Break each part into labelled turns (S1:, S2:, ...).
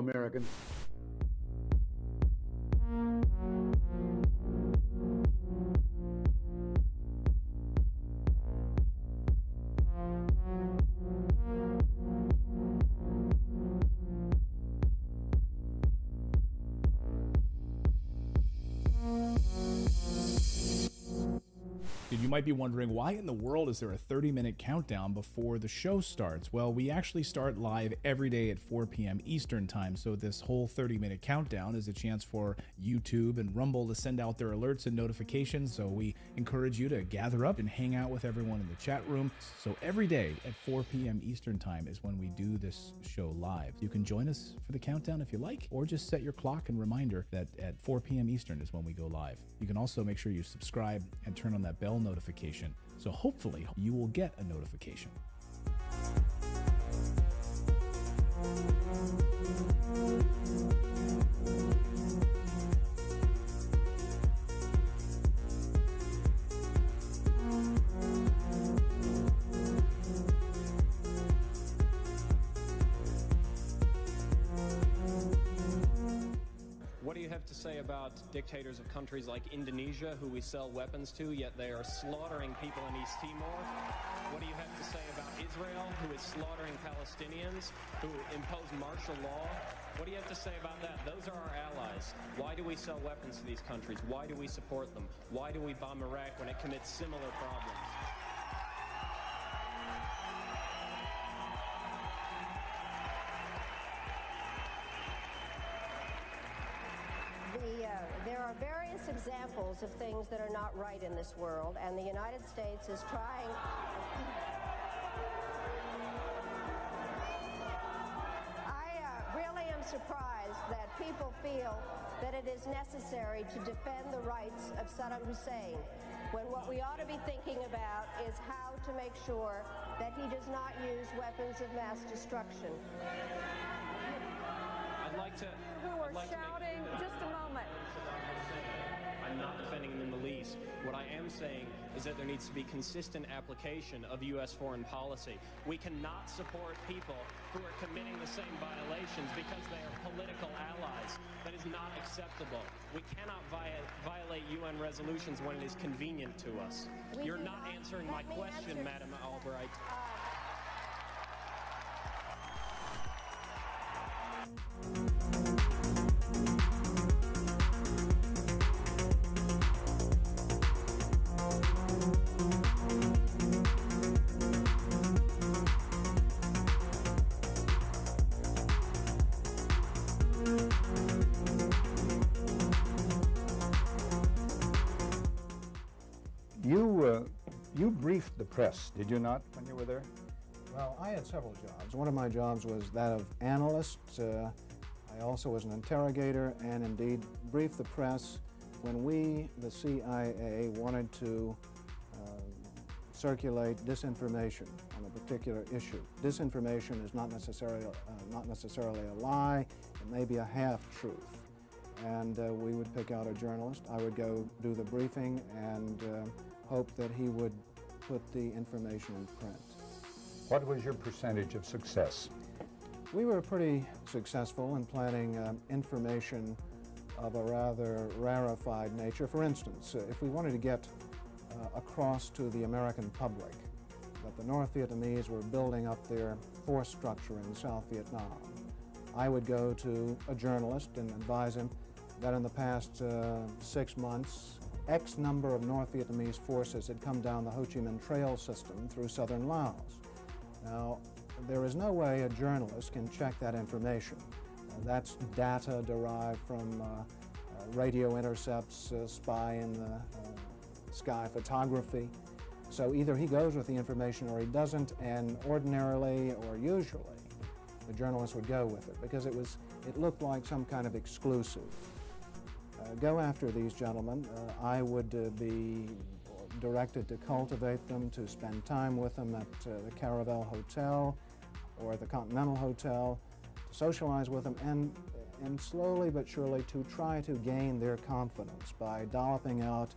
S1: Americans.
S2: You might be wondering, why in the world is there a 30-minute countdown before the show starts? Well, we actually start live every day at 4 p.m. Eastern time, so this whole 30-minute countdown is a chance for YouTube and Rumble to send out their alerts and notifications, so we encourage you to gather up and hang out with everyone in the chat room. So every day at 4 p.m. Eastern time is when we do this show live. You can join us for the countdown if you like, or just set your clock and reminder that at 4 p.m. Eastern is when we go live. You can also make sure you subscribe and turn on that bell notification, so hopefully you will get a notification.
S3: What do you have to say about dictators of countries like Indonesia, who we sell weapons to, yet they are slaughtering people in East Timor? What do you have to say about Israel, who is slaughtering Palestinians, who impose martial law? What do you have to say about that? Those are our allies. Why do we sell weapons to these countries? Why do we support them? Why do we bomb Iraq when it commits similar problems?
S4: There are various examples of things that are not right in this world, and the United States is trying. I really am surprised that people feel that it is necessary to defend the rights of Saddam Hussein, when what we ought to be thinking about is how to make sure that he does not use weapons of mass destruction.
S3: I'd like to...
S5: Who are shouting, just a moment.
S3: I'm not defending him in the least. What I am saying is that there needs to be consistent application of U.S. foreign policy. We cannot support people who are committing the same violations because they are political allies. That is not acceptable. We cannot violate UN resolutions when it is convenient to us. You're not answering my question, Madam Albright.
S6: You briefed the press, did you not, when you were there?
S7: Well, I had several jobs. One of my jobs was that of analyst. I also was an interrogator and indeed briefed the press when we, the CIA, wanted to circulate disinformation on a particular issue. Disinformation is not necessarily a lie. It may be a half-truth. And we would pick out a journalist. I would go do the briefing and hope that he would put the information in print.
S6: What was your percentage of success?
S7: We were pretty successful in planning information of a rather rarefied nature. For instance, if we wanted to get across to the American public that the North Vietnamese were building up their force structure in South Vietnam, I would go to a journalist and advise him that in the past 6 months, X number of North Vietnamese forces had come down the Ho Chi Minh Trail system through southern Laos. Now, there is no way a journalist can check that information. That's data derived from radio intercepts, spy in the sky photography. So either he goes with the information or he doesn't, and ordinarily or usually the journalist would go with it because it looked like some kind of exclusive. Go after these gentlemen. I would be directed to cultivate them, to spend time with them at the Caravel Hotel or the Continental Hotel, to socialize with them, and slowly but surely to try to gain their confidence by dolloping out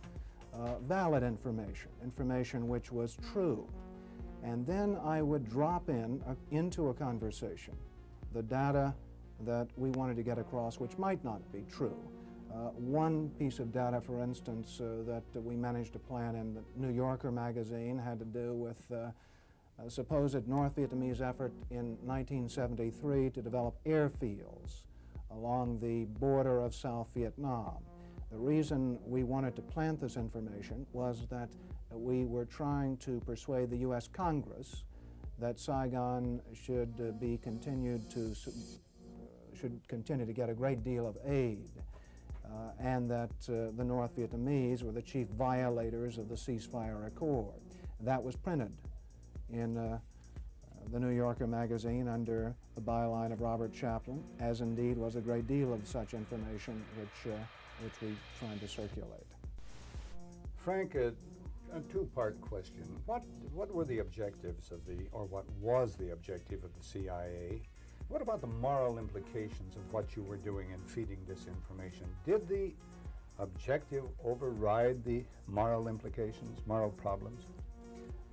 S7: valid information which was true. And then I would drop into a conversation the data that we wanted to get across, which might not be true. One piece of data, for instance, that we managed to plant in the New Yorker magazine had to do with a supposed North Vietnamese effort in 1973 to develop airfields along the border of South Vietnam. The reason we wanted to plant this information was that we were trying to persuade the U.S. Congress that Saigon should continue to get a great deal of aid, and that the North Vietnamese were the chief violators of the ceasefire accord. That was printed in the New Yorker magazine under the byline of Robert Chaplin, as indeed was a great deal of such information which we tried to circulate.
S6: Frank, a two-part question. What were the objectives of or what was the objective of the CIA? What about the moral implications of what you were doing in feeding disinformation? Did the objective override the moral implications, moral problems?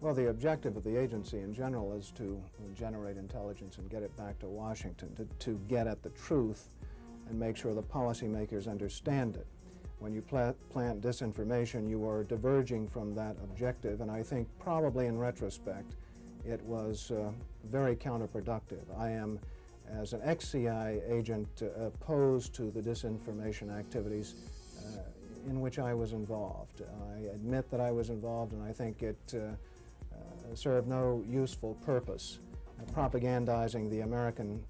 S7: Well, the objective of the agency in general is to generate intelligence and get it back to Washington, to get at the truth and make sure the policymakers understand it. When you plant disinformation, you are diverging from that objective, and I think probably in retrospect it was very counterproductive. I am, as an ex-CIA agent, opposed to the disinformation activities in which I was involved. I admit that I was involved, and I think it served no useful purpose. Propagandizing the American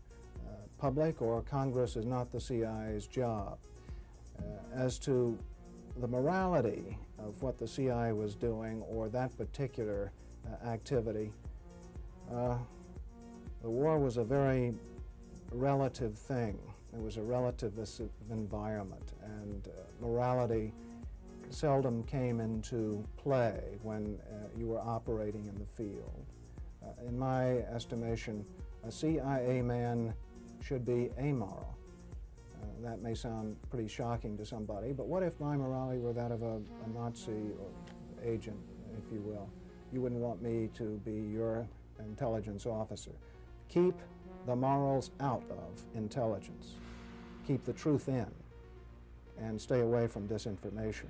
S7: public or Congress is not the CIA's job. As to the morality of what the CIA was doing or that particular activity, the war was a very relative thing. It was a relativist environment, and morality seldom came into play when you were operating in the field. In my estimation, a CIA man should be amoral. That may sound pretty shocking to somebody, but what if my morality were that of a Nazi agent, if you will? You wouldn't want me to be your intelligence officer. Keep the morals out of intelligence. Keep the truth in, and stay away from disinformation.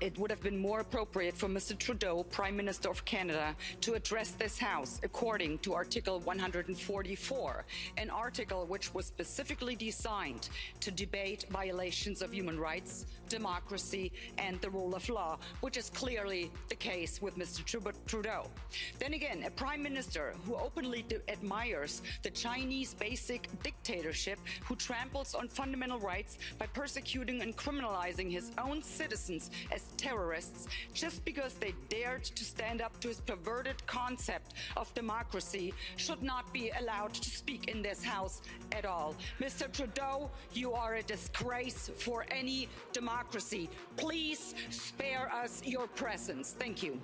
S1: It would have been more appropriate for Mr. Trudeau, Prime Minister of Canada, to address this House according to Article 144, an article which was specifically designed to debate violations of human rights, democracy, and the rule of law, which is clearly the case with Mr. Trudeau. Then again, a Prime Minister who openly admires the Chinese basic dictatorship, who tramples on fundamental rights by persecuting and criminalizing his own citizens as terrorists just because they dared to stand up to his perverted concept of democracy, should not be allowed to speak in this House at all. Mr. Trudeau, you are a disgrace for any democracy. Please spare us your presence. Thank you.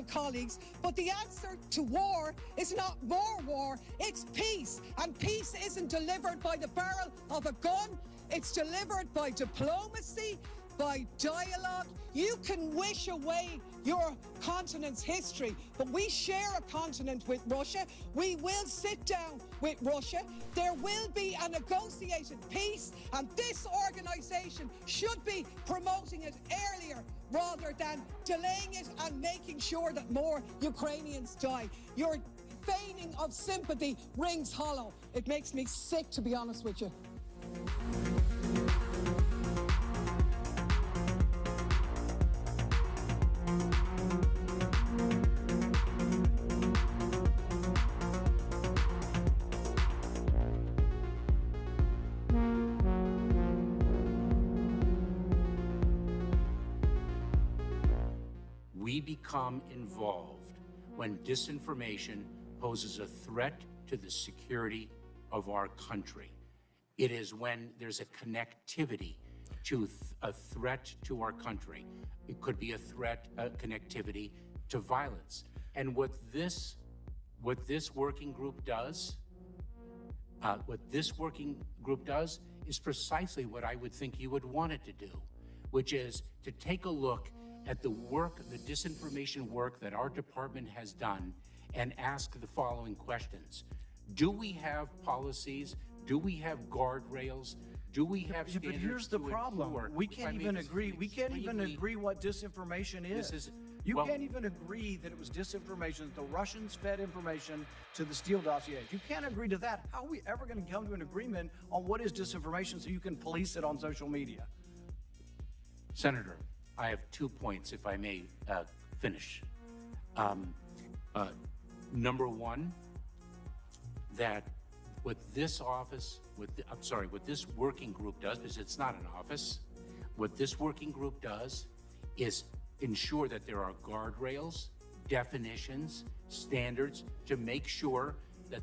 S8: Colleagues, but the answer to war is not more war, it's peace. And peace isn't delivered by the barrel of a gun, it's delivered by diplomacy, by dialogue. You can wish away your continent's history, but we share a continent with Russia. We will sit down with Russia. There will be a negotiated peace, and this organization should be promoting it earlier rather than delaying it and making sure that more Ukrainians die. Your feigning of sympathy rings hollow. It makes me sick, to be honest with you.
S9: we become involved when disinformation poses a threat to the security of our country. It is when there's a connectivity to a threat to our country. It could be a threat, a connectivity to violence. And what this working group does, is precisely what I would think you would want it to do, which is to take a look at the work, the disinformation work that our department has done and ask the following questions. Do we have policies? Do we have guardrails? Do we have standards?
S10: But here's the problem. We can't even agree. We can't even agree what disinformation is. You can't even agree that it was disinformation, that the Russians fed information to the Steele dossier. If you can't agree to that, how are we ever going to come to an agreement on what is disinformation so you can police it on social media?
S9: Senator, I have 2 points, if I may finish. Number one, that what this office, what this working group does, because it's not an office, what this working group does is ensure that there are guardrails, definitions, standards to make sure that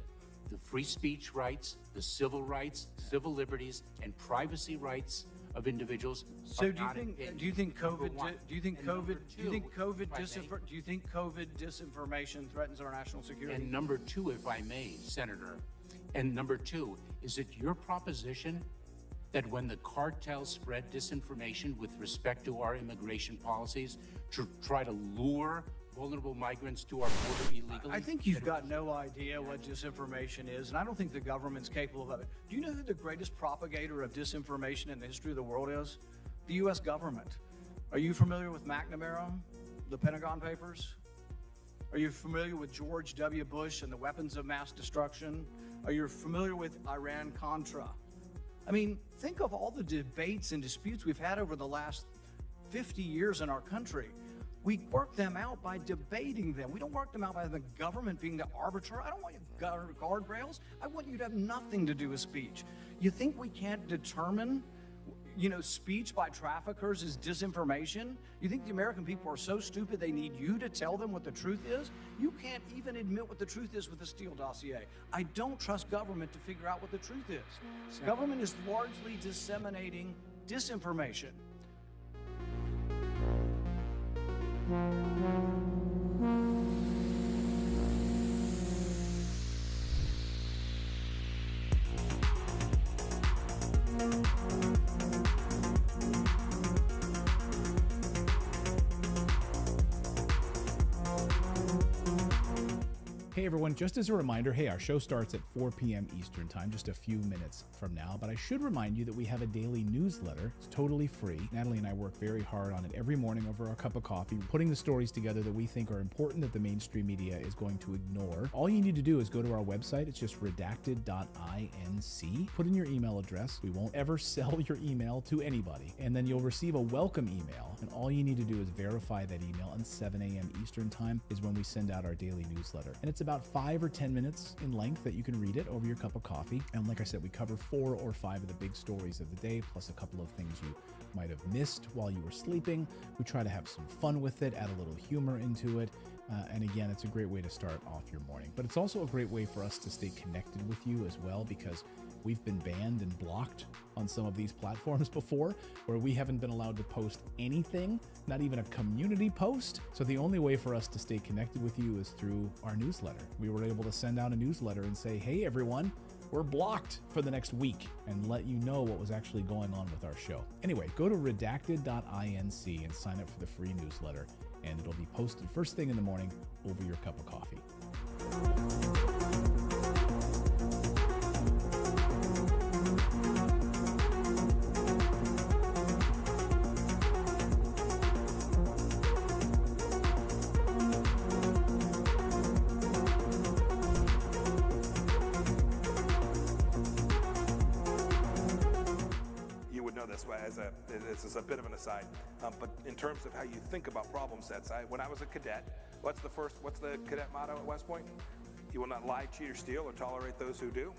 S9: the free speech rights, the civil rights, civil liberties, and privacy rights of individuals.
S10: So do you think COVID disinformation threatens our national security?
S9: And number two, if I may, Senator, and number two, is it your proposition that when the cartels spread disinformation with respect to our immigration policies to try to lure vulnerable migrants to our border illegally?
S10: I think you've got no idea what disinformation is, and I don't think the government's capable of it. Do you know who the greatest propagator of disinformation in the history of the world is? The U.S. government. Are you familiar with McNamara, the Pentagon Papers? Are you familiar with George W. Bush and the weapons of mass destruction? Are you familiar with Iran-Contra? I mean, think of all the debates and disputes we've had over the last 50 years in our country. We work them out by debating them. We don't work them out by the government being the arbiter. I don't want you guardrails. I want you to have nothing to do with speech. You think we can't determine, speech by traffickers is disinformation? You think the American people are so stupid they need you to tell them what the truth is? You can't even admit what the truth is with the Steele dossier. I don't trust government to figure out what the truth is. Government is largely disseminating disinformation.
S2: Hey everyone, just as a reminder, our show starts at 4 p.m. Eastern Time, just a few minutes from now, but I should remind you that we have a daily newsletter. It's totally free. Natalie and I work very hard on it every morning over our cup of coffee, putting the stories together that we think are important that the mainstream media is going to ignore. All you need to do is go to our website. It's just redacted.inc. Put in your email address. We won't ever sell your email to anybody. And then you'll receive a welcome email. And all you need to do is verify that email, and 7 a.m. Eastern Time is when we send out our daily newsletter. And it's about 5 or 10 minutes in length that you can read it over your cup of coffee. And like I said, we cover 4 or 5 of the big stories of the day, plus a couple of things you might have missed while you were sleeping. We try to have some fun with it, add a little humor into it. And again, it's a great way to start off your morning. But it's also a great way for us to stay connected with you as well, because we've been banned and blocked on some of these platforms before, where we haven't been allowed to post anything, not even a community post. So the only way for us to stay connected with you is through our newsletter. We were able to send out a newsletter and say, hey everyone, we're blocked for the next week, and let you know what was actually going on with our show. Anyway, go to redacted.inc and sign up for the free newsletter, and it'll be posted first thing in the morning over your cup of coffee.
S11: This is a bit of an aside, but in terms of how you think about problem sets, when I was a cadet, what's the cadet motto at West Point? You will not lie, cheat, or steal, or tolerate those who do.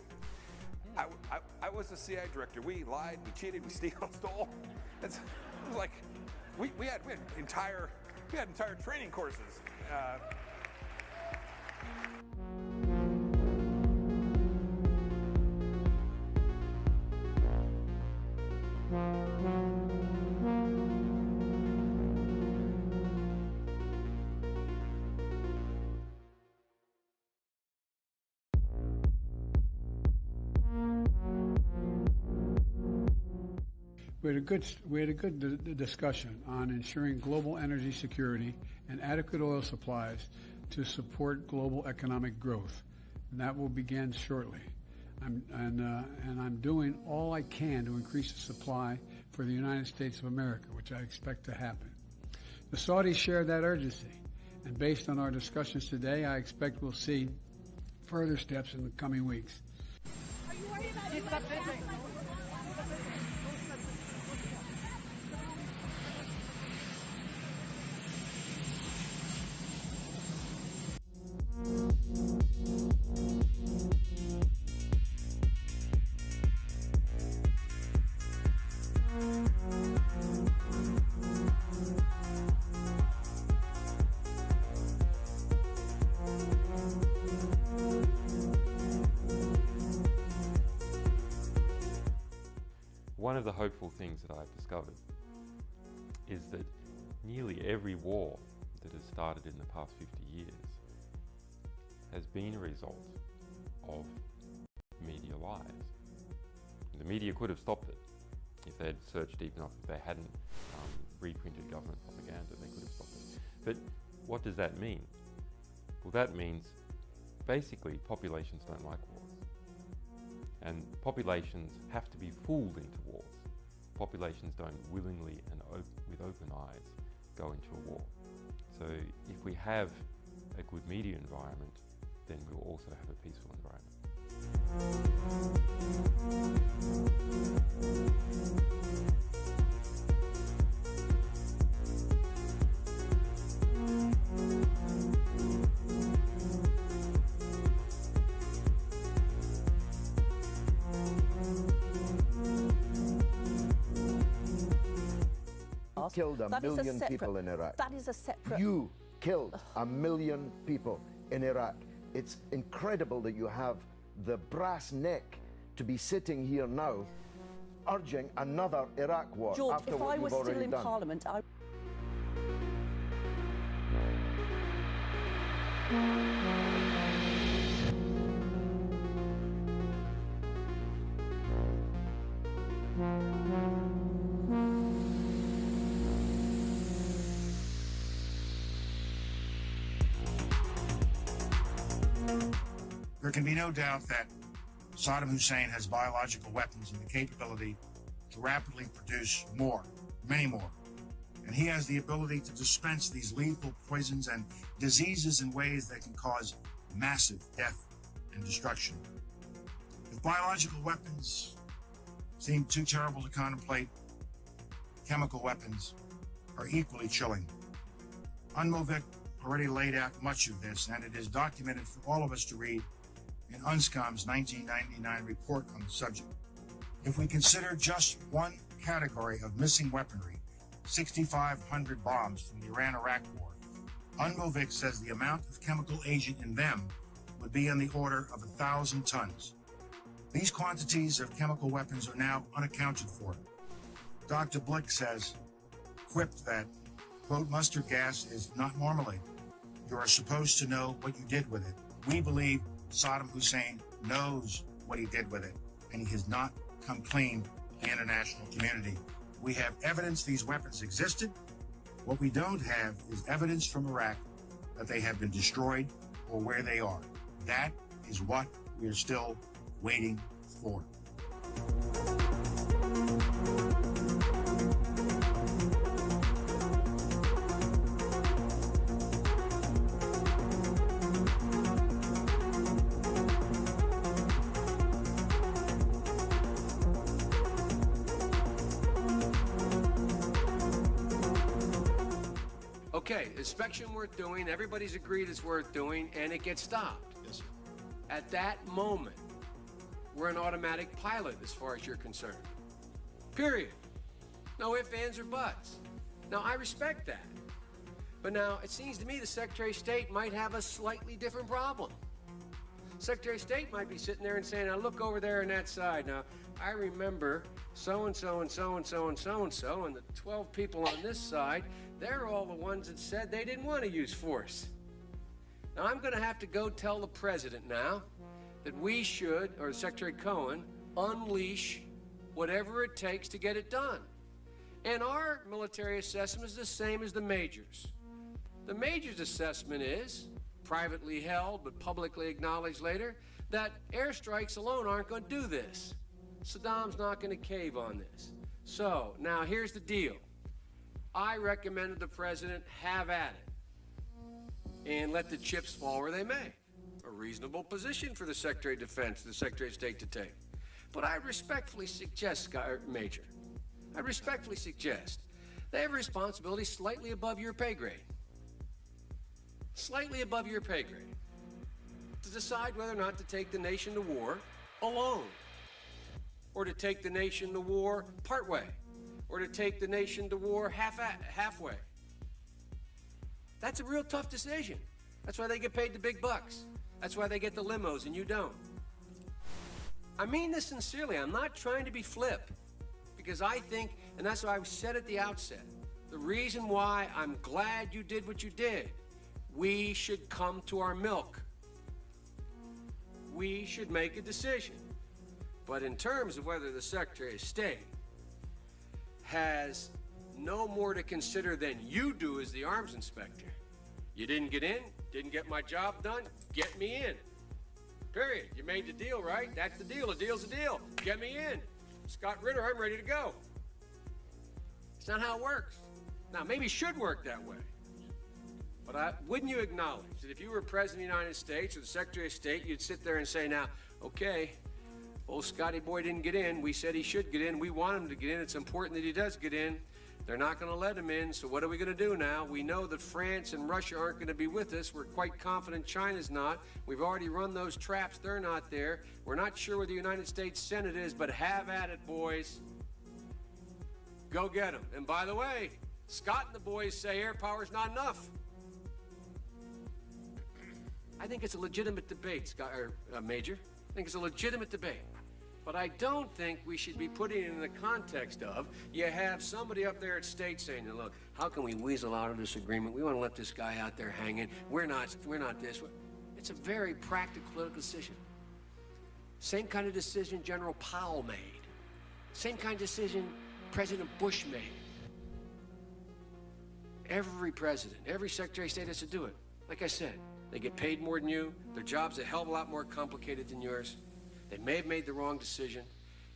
S11: I was the CIA director. We lied, we cheated, we stole. It was like we had entire We had entire training courses.
S12: We had a good discussion on ensuring global energy security and adequate oil supplies to support global economic growth, and that will begin shortly. I'm doing all I can to increase the supply for the United States of America, which I expect to happen. The Saudis share that urgency, and based on our discussions today, I expect we'll see further steps in the coming weeks.
S5: Are you worried about
S13: One of the hopeful things that I've discovered is that nearly every war that has started in the past 50 years has been a result of media lies. The media could have stopped it if they had searched deep enough. If they hadn't reprinted government propaganda, they could have stopped it. But what does that mean? Well, that means basically populations don't like wars. And populations have to be fooled into wars. Populations don't willingly and with open eyes go into a war. So if we have a good media environment, then we'll also have a peaceful environment.
S14: Killed a million people in Iraq.
S5: That is a separate...
S14: You killed a million people in Iraq. It's incredible that you have the brass neck to be sitting here now urging another Iraq war.
S5: George,
S14: after
S5: if
S14: what
S5: I was
S14: you've
S5: still
S14: already
S5: in
S14: done.
S5: Parliament, I...
S15: There can be no doubt that Saddam Hussein has biological weapons and the capability to rapidly produce more, many more. And he has the ability to dispense these lethal poisons and diseases in ways that can cause massive death and destruction. If biological weapons seem too terrible to contemplate, chemical weapons are equally chilling. UNMOVIC already laid out much of this, and it is documented for all of us to read in UNSCOM's 1999 report on the subject. If we consider just one category of missing weaponry, 6,500 bombs from the Iran-Iraq war, UNMOVIC says the amount of chemical agent in them would be in the order of 1,000 tons. These quantities of chemical weapons are now unaccounted for. Dr. Blick says, quipped that, quote, mustard gas is not marmalade. You are supposed to know what you did with it. We believe Saddam Hussein knows what he did with it, and he has not come clean to the international community. We have evidence these weapons existed. What we don't have is evidence from Iraq that they have been destroyed or where they are. That is what we are still waiting for.
S16: Okay, inspection worth doing, everybody's agreed it's worth doing, and it gets stopped.
S12: Yes, sir.
S16: At that moment, we're an automatic pilot as far as you're concerned. Period. No ifs, ands, or buts. Now, I respect that. But now, it seems to me the Secretary of State might have a slightly different problem. Secretary of State might be sitting there and saying, now look over there on that side. Now, I remember so-and-so and so-and-so and so-and-so, and the 12 people on this side, they're all the ones that said they didn't want to use force. Now, I'm going to have to go tell the president now that we should, or Secretary Cohen, unleash whatever it takes to get it done. And our military assessment is the same as the major's. The major's assessment is, privately held but publicly acknowledged later, that airstrikes alone aren't going to do this. Saddam's not going to cave on this. So, now here's the deal. I recommended the president have at it and let the chips fall where they may. A reasonable position for the Secretary of Defense, the Secretary of State to take. But I respectfully suggest, Major, I respectfully suggest they have a responsibility slightly above your pay grade. Slightly above your pay grade. To decide whether or not to take the nation to war alone. Or to take the nation to war partway. Or to take the nation to war halfway. That's a real tough decision. That's why they get paid the big bucks. That's why they get the limos and you don't. I mean this sincerely. I'm not trying to be flip. Because I think, and that's why I said at the outset, the reason why I'm glad you did what you did, we should come to our milk. We should make a decision. But in terms of whether the Secretary of State has no more to consider than you do as the arms inspector, you didn't get in, didn't get my job done, get me in. Period. You made the deal, right? That's the deal. A deal's a deal. Get me in. Scott Ritter, I'm ready to go. It's not how it works. Now, maybe it should work that way. But wouldn't you acknowledge that if you were President of the United States or the Secretary of State, you'd sit there and say, now, okay, old Scotty boy didn't get in. We said he should get in. We want him to get in. It's important that he does get in. They're not going to let him in, so what are we going to do now? We know that France and Russia aren't going to be with us. We're quite confident China's not. We've already run those traps. They're not there. We're not sure where the United States Senate is, but have at it, boys. Go get them. And by the way, Scott and the boys say air power's not enough. I think it's a legitimate debate, Scott, Major. I think it's a legitimate debate. But I don't think we should be putting it in the context of, you have somebody up there at state saying, look, how can we weasel out of this agreement? We want to let this guy out there hanging. We're not this. It's a very practical political decision. Same kind of decision General Powell made. Same kind of decision President Bush made. Every president, every Secretary of State has to do it. Like I said, they get paid more than you. Their job's a hell of a lot more complicated than yours. They may have made the wrong decision,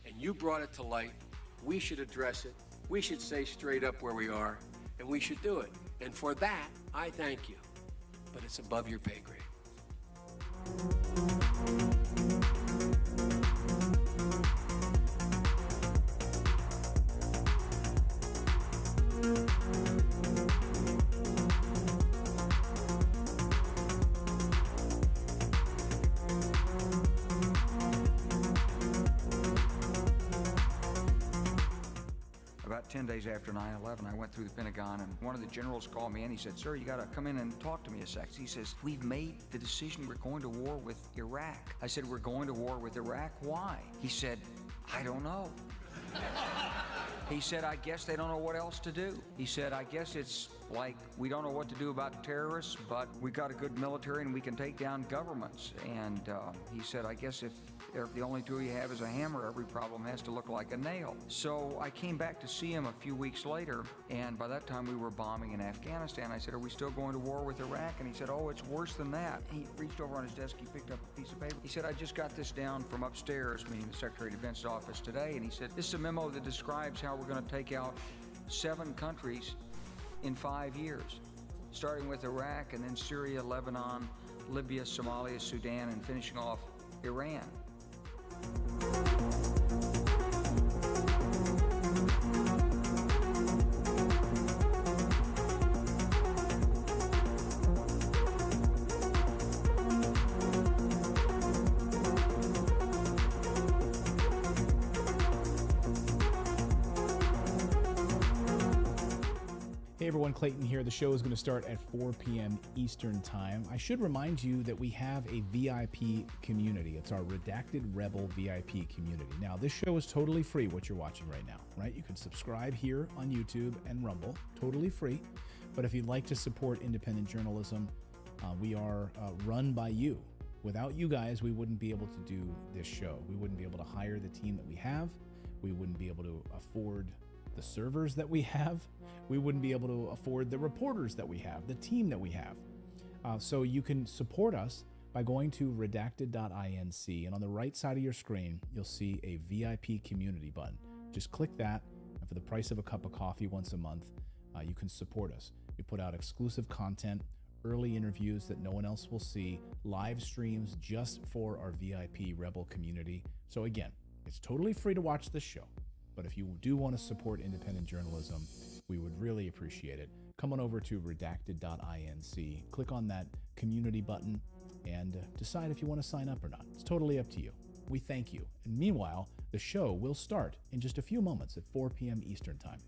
S16: and you brought it to light. We should address it. We should say straight up where we are, and we should do it. And for that, I thank you. But it's above your pay grade.
S17: About 10 days after 9/11, I went through the Pentagon, and one of the generals called me, and he said, sir, you got to come in and talk to me a sec. He says, we've made the decision we're going to war with Iraq. I said, we're going to war with Iraq? Why? He said, I don't know. He said, I guess they don't know what else to do. He said, I guess it's like we don't know what to do about terrorists, but we got a good military and we can take down governments. And he said, I guess if the only tool you have is a hammer, every problem has to look like a nail. So I came back to see him a few weeks later, and by that time we were bombing in Afghanistan. I said, are we still going to war with Iraq? And he said, oh, it's worse than that. He reached over on his desk, he picked up a piece of paper. He said, I just got this down from upstairs, meaning the Secretary of Defense's office today, and he said, this is a memo that describes how we're going to take out 7 countries in 5 years, starting with Iraq and then Syria, Lebanon, Libya, Somalia, Sudan, and finishing off Iran.
S2: Hey everyone, Clayton here. The show is going to start at 4 p.m. Eastern Time. I should remind you that we have a VIP community. It's our Redacted Rebel VIP community. Now, this show is totally free, what you're watching right now, right? You can subscribe here on YouTube and Rumble, totally free. But if you'd like to support independent journalism, we are run by you. Without you guys, we wouldn't be able to do this show. We wouldn't be able to hire the team that we have. We wouldn't be able to afford the servers that we have. We wouldn't be able to afford the reporters that we have, the team that we have. So you can support us by going to redacted.inc, and on the right side of your screen, you'll see a VIP community button. Just click that, and for the price of a cup of coffee once a month, you can support us. We put out exclusive content, early interviews that no one else will see, live streams just for our VIP Rebel community. So again, it's totally free to watch this show. But if you do want to support independent journalism, we would really appreciate it. Come on over to redacted.inc, click on that community button, and decide if you want to sign up or not. It's totally up to you. We thank you. And meanwhile, the show will start in just a few moments at 4 p.m. Eastern Time.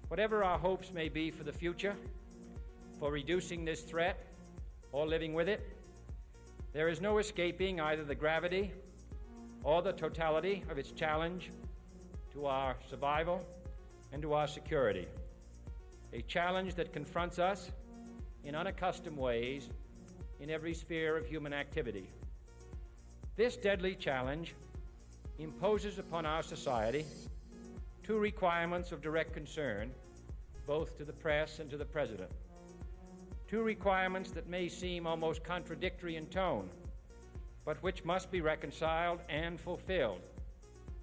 S18: Whatever our hopes may be for the future, for reducing this threat or living with it, there is no escaping either the gravity or the totality of its challenge to our survival and to our security. A challenge that confronts us in unaccustomed ways in every sphere of human activity. This deadly challenge imposes upon our society two requirements of direct concern, both to the press and to the President. Two requirements that may seem almost contradictory in tone, but which must be reconciled and fulfilled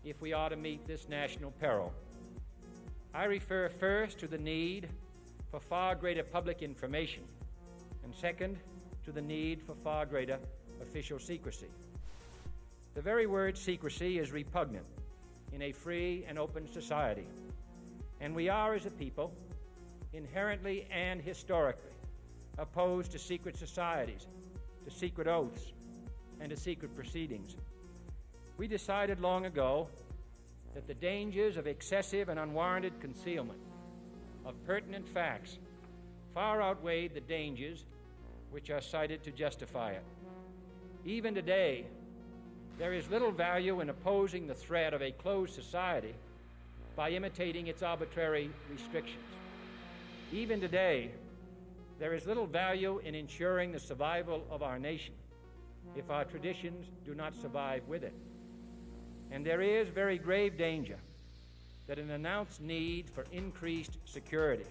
S18: if we are to meet this national peril. I refer first to the need for far greater public information, and second, to the need for far greater official secrecy. The very word secrecy is repugnant in a free and open society, and we are, as a people, inherently and historically opposed to secret societies, to secret oaths, and to secret proceedings. We decided long ago that the dangers of excessive and unwarranted concealment of pertinent facts far outweighed the dangers which are cited to justify it. Even today, there is little value in opposing the threat of a closed society by imitating its arbitrary restrictions. Even today, there is little value in ensuring the survival of our nation if our traditions do not survive with it. And there is very grave danger that an announced need for increased security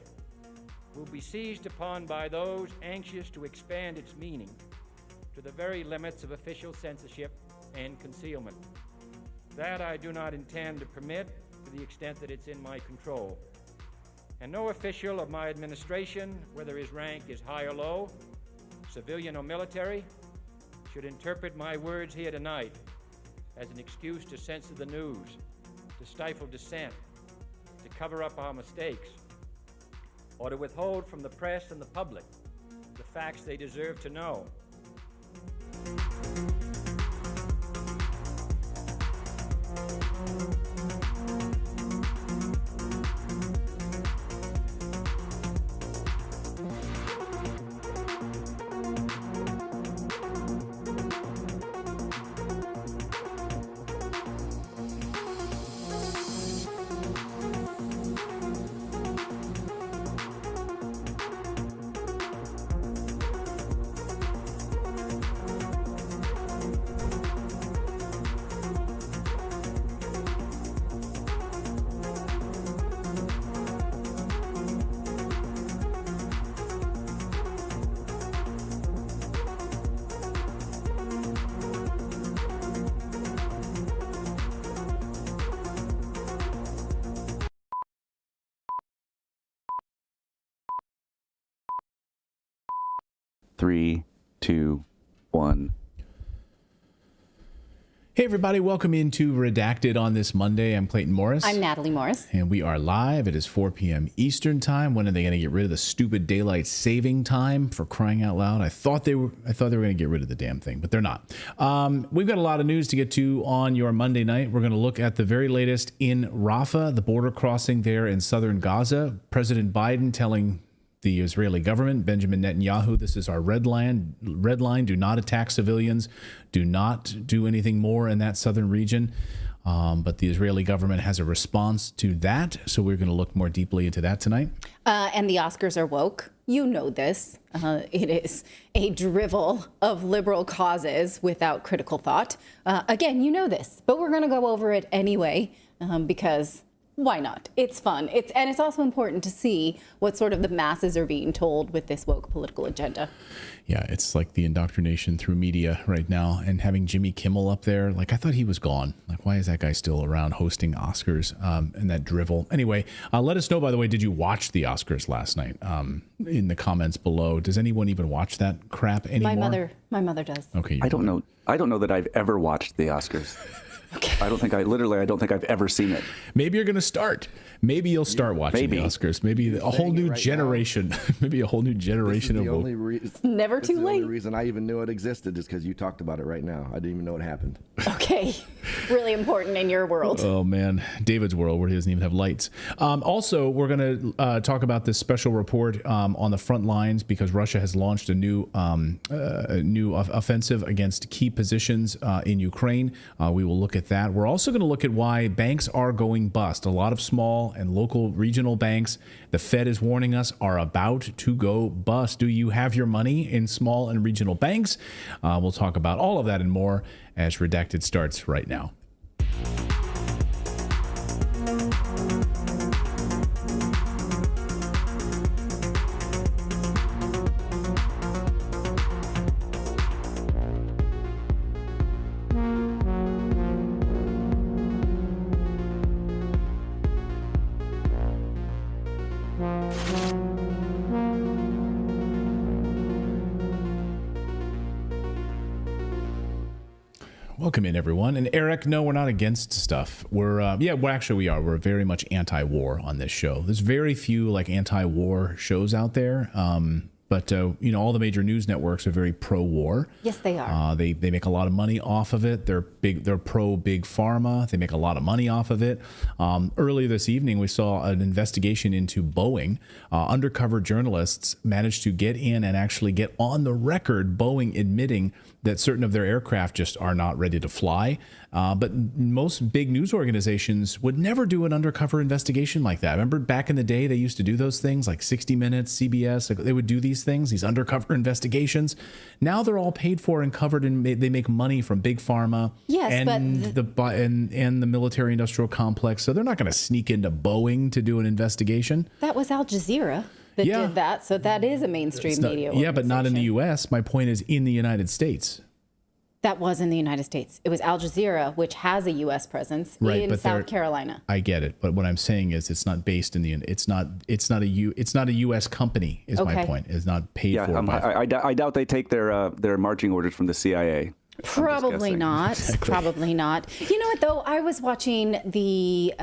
S18: will be seized upon by those anxious to expand its meaning to the very limits of official censorship and concealment. That I do not intend to permit to the extent that it's in my control. And no official of my administration, whether his rank is high or low, civilian or military, should interpret my words here tonight as an excuse to censor the news, to stifle dissent, to cover up our mistakes, or to withhold from the press and the public the facts they deserve to know.
S19: Three, two, one.
S2: Hey, everybody. Welcome into Redacted on this Monday. I'm Clayton Morris.
S19: I'm Natali Morris.
S2: And we are live. It is 4 p.m. Eastern time. When are they going to get rid of the stupid daylight saving time, for crying out loud? I thought they were going to get rid of the damn thing, but they're not. We've got a lot of news to get to on your Monday night. We're going to look at the very latest in Rafah, the border crossing there in Southern Gaza. President Biden telling the Israeli government, Benjamin Netanyahu, this is our red line. Do not attack civilians. Do not do anything more in that southern region. But the Israeli government has a response to that. So we're going to look more deeply into that tonight.
S19: And the Oscars are woke. You know this. It is a drivel of liberal causes without critical thought. Again, you know this, but we're going to go over it anyway because why not? It's fun. And it's also important to see what sort of the masses are being told with this woke political agenda.
S2: Yeah, it's like the indoctrination through media right now, and having Jimmy Kimmel up there. Like, I thought he was gone. Like, why is that guy still around hosting Oscars and that drivel? Anyway, let us know, by the way, did you watch the Oscars last night? In the comments below. Does anyone even watch that crap anymore?
S19: My mother does.
S2: Okay.
S20: I don't know that I've ever watched the Oscars. Okay. I don't think I've ever seen it.
S2: Maybe you're going to start. Maybe you'll start watching the Oscars. Maybe a whole new generation. Maybe a whole new generation of woke.
S19: It's never too late.
S21: The only reason I even knew it existed is because you talked about it right now. I didn't even know it happened.
S19: Okay. Really important in your world.
S2: Oh, man. David's world, where he doesn't even have lights. Also, we're going to talk about this special report on the front lines because Russia has launched a new offensive against key positions in Ukraine. We will look at that. We're also going to look at why banks are going bust. A lot of small and local regional banks, the Fed is warning us, are about to go bust. Do you have your money in small and regional banks? We'll talk about all of that and more as Redacted starts right now. Welcome in, everyone. And Eric, no, we're not against stuff. We're, we are. We're very much anti-war on this show. There's very few like anti-war shows out there. But all the major news networks are very pro-war.
S19: Yes, they are.
S2: They make a lot of money off of it. They're pro-big pharma. They make a lot of money off of it. Earlier this evening, we saw an investigation into Boeing. Undercover journalists managed to get in and actually get on the record Boeing admitting that certain of their aircraft just are not ready to fly. But most big news organizations would never do an undercover investigation like that. Remember back in the day, they used to do those things like 60 Minutes, CBS. Like, they would do these things, these undercover investigations. Now they're all paid for and covered, and they make money from big pharma and the military-industrial complex. So they're not going to sneak into Boeing to do an investigation.
S19: That was Al Jazeera that did that. So that is a mainstream media organization.
S2: Yeah, but not in the U.S. My point is in the United States.
S19: That was in the United States. It was Al Jazeera, which has a U.S. presence in South Carolina.
S2: I get it, but what I'm saying is it's not based in the. It's not a U.S. company. Is my point. It's not paid for.
S20: I doubt they take their marching orders from the CIA.
S19: Probably not. Exactly. Probably not. You know what though? I was watching the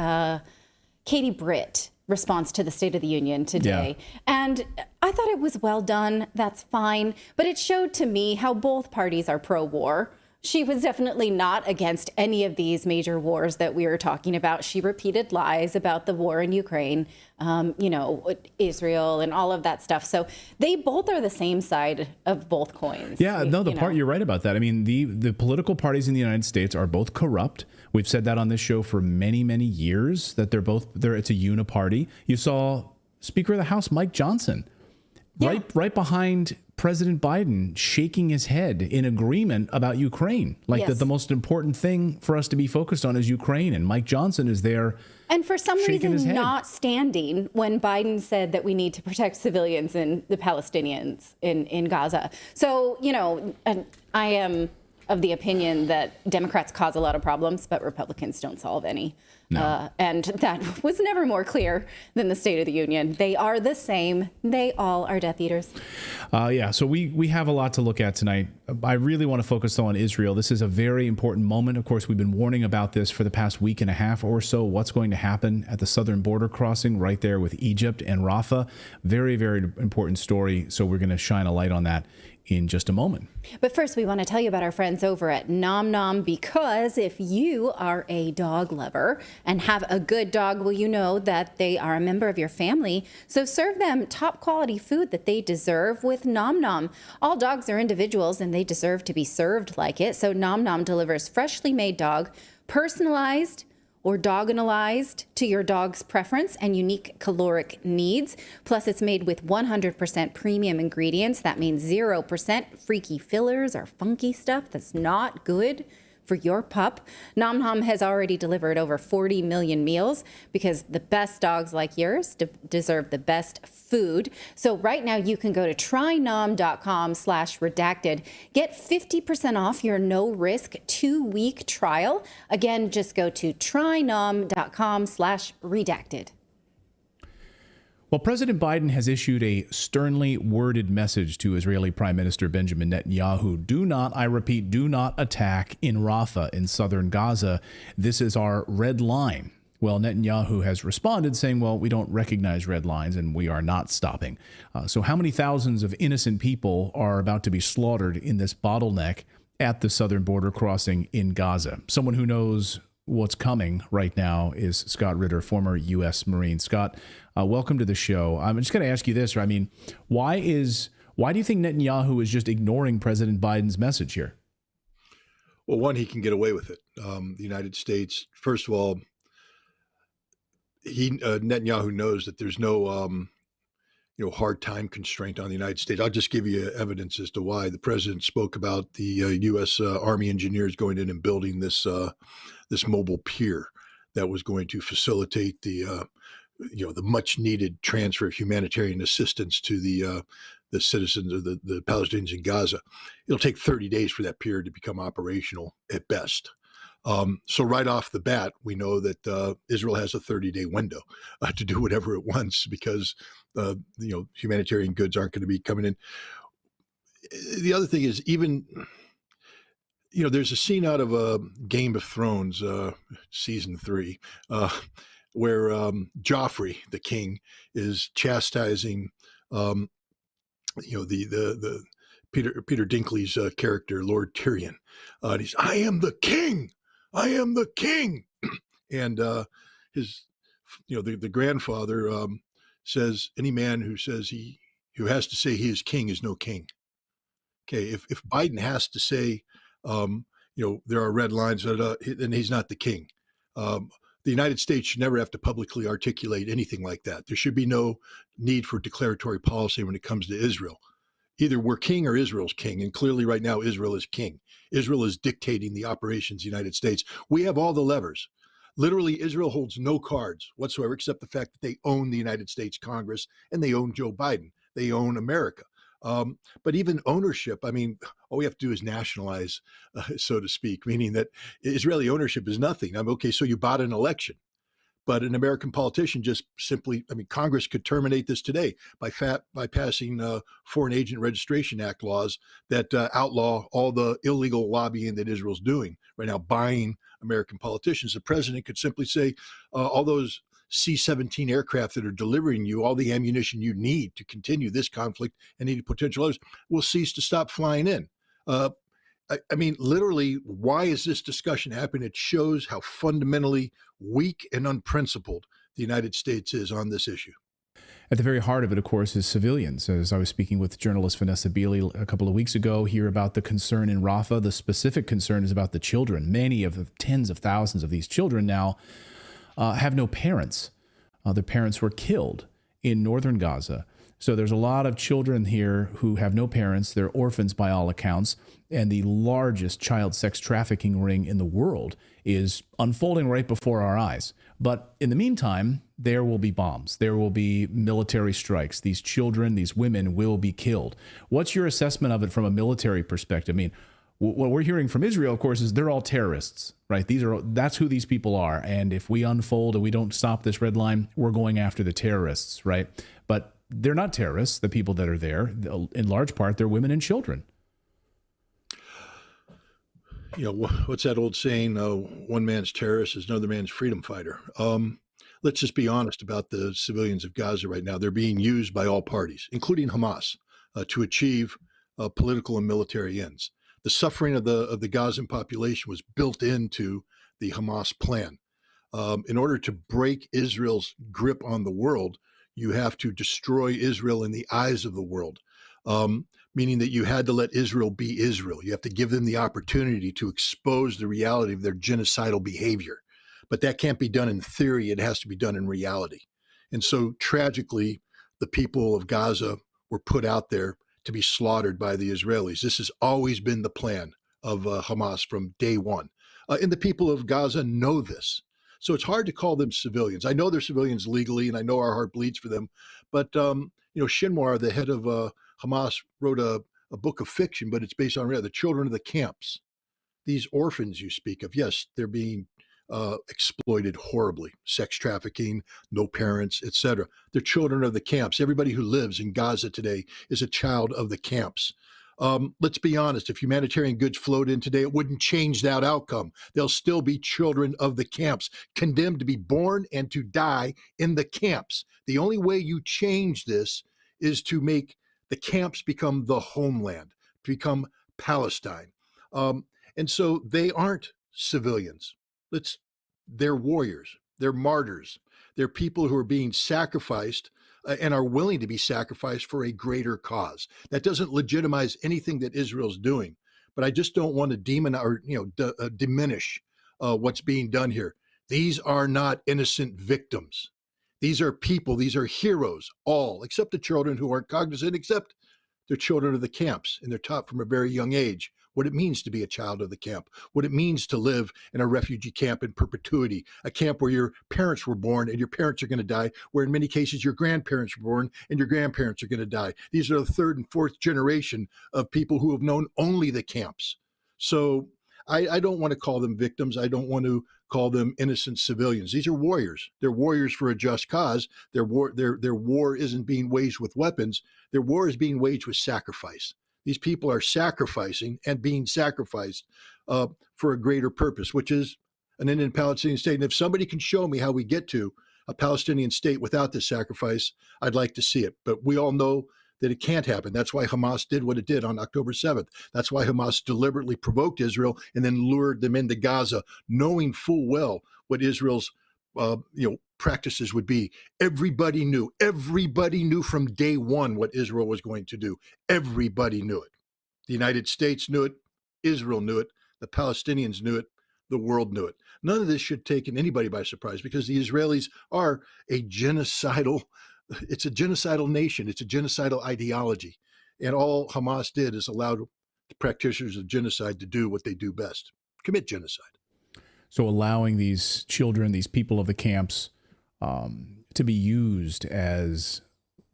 S19: Katie Britt response to the State of the Union today, and I thought it was well done. That's fine, but it showed to me how both parties are pro-war. She was definitely not against any of these major wars that we were talking about. She repeated lies about the war in Ukraine, Israel and all of that stuff. So they both are the same side of both coins.
S2: Yeah, you're right about that. I mean, the political parties in the United States are both corrupt. We've said that on this show for many, many years, that it's a uniparty. You saw Speaker of the House Mike Johnson right behind President Biden, shaking his head in agreement about Ukraine. That the most important thing for us to be focused on is Ukraine. And Mike Johnson is there.
S19: And for some reason, not standing when Biden said that we need to protect civilians and the Palestinians in Gaza. So, and I am of the opinion that Democrats cause a lot of problems, but Republicans don't solve any.
S2: No.
S19: And that was never more clear than the State of the Union. They are the same. They all are Death Eaters.
S2: Yeah, so we have a lot to look at tonight. I really want to focus on Israel. This is a very important moment. Of course, we've been warning about this for the past week and a half or so. What's going to happen at the southern border crossing right there with Egypt and Rafah. Very, very important story. So we're going to shine a light on that in just a moment.
S19: But first, we want to tell you about our friends over at Nom Nom, because if you are a dog lover and have a good dog, well, you know that they are a member of your family. So serve them top quality food that they deserve with Nom Nom. All dogs are individuals and they deserve to be served like it. So Nom Nom delivers freshly made dog, personalized or doganalized to your dog's preference and unique caloric needs. Plus, it's made with 100% premium ingredients. That means 0% freaky fillers or funky stuff that's not good for your pup. Nom Nom has already delivered over 40 million meals because the best dogs like yours deserve the best food. So right now you can go to trynom.com/redacted. Get 50% off your no-risk 2-week trial. Again, just go to trynom.com/redacted.
S2: Well, President Biden has issued a sternly worded message to Israeli Prime Minister Benjamin Netanyahu. Do not, I repeat, do not attack in Rafah in southern Gaza. This is our red line. Well, Netanyahu has responded saying, well, we don't recognize red lines and we are not stopping. So how many thousands of innocent people are about to be slaughtered in this bottleneck at the southern border crossing in Gaza? Someone who knows what's coming right now is Scott Ritter, former U.S. Marine. Scott, welcome to the show. I'm just going to ask you this. I mean, why do you think Netanyahu is just ignoring President Biden's message here?
S4: Well, one, he can get away with it. The United States, first of all, Netanyahu knows that there's no hard time constraint on the United States. I'll just give you evidence as to why. The president spoke about the U.S. Army engineers going in and building this mobile pier that was going to facilitate the much needed transfer of humanitarian assistance to the citizens of the Palestinians in Gaza. It'll take 30 days for that pier to become operational at best. So right off the bat, we know that Israel has a 30-day window to do whatever it wants because humanitarian goods aren't going to be coming in. The other thing is there's a scene out of Game of Thrones, season 3, where Joffrey, the king, is chastising, the Peter Dinkley's character, Lord Tyrion. And he's, I am the king. And his, the grandfather says, any man who says who has to say he is king is no king. Okay, if Biden has to say, there are red lines, then he's not the king. The United States should never have to publicly articulate anything like that. There should be no need for declaratory policy when it comes to Israel. Either we're king or Israel's king, and clearly right now Israel is king. Israel is dictating the operations of the United States. We have all the levers. Literally, Israel holds no cards whatsoever except the fact that they own the United States Congress and they own Joe Biden. They own America. But even ownership, all we have to do is nationalize, so to speak, meaning that Israeli ownership is nothing. Okay, so you bought an election. But an American politician just simply, Congress could terminate this today by passing Foreign Agent Registration Act laws that outlaw all the illegal lobbying that Israel's doing right now, buying American politicians. The president could simply say, all those C-17 aircraft that are delivering you all the ammunition you need to continue this conflict and any potential others will cease to stop flying in. Literally, why is this discussion happening? It shows how fundamentally weak and unprincipled the United States is on this issue.
S2: At the very heart of it, of course, is civilians. As I was speaking with journalist Vanessa Beeley a couple of weeks ago here about the concern in Rafah, the specific concern is about the children. Many of the tens of thousands of these children now have no parents. Their parents were killed in northern Gaza. So there's a lot of children here who have no parents. They're orphans by all accounts. And the largest child sex trafficking ring in the world is unfolding right before our eyes. But in the meantime, there will be bombs. There will be military strikes. These children, these women will be killed. What's your assessment of it from a military perspective? What we're hearing from Israel, of course, is they're all terrorists, right? That's who these people are. And if we unfold and we don't stop this red line, we're going after the terrorists, right? But they're not terrorists, the people that are there. In large part, they're women and children.
S4: You know, what's that old saying? One man's terrorist is another man's freedom fighter. Let's just be honest about the civilians of Gaza right now. They're being used by all parties, including Hamas, to achieve political and military ends. The suffering of the Gazan population was built into the Hamas plan. In order to break Israel's grip on the world, you have to destroy Israel in the eyes of the world, meaning that you had to let Israel be Israel. You have to give them the opportunity to expose the reality of their genocidal behavior. But that can't be done in theory. It has to be done in reality. And so tragically, the people of Gaza were put out there to be slaughtered by the Israelis. This has always been the plan of Hamas from day one. And the people of Gaza know this. So it's hard to call them civilians. I know they're civilians legally, and I know our heart bleeds for them. But, Shinwar, the head of Hamas, wrote a book of fiction, but it's based on reality. The children of the camps, these orphans you speak of, yes, they're being exploited horribly, sex trafficking, no parents, etc. They're children of the camps. Everybody who lives in Gaza today is a child of the camps. Let's be honest, if humanitarian goods flowed in today, it wouldn't change that outcome. They'll still be children of the camps, condemned to be born and to die in the camps. The only way you change this is to make the camps become the homeland, to become Palestine. And so they aren't civilians. They're warriors. They're martyrs. They're people who are being sacrificed and are willing to be sacrificed for a greater cause. That doesn't legitimize anything that Israel's doing, but I just don't want to diminish what's being done here. These are not innocent victims. These are people. These are heroes, all except the children who aren't cognizant, except they're children of the camps, and they're taught from a very young age what it means to be a child of the camp, what it means to live in a refugee camp in perpetuity, a camp where your parents were born and your parents are going to die, where in many cases your grandparents were born and your grandparents are going to die. These are the third and fourth generation of people who have known only the camps. So I don't want to call them victims. I don't want to call them innocent civilians. These are warriors. They're warriors for a just cause. Their war isn't being waged with weapons. Their war is being waged with sacrifice. These people are sacrificing and being sacrificed for a greater purpose, which is an Indian Palestinian state. And if somebody can show me how we get to a Palestinian state without this sacrifice, I'd like to see it. But we all know that it can't happen. That's why Hamas did what it did on October 7th. That's why Hamas deliberately provoked Israel and then lured them into Gaza, knowing full well what Israel's practices would be. Everybody knew from day one what Israel was going to do. Everybody knew it. The United States knew it. Israel knew it. The Palestinians knew it. The world knew it. None of this should have taken anybody by surprise because the Israelis are it's a genocidal nation. It's a genocidal ideology. And all Hamas did is allow the practitioners of genocide to do what they do best, commit genocide.
S2: So allowing these children, these people of the camps, to be used as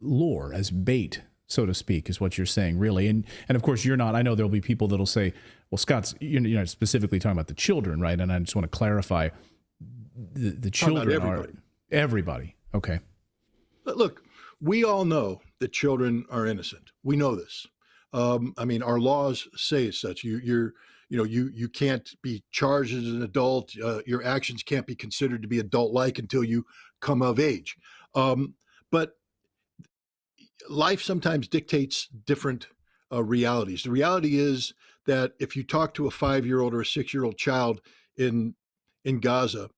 S2: lure, as bait, so to speak, is what you're saying, really. And of course, you're not. I know there'll be people that'll say, well, Scott's, you're not specifically talking about the children, right? And I just want to clarify, the children are everybody. Okay.
S4: But look, we all know that children are innocent. We know this. Our laws say as such. You can't be charged as an adult. Your actions can't be considered to be adult-like until you come of age. But life sometimes dictates different realities. The reality is that if you talk to a 5-year-old or a 6-year-old child in Gaza,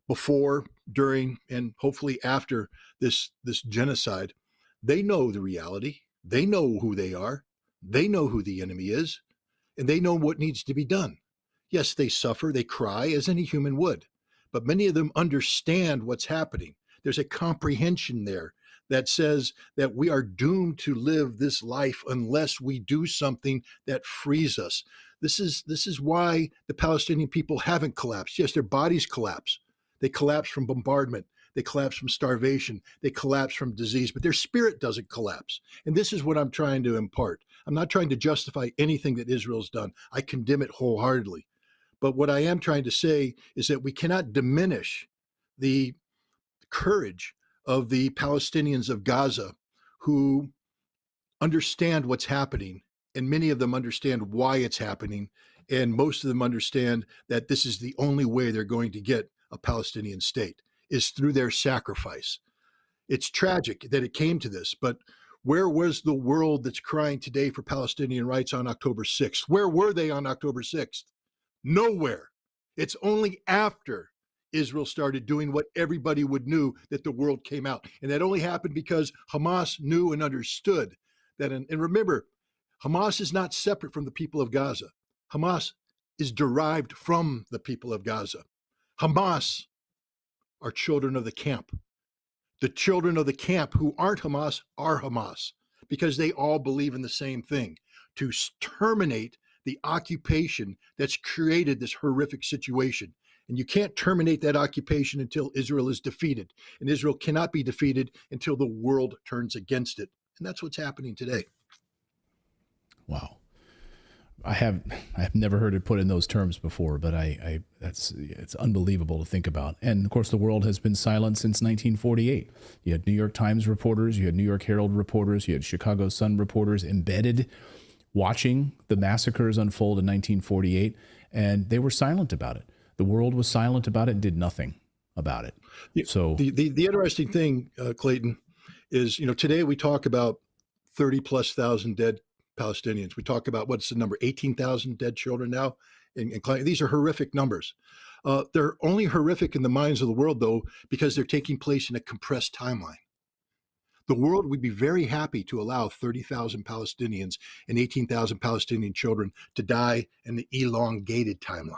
S4: before, during, and hopefully after this genocide, they know the reality. They know who they are. They know who the enemy is. And they know what needs to be done. Yes, they suffer, they cry, as any human would, but many of them understand what's happening. There's a comprehension there that says that we are doomed to live this life unless we do something that frees us. This is why the Palestinian people haven't collapsed. Yes, their bodies collapse. They collapse from bombardment. They collapse from starvation. They collapse from disease, but their spirit doesn't collapse. And this is what I'm trying to impart. I'm not trying to justify anything that Israel's done. I condemn it wholeheartedly. But what I am trying to say is that we cannot diminish the courage of the Palestinians of Gaza who understand what's happening, and many of them understand why it's happening, and most of them understand that this is the only way they're going to get a Palestinian state, is through their sacrifice. It's tragic that it came to this, but where was the world that's crying today for Palestinian rights on October 6th? Where were they on October 6th? Nowhere. It's only after Israel started doing what everybody would knew that the world came out. And that only happened because Hamas knew and understood that. And remember, Hamas is not separate from the people of Gaza. Hamas is derived from the people of Gaza. Hamas are children of the camp. The children of the camp who aren't Hamas are Hamas because they all believe in the same thing, to terminate the occupation that's created this horrific situation. And you can't terminate that occupation until Israel is defeated. And Israel cannot be defeated until the world turns against it. And that's what's happening today.
S2: Wow. I have never heard it put in those terms before, but it's unbelievable to think about. And of course, the world has been silent since 1948. You had New York Times reporters, you had New York Herald reporters, you had Chicago Sun reporters embedded, watching the massacres unfold in 1948, and they were silent about it. The world was silent about it and did nothing about it. So
S4: the interesting thing, Clayton, is today we talk about 30,000+ dead Palestinians. We talk about what's the number, 18,000 dead children now. And these are horrific numbers. They're only horrific in the minds of the world, though, because they're taking place in a compressed timeline. The world would be very happy to allow 30,000 Palestinians and 18,000 Palestinian children to die in the elongated timeline,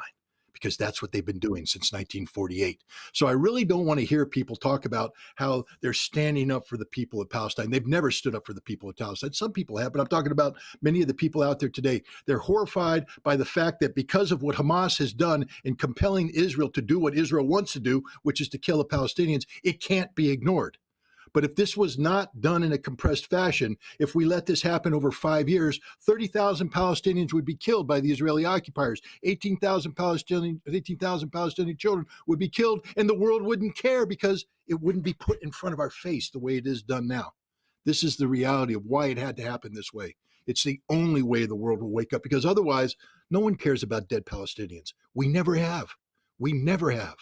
S4: because that's what they've been doing since 1948. So I really don't want to hear people talk about how they're standing up for the people of Palestine. They've never stood up for the people of Palestine. Some people have, but I'm talking about many of the people out there today. They're horrified by the fact that because of what Hamas has done in compelling Israel to do what Israel wants to do, which is to kill the Palestinians, it can't be ignored. But if this was not done in a compressed fashion, if we let this happen over 5 years, 30,000 Palestinians would be killed by the Israeli occupiers. 18,000 Palestinian children would be killed, and the world wouldn't care because it wouldn't be put in front of our face the way it is done now. This is the reality of why it had to happen this way. It's the only way the world will wake up, because otherwise, no one cares about dead Palestinians. We never have. We never have.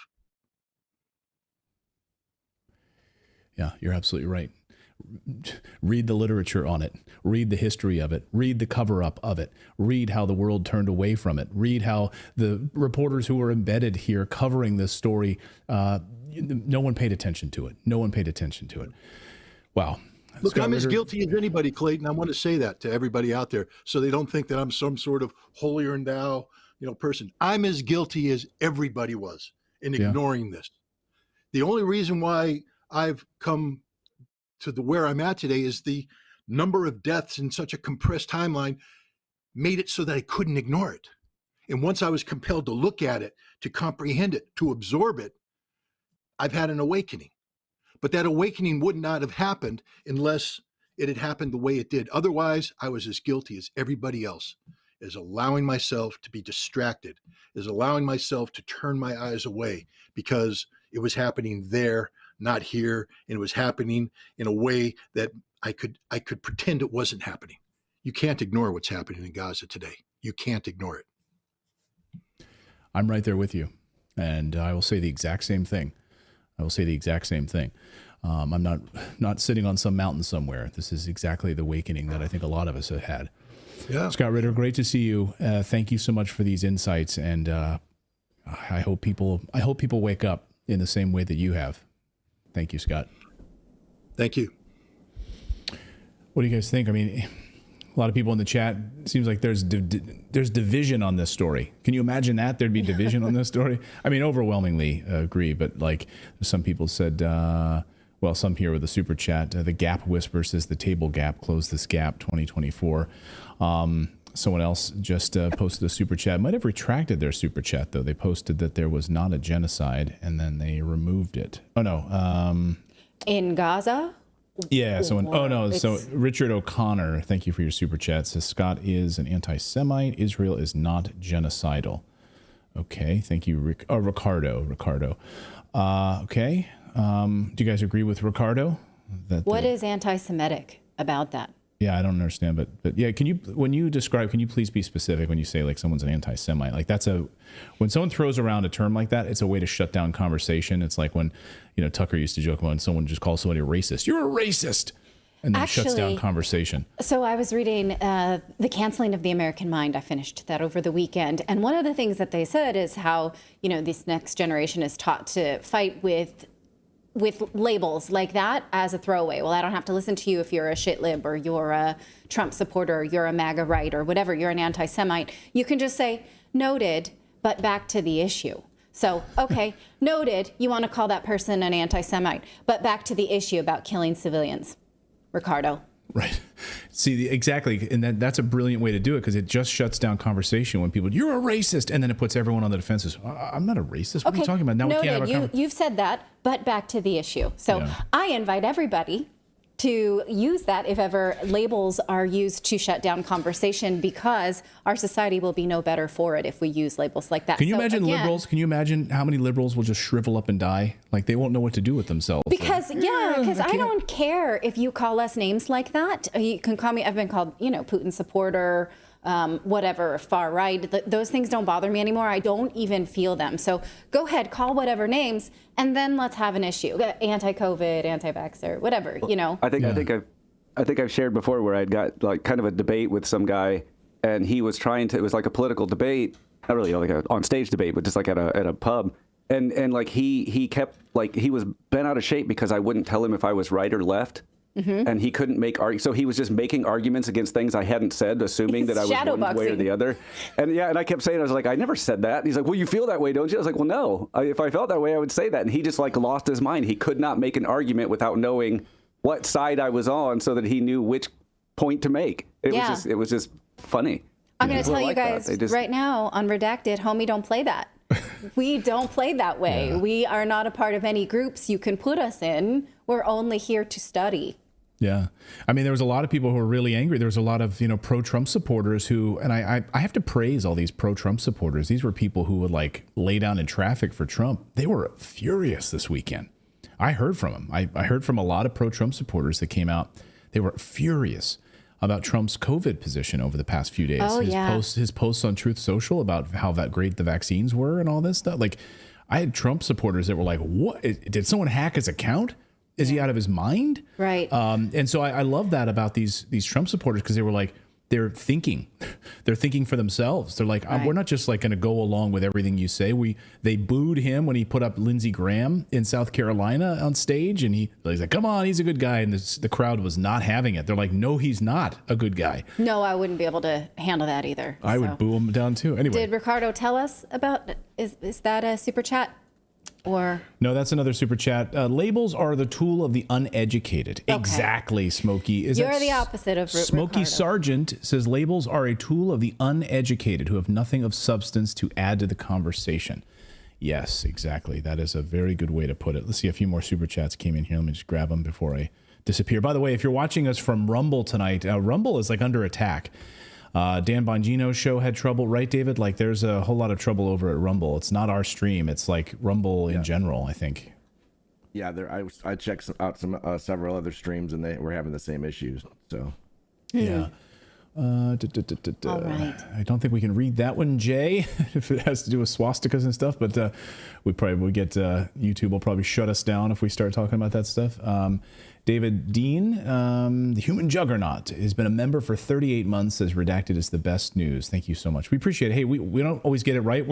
S2: Yeah, you're absolutely right. Read the literature on it. Read the history of it. Read the cover-up of it. Read how the world turned away from it. Read how the reporters who were embedded here covering this story, no one paid attention to it. No one paid attention to it. Wow.
S4: Look, I'm as guilty as anybody, Clayton. I want to say that to everybody out there so they don't think that I'm some sort of holier than thou, person. I'm as guilty as everybody was in ignoring this. The only reason why I've come to where I'm at today is the number of deaths in such a compressed timeline made it so that I couldn't ignore it. And once I was compelled to look at it, to comprehend it, to absorb it, I've had an awakening. But that awakening would not have happened unless it had happened the way it did. Otherwise, I was as guilty as everybody else, as allowing myself to be distracted, as allowing myself to turn my eyes away because it was happening there, not here, and it was happening in a way that I could pretend it wasn't happening. You can't ignore what's happening in Gaza today. You can't ignore it.
S2: I'm right there with you, and I will say the exact same thing. I'm not sitting on some mountain somewhere. This is exactly the awakening that I think a lot of us have had.
S4: Yeah.
S2: Scott Ritter, great to see you. Thank you so much for these insights, and I hope people wake up in the same way that you have. Thank you, Scott.
S4: Thank you.
S2: What do you guys think? I mean, a lot of people in the chat, it seems like there's division on this story. Can you imagine that? There'd be division on this story? I mean, overwhelmingly agree, but like some people said, some here with a super chat, the Gap Whisper says the table gap, close this gap, 2024. Someone else just posted a super chat. Might have retracted their super chat, though. They posted that there was not a genocide, and then they removed it. Oh, no.
S19: In Gaza?
S2: Yeah, so
S19: It's-
S2: Richard O'Connor, thank you for your super chat, says Scott is an anti-Semite. Israel is not genocidal. Okay, thank you, Ricardo. Okay, do you guys agree with Ricardo?
S19: What is anti-Semitic about that?
S2: Yeah, I don't understand, but yeah, can you please be specific when you say like someone's an anti-Semite? Like when someone throws around a term like that, it's a way to shut down conversation. It's like when, Tucker used to joke about when someone just calls somebody a racist. You're a racist, and then shuts down conversation.
S19: So I was reading The Canceling of the American Mind. I finished that over the weekend, and one of the things that they said is how this next generation is taught to fight with labels like that as a throwaway. Well, I don't have to listen to you if you're a shit lib or you're a Trump supporter or you're a MAGA right or whatever, you're an anti-Semite. You can just say, noted, but back to the issue. So, okay, noted, you want to call that person an anti-Semite, but back to the issue about killing civilians. Ricardo.
S2: Right. See, exactly. And that's a brilliant way to do it because it just shuts down conversation when people, you're a racist. And then it puts everyone on the defenses. I'm not a racist. What are you talking about? Now
S19: noted,
S2: we can't have a conversation.
S19: You've said that, but back to the issue. So I invite everybody to use that if ever labels are used to shut down conversation, because our society will be no better for it if we use labels like that.
S2: Can you imagine liberals? Can you imagine how many liberals will just shrivel up and die? Like they won't know what to do with themselves.
S19: Because I don't care if you call us names like that. You can call me, I've been called, Putin supporter, whatever, far right. Those things don't bother me anymore. I don't even feel them. So go ahead, call whatever names, and then let's have an issue. Anti-COVID, anti-vaxxer, whatever,
S20: I think I've shared before where I'd got like kind of a debate with some guy, and he was it was like a political debate, not really like an on-stage debate, but just like at a pub. And like he kept like he was bent out of shape because I wouldn't tell him if I was right or left. Mm-hmm. And he couldn't make so he was just making arguments against things I hadn't said, assuming that I was one way or the other. And and I kept saying, I was like, I never said that. And he's like, well, you feel that way, don't you? I was like, well, no. If I felt that way, I would say that. And he just like lost his mind. He could not make an argument without knowing what side I was on, so that he knew which point to make. It was just funny.
S19: I'm going to tell you guys right now on Redacted, homie, don't play that. We don't play that way. Yeah. We are not a part of any groups you can put us in. We're only here to study.
S2: Yeah. I mean, there was a lot of people who were really angry. There was a lot of, pro-Trump supporters who, and I have to praise all these pro-Trump supporters. These were people who would like lay down in traffic for Trump. They were furious this weekend. I heard from them. I heard from a lot of pro-Trump supporters that came out. They were furious about Trump's COVID position over the past few days. His posts on Truth Social about how great the vaccines were and all this stuff. Like, I had Trump supporters that were like, what? Did someone hack his account? Is he out of his mind?
S19: Right.
S2: And so I love that about these Trump supporters, because they were like, they're thinking for themselves. They're like, we're not just like going to go along with everything you say. They booed him when he put up Lindsey Graham in South Carolina on stage, and he's like, come on, he's a good guy. And the crowd was not having it. They're like, no, he's not a good guy.
S19: No, I wouldn't be able to handle that either.
S2: I would boo him down too. Anyway.
S19: Did Ricardo tell us about, is that a super chat? Or
S2: no, that's another super chat. Labels are the tool of the uneducated. Okay. Exactly, Smokey.
S19: You're the opposite of
S2: Smokey
S19: Ricardo.
S2: Sargent says labels are a tool of the uneducated who have nothing of substance to add to the conversation. Yes, exactly. That is a very good way to put it. Let's see, a few more super chats came in here. Let me just grab them before I disappear. By the way, if you're watching us from Rumble tonight, Rumble is like under attack. Dan Bongino's show had trouble, right, David? Like, there's a whole lot of trouble over at Rumble. It's not our stream. It's like Rumble in general, I think.
S21: Yeah, I checked out several other streams, and they were having the same issues. So,
S2: yeah.
S19: All right.
S2: I don't think we can read that one, Jay, if it has to do with swastikas and stuff. But we probably will get YouTube will probably shut us down if we start talking about that stuff. David Dean, the human juggernaut, has been a member for 38 months, says Redacted is the best news. Thank you so much. We appreciate it. Hey, we don't always get it right.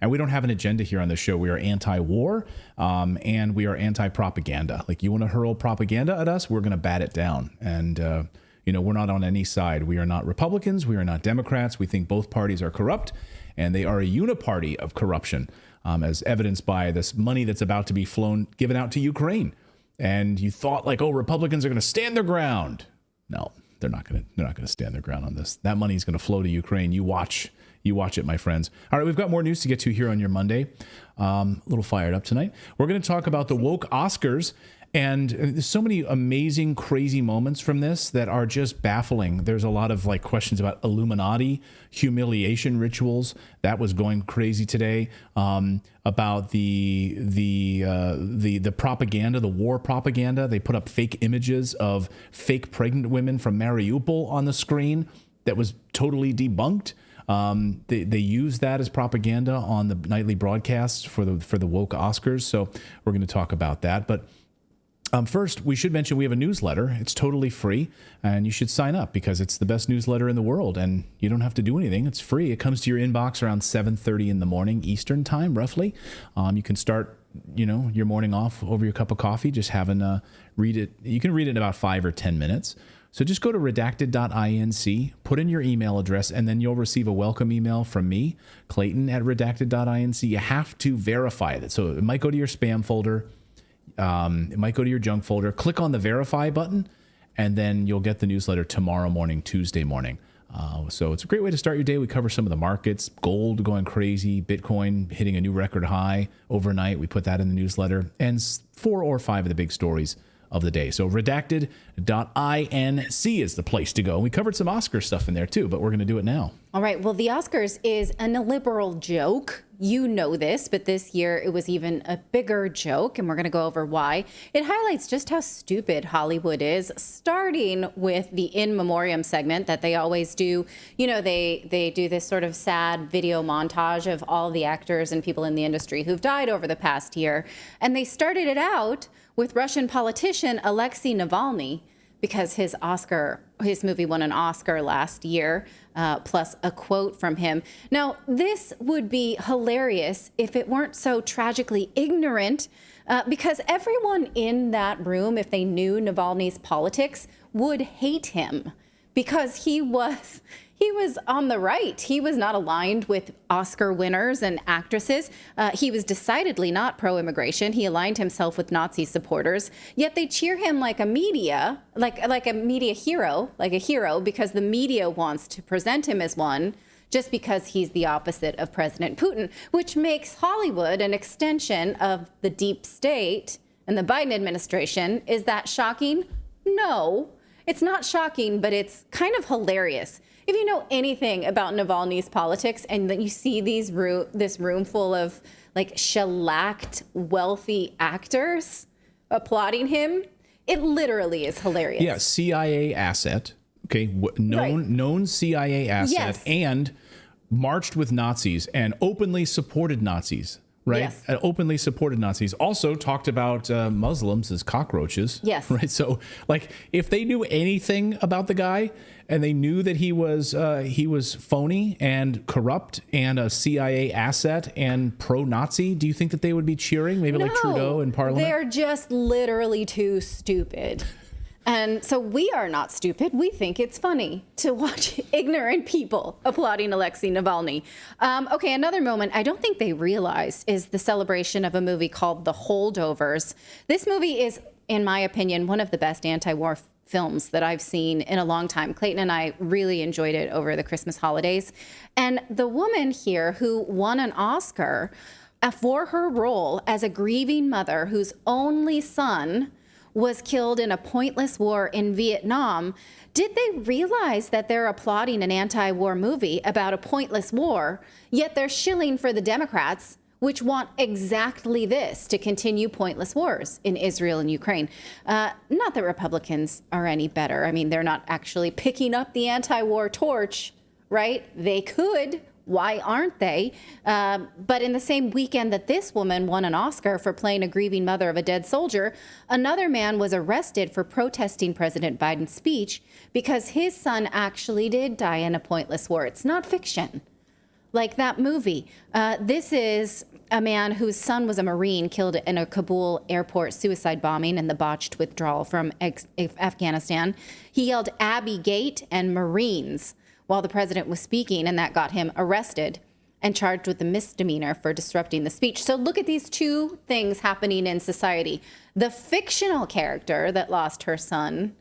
S2: And we don't have an agenda here on the show. We are anti-war and we are anti-propaganda. Like, you want to hurl propaganda at us, we're going to bat it down. And, we're not on any side. We are not Republicans. We are not Democrats. We think both parties are corrupt, and they are a uniparty of corruption, as evidenced by this money that's about to be given out to Ukraine. And you thought like, Republicans are going to stand their ground. No, they're not going to stand their ground on this. That money is going to flow to Ukraine. You watch it, my friends. All right, we've got more news to get to here on your Monday. A little fired up tonight. We're going to talk about the woke Oscars And there's so many amazing, crazy moments from this that are just baffling. There's a lot of like questions about Illuminati humiliation rituals that was going crazy today. About the propaganda, the war propaganda. They put up fake images of fake pregnant women from Mariupol on the screen that was totally debunked. They use that as propaganda on the nightly broadcasts for the woke Oscars. So we're going to talk about that, but. First, we should mention we have a newsletter. It's totally free, and you should sign up because it's the best newsletter in the world, and you don't have to do anything. It's free. It comes to your inbox around 7:30 in the morning Eastern time, roughly. You can start, your morning off over your cup of coffee, just having read it. You can read it in about 5 or 10 minutes. So just go to redacted.inc, put in your email address, and then you'll receive a welcome email from me, Clayton, at redacted.inc. You have to verify it. So it might go to your spam folder. It might go to your junk folder. Click on the verify button, and then you'll get the newsletter tomorrow morning, Tuesday morning. So it's a great way to start your day. We cover some of the markets, gold going crazy, Bitcoin hitting a new record high overnight. We put that in the newsletter, and 4 or 5 of the big stories of the day. So redacted.inc is the place to go. We covered some Oscar stuff in there too, but we're going to do it now.
S19: All right. Well, the Oscars is an illiberal joke. You know this, but this year it was even a bigger joke, and we're going to go over why. It highlights just how stupid Hollywood is, starting with the in memoriam segment that they always do. They do this sort of sad video montage of all the actors and people in the industry who've died over the past year. And they started it out with Russian politician Alexei Navalny, because his movie won an Oscar last year, plus a quote from him. Now, this would be hilarious if it weren't so tragically ignorant, because everyone in that room, if they knew Navalny's politics, would hate him because he was on the right. He was not aligned with Oscar winners and actresses. He was decidedly not pro-immigration. He aligned himself with Nazi supporters. Yet they cheer him like a media, like a media hero, because the media wants to present him as one, just because he's the opposite of President Putin, which makes Hollywood an extension of the deep state and the Biden administration. Is that shocking? No, it's not shocking, but it's kind of hilarious. If you know anything about Navalny's politics and then you see this room full of like shellacked, wealthy actors applauding him, it literally is hilarious.
S2: Yeah, CIA asset. Okay, known CIA asset,
S19: yes.
S2: And marched with Nazis and openly supported Nazis. Right?
S19: Yes.
S2: Openly supported Nazis. Also talked about Muslims as cockroaches.
S19: Yes.
S2: Right. So, like, if they knew anything about the guy and they knew that he was phony and corrupt and a CIA asset and pro-Nazi, do you think that they would be cheering? Maybe like Trudeau in Parliament?
S19: They're just literally too stupid. And so we are not stupid. We think it's funny to watch ignorant people applauding Alexei Navalny. Okay, another moment I don't think they realize is the celebration of a movie called The Holdovers. This movie is, in my opinion, one of the best anti-war films that I've seen in a long time. Clayton and I really enjoyed it over the Christmas holidays. And the woman here who won an Oscar for her role as a grieving mother whose only son was killed in a pointless war in Vietnam, did they realize that they're applauding an anti-war movie about a pointless war, yet they're shilling for the Democrats, which want exactly this, to continue pointless wars in Israel and Ukraine? Not that Republicans are any better. I mean, they're not actually picking up the anti-war torch, right? They could. Why aren't they? But in the same weekend that this woman won an Oscar for playing a grieving mother of a dead soldier, another man was arrested for protesting President Biden's speech because his son actually did die in a pointless war. It's not fiction, like that movie. This is a man whose son was a Marine killed in a Kabul airport suicide bombing and the botched withdrawal from Afghanistan. He yelled "Abbey Gate" and Marines while the president was speaking, and that got him arrested and charged with a misdemeanor for disrupting the speech. So look at these two things happening in society. The fictional character that lost her son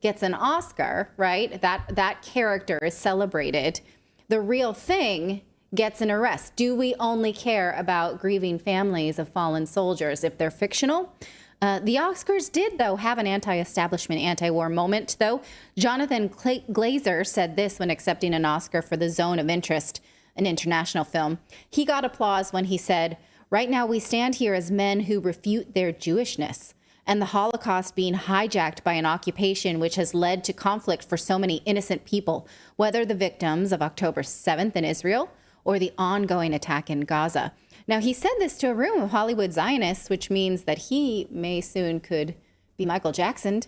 S19: gets an Oscar, right? That character is celebrated. The real thing gets an arrest. Do we only care about grieving families of fallen soldiers if they're fictional? The Oscars did, though, have an anti-establishment, anti-war moment, though. Jonathan Glazer said this when accepting an Oscar for The Zone of Interest, an international film. He got applause when he said, "Right now we stand here as men who refute their Jewishness and the Holocaust being hijacked by an occupation which has led to conflict for so many innocent people, whether the victims of October 7th in Israel or the ongoing attack in Gaza." Now, he said this to a room of Hollywood Zionists, which means that he may soon could be Michael Jackson,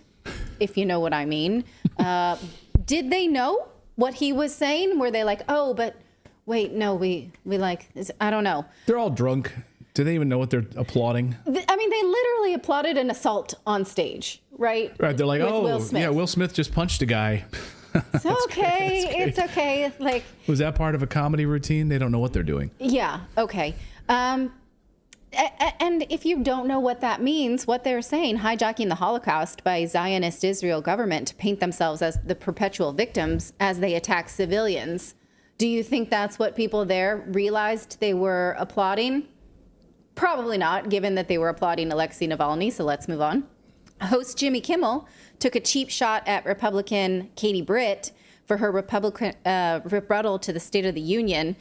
S19: if you know what I mean. Did they know what he was saying? Were they like, oh, but wait, no, we like, I don't know.
S2: They're all drunk. Do they even know what they're applauding?
S19: I mean, they literally applauded an assault on stage, right?
S2: Right. They're like,
S19: With
S2: oh,
S19: Will Smith.
S2: yeah, Will Smith just punched a guy.
S19: It's okay. It's okay. Like,
S2: was that part of a comedy routine? They don't know what they're doing.
S19: Yeah. Okay. And if you don't know what that means, what they're saying, hijacking the Holocaust by Zionist Israel government to paint themselves as the perpetual victims as they attack civilians. Do you think that's what people there realized they were applauding? Probably not, given that they were applauding Alexei Navalny. So let's move on. Host Jimmy Kimmel took a cheap shot at Republican Katie Britt for her Republican rebuttal to the State of the Union.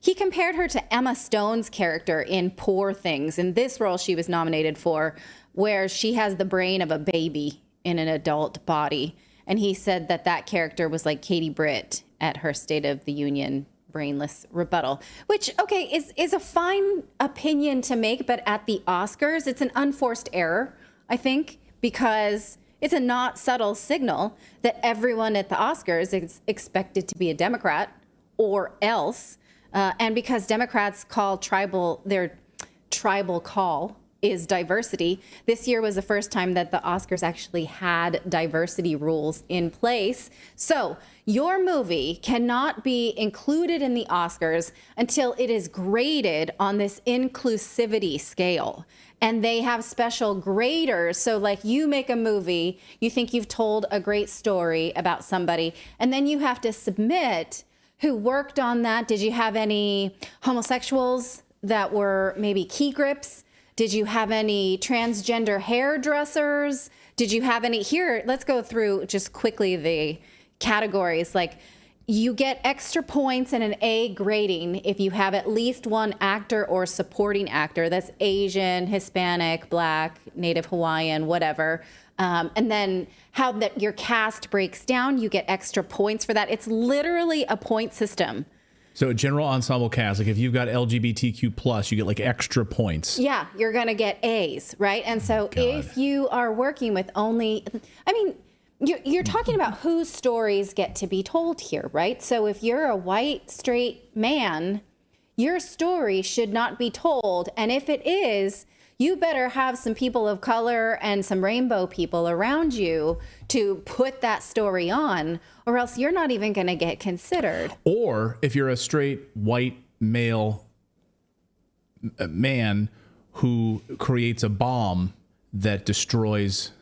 S19: He compared her to Emma Stone's character in Poor Things. In this role she was nominated for, where she has the brain of a baby in an adult body. And he said that that character was like Katie Britt at her State of the Union brainless rebuttal, which, okay, is a fine opinion to make, but at the Oscars, it's an unforced error, I think, because it's a not subtle signal that everyone at the Oscars is expected to be a Democrat or else. And because Democrats call their tribal call is diversity, this year was the first time that the Oscars actually had diversity rules in place. So your movie cannot be included in the Oscars until it is graded on this inclusivity scale. And they have special graders. So like you make a movie, you think you've told a great story about somebody, and then you have to submit who worked on that. Did you have any homosexuals that were maybe key grips? Did you have any transgender hairdressers? Did you have any? Here, let's go through just quickly the categories. Like, you get extra points in an A grading if you have at least one actor or supporting actor that's Asian, Hispanic, Black, Native Hawaiian, whatever. And then how your cast breaks down, you get extra points for that. It's literally a point system.
S2: So a general ensemble cast, like if you've got LGBTQ plus, you get like extra points.
S19: Yeah, you're going to get A's, right? And so if you are working with only, I mean, you're talking about whose stories get to be told here, right? So if you're a white, straight man, your story should not be told. And if it is, you better have some people of color and some rainbow people around you to put that story on, or else you're not even going to get considered.
S2: Or if you're a straight white male man who creates a bomb that destroys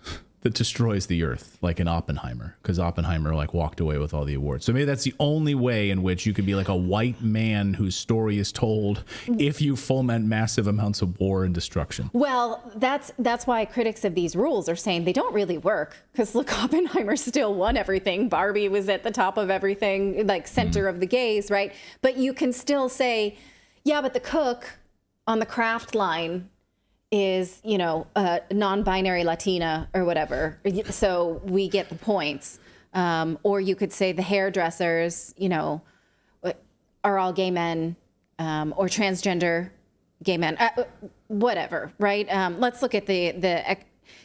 S2: the earth, like in Oppenheimer, because Oppenheimer like walked away with all the awards. So maybe that's the only way in which you could be like a white man whose story is told if you foment massive amounts of war and destruction.
S19: Well, that's why critics of these rules are saying they don't really work, because look, Oppenheimer still won everything. Barbie was at the top of everything, like center of the gaze, right? But you can still say, yeah, but the cook on the craft line is, you know, a non-binary Latina or whatever. So we get the points. Or you could say the hairdressers, you know, are all gay men, or transgender gay men, whatever, right? Let's look at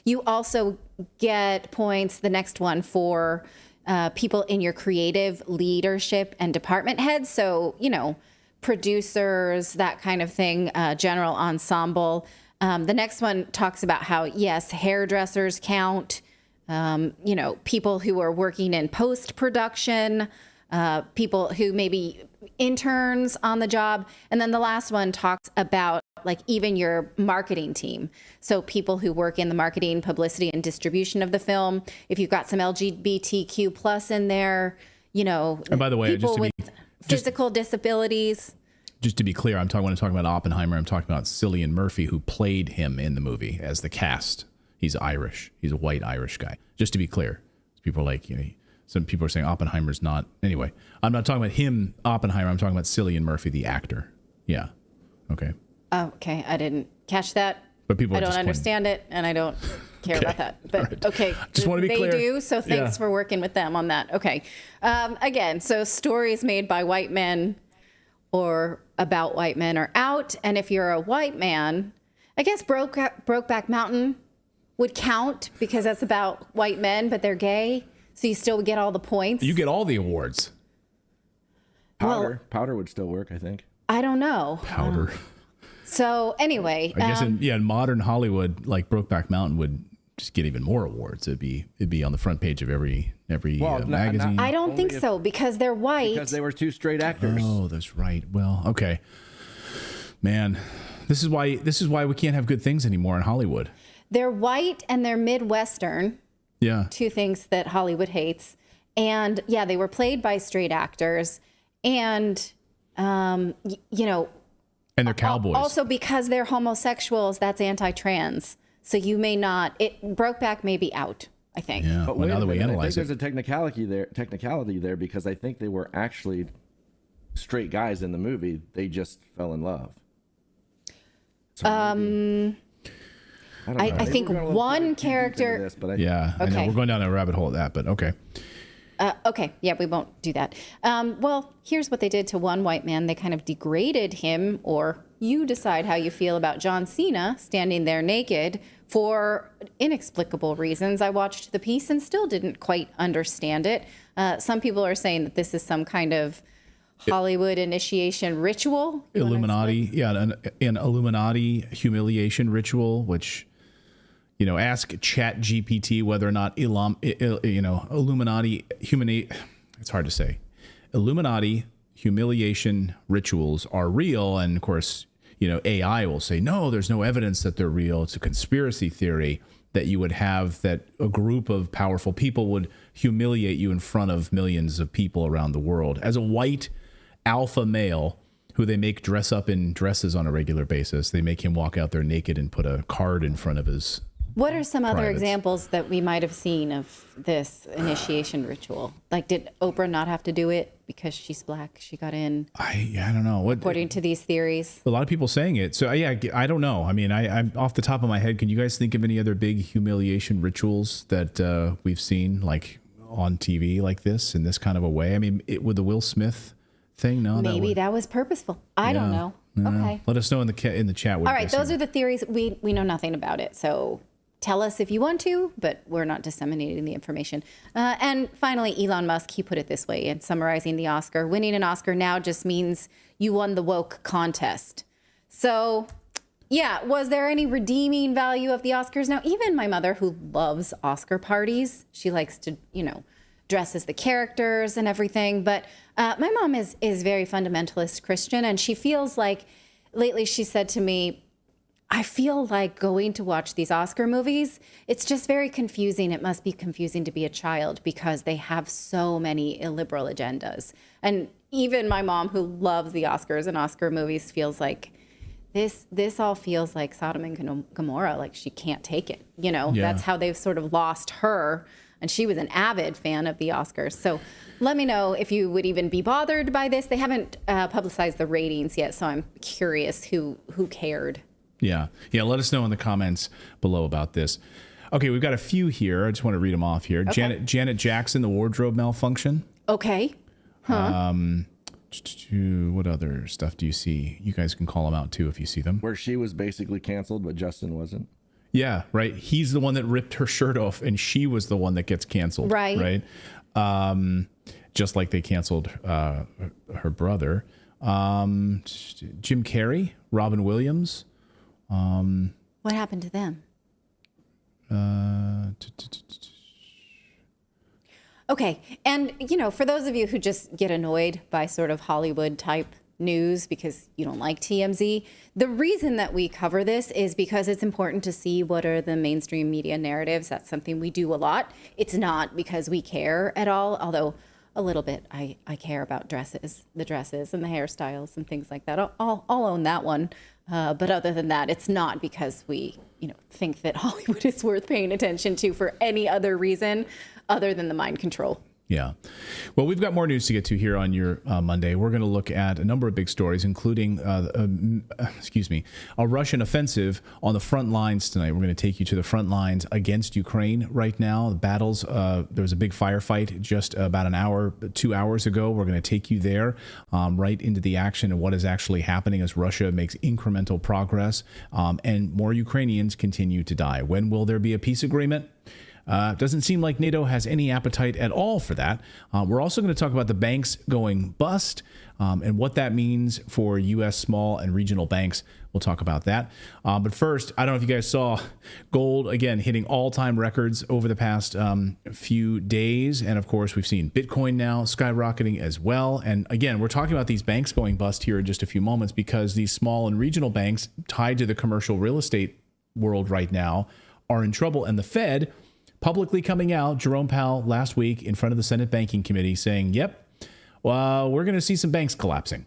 S19: you also get points, the next one, for people in your creative leadership and department heads. So, you know, producers, that kind of thing, general ensemble. The next one talks about how, yes, hairdressers count, you know, people who are working in post-production, people who maybe interns on the job. And then the last one talks about like even your marketing team. So people who work in the marketing, publicity, and distribution of the film. If you've got some LGBTQ plus in there, you know,
S2: and by the way,
S19: people with physical disabilities.
S2: Just to be clear, when I'm talking about Oppenheimer, I'm talking about Cillian Murphy, who played him in the movie as the cast. He's Irish. He's a white Irish guy. Just to be clear, people are like, some people are saying Oppenheimer's not. Anyway, I'm not talking about him, Oppenheimer. I'm talking about Cillian Murphy, the actor. Yeah. Okay.
S19: Okay, I didn't catch that.
S2: But people
S19: I
S2: are
S19: don't
S2: just
S19: understand it, and I don't care about that. But okay,
S2: Just want to be clear.
S19: They do, so thanks for working with them on that. Okay. Again, so stories made by white men or about white men are out, and if you're a white man, I guess Brokeback Mountain would count because that's about white men, but they're gay, so you still would get all the points.
S2: You get all the awards.
S21: Powder would still work, I think.
S19: I don't know.
S2: Powder.
S19: So anyway,
S2: I guess in modern Hollywood, like Brokeback Mountain would just get even more awards. It'd be on the front page of every magazine.
S19: I don't think so because they're white.
S21: Because they were two straight actors.
S2: Oh, that's right. Well, okay, man, this is why we can't have good things anymore in Hollywood.
S19: They're white and they're Midwestern.
S2: Yeah.
S19: Two things that Hollywood hates. And yeah, they were played by straight actors. And,
S2: and they're cowboys.
S19: Also, because they're homosexuals, that's anti-trans. So you may not, Brokeback may be out, I think.
S2: Yeah,
S21: But
S2: well, now that we
S21: I think
S2: analyze
S21: there's
S2: it.
S21: a technicality there because I think they were actually straight guys in the movie. They just fell in love. So
S19: I think one character.
S21: This, but
S2: I know we're going down a rabbit hole of that, but okay.
S19: Okay, yeah, we won't do that. Well, here's what they did to one white man. They kind of degraded him, or you decide how you feel about John Cena standing there naked for inexplicable reasons. I watched the piece and still didn't quite understand it. Some people are saying that this is some kind of Hollywood initiation ritual.
S2: Illuminati, an Illuminati humiliation ritual, which, ask Chat GPT whether or not Illuminati it's hard to say. Illuminati humiliation rituals are real, and of course, AI will say no, there's no evidence that they're real. It's a conspiracy theory that you would have that a group of powerful people would humiliate you in front of millions of people around the world. As a white alpha male who they make dress up in dresses on a regular basis, they make him walk out there naked and put a card in front of his.
S19: What are some other
S2: privates.
S19: examples that we might have seen of this initiation ritual? Like, did Oprah not have to do it because she's black? She got in.
S2: I don't know.
S19: According to these theories.
S2: A lot of people saying it. So I don't know. I mean, I'm off the top of my head. Can you guys think of any other big humiliation rituals that we've seen, like on TV, like this, in this kind of a way? I mean, with the Will Smith thing, no.
S19: Maybe that was purposeful. I don't know. Okay.
S2: Let us know in the chat.
S19: All right, those are the theories. We know nothing about it, so tell us if you want to, but we're not disseminating the information. And finally, Elon Musk, he put it this way in summarizing the Oscar: winning an Oscar now just means you won the woke contest. So, yeah, was there any redeeming value of the Oscars? Now, even my mother, who loves Oscar parties, she likes to, dress as the characters and everything. But my mom is very fundamentalist Christian, and she feels like, lately she said to me, I feel like going to watch these Oscar movies, it's just very confusing. It must be confusing to be a child because they have so many illiberal agendas. And even my mom, who loves the Oscars and Oscar movies, feels like this all feels like Sodom and Gomorrah, like she can't take it. That's how they've sort of lost her. And she was an avid fan of the Oscars. So let me know if you would even be bothered by this. They haven't publicized the ratings yet, so I'm curious who cared.
S2: Yeah. Let us know in the comments below about this. Okay, we've got a few here. I just want to read them off here.
S19: Okay.
S2: Janet Jackson, the wardrobe malfunction.
S19: Okay. Huh.
S2: What other stuff do you see? You guys can call them out too if you see them.
S21: Where she was basically canceled, but Justin wasn't.
S2: Yeah, right. He's the one that ripped her shirt off, and she was the one that gets canceled.
S19: Right.
S2: Just like they canceled her brother. Jim Carrey, Robin Williams.
S19: What happened to them? Okay. And, for those of you who just get annoyed by sort of Hollywood type news because you don't like TMZ, the reason that we cover this is because it's important to see what are the mainstream media narratives. That's something we do a lot. It's not because we care at all, although a little bit, I care about the dresses and the hairstyles and things like that. I'll own that one. But other than that, it's not because we, think that Hollywood is worth paying attention to for any other reason other than the mind control.
S2: Yeah. Well, we've got more news to get to here on your Monday. We're going to look at a number of big stories, including, a Russian offensive on the front lines tonight. We're going to take you to the front lines against Ukraine right now. The battles, there was a big firefight just about 2 hours ago. We're going to take you there right into the action and what is actually happening as Russia makes incremental progress and more Ukrainians continue to die. When will there be a peace agreement? Doesn't seem like NATO has any appetite at all for that. We're also going to talk about the banks going bust and what that means for U.S. small and regional banks. We'll talk about that. But first, I don't know if you guys saw gold, again, hitting all-time records over the past few days. And, of course, we've seen Bitcoin now skyrocketing as well. And, again, we're talking about these banks going bust here in just a few moments because these small and regional banks tied to the commercial real estate world right now are in trouble. And the Fed publicly coming out, Jerome Powell last week in front of the Senate Banking Committee saying, yep, well, we're going to see some banks collapsing.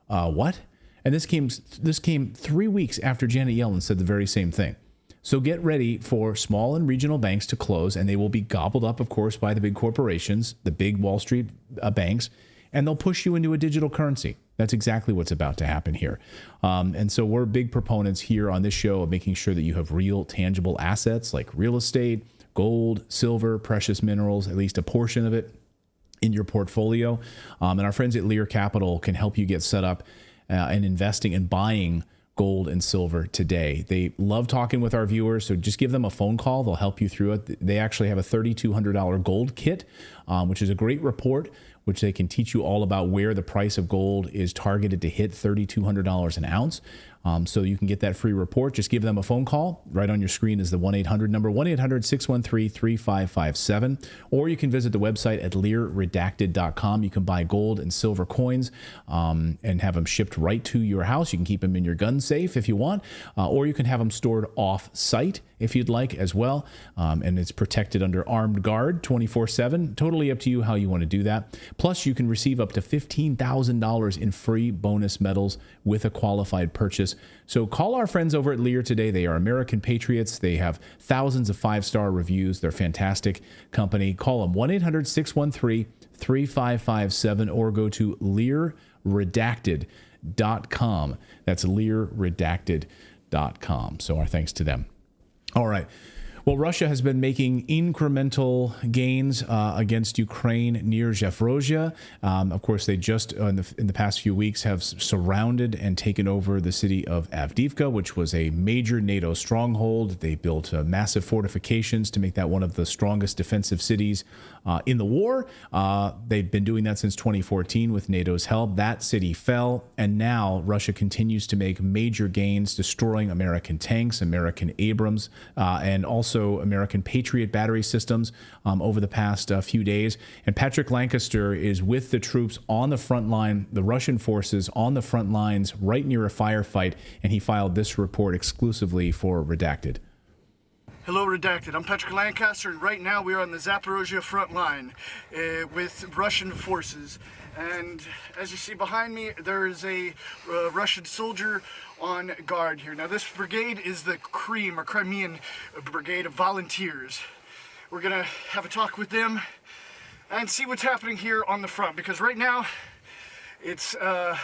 S2: What? And this came 3 weeks after Janet Yellen said the very same thing. So get ready for small and regional banks to close, and they will be gobbled up, of course, by the big corporations, the big Wall Street banks, and they'll push you into a digital currency. That's exactly what's about to happen here. And so we're big proponents here on this show of making sure that you have real tangible assets like real estate, gold, silver, precious minerals, at least a portion of it in your portfolio. And our friends at Lear Capital can help you get set up and investing and buying gold and silver today. They love talking with our viewers, so just give them a phone call. They'll help you through it. They actually have a $3,200 gold kit, which is a great report, which they can teach you all about where the price of gold is targeted to hit $3,200 an ounce. So you can get that free report. Just give them a phone call. Right on your screen is the 1-800 number, 1-800-613-3557. Or you can visit the website at learredacted.com. You can buy gold and silver coins and have them shipped right to your house. You can keep them in your gun safe if you want, or you can have them stored off-site if you'd like as well. And it's protected under armed guard 24/7. Totally up to you how you want to do that. Plus, you can receive up to $15,000 in free bonus medals with a qualified purchase. So call our friends over at Lear today. They are American patriots. They have thousands of 5-star reviews. They're a fantastic company. Call them 1-800-613-3557 or go to learredacted.com. That's learredacted.com. So our thanks to them. All right. Well, Russia has been making incremental gains against Ukraine near Zaporozhye. Of course, they just in the past few weeks have surrounded and taken over the city of Avdiivka, which was a major NATO stronghold. They built massive fortifications to make that one of the strongest defensive cities in the war. They've been doing that since 2014 with NATO's help. That city fell, and now Russia continues to make major gains, destroying American tanks, American Abrams, and also American Patriot battery systems over the past few days. And Patrick Lancaster is with the troops on the front line, the Russian forces on the front lines right near a firefight, and he filed this report exclusively for Redacted.
S3: Hello, Redacted. I'm Patrick Lancaster, and right now we are on the Zaporozhye front line with Russian forces. And as you see behind me, there is a Russian soldier on guard here. Now, this brigade is the Cream, or Crimean Brigade of Volunteers. We're gonna have a talk with them and see what's happening here on the front, because right now it's a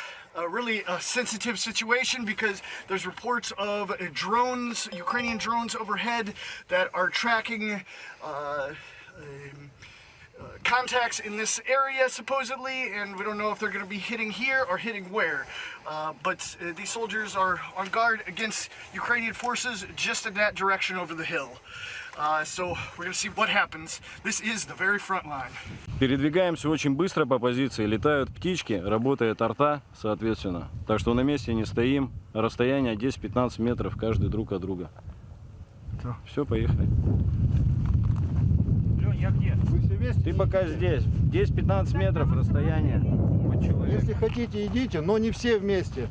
S3: really sensitive situation because there's reports of drones, Ukrainian drones overhead that are tracking contacts in this area supposedly, and we don't know if they're going to be hitting here or hitting where. But these soldiers are on guard against Ukrainian forces just in that direction over the hill. So we're going to see what happens. This is the very front line.
S22: Передвигаемся очень быстро по позиции. Летают птички, работает арта, соответственно. Так что на месте не стоим. Расстояние 10-15 метров каждый друг от друга. Все, поехали.
S3: Я где? Вы все вместе?
S22: Ты пока здесь. 10-15 метров расстояние.
S3: Если хотите, идите, но не все вместе.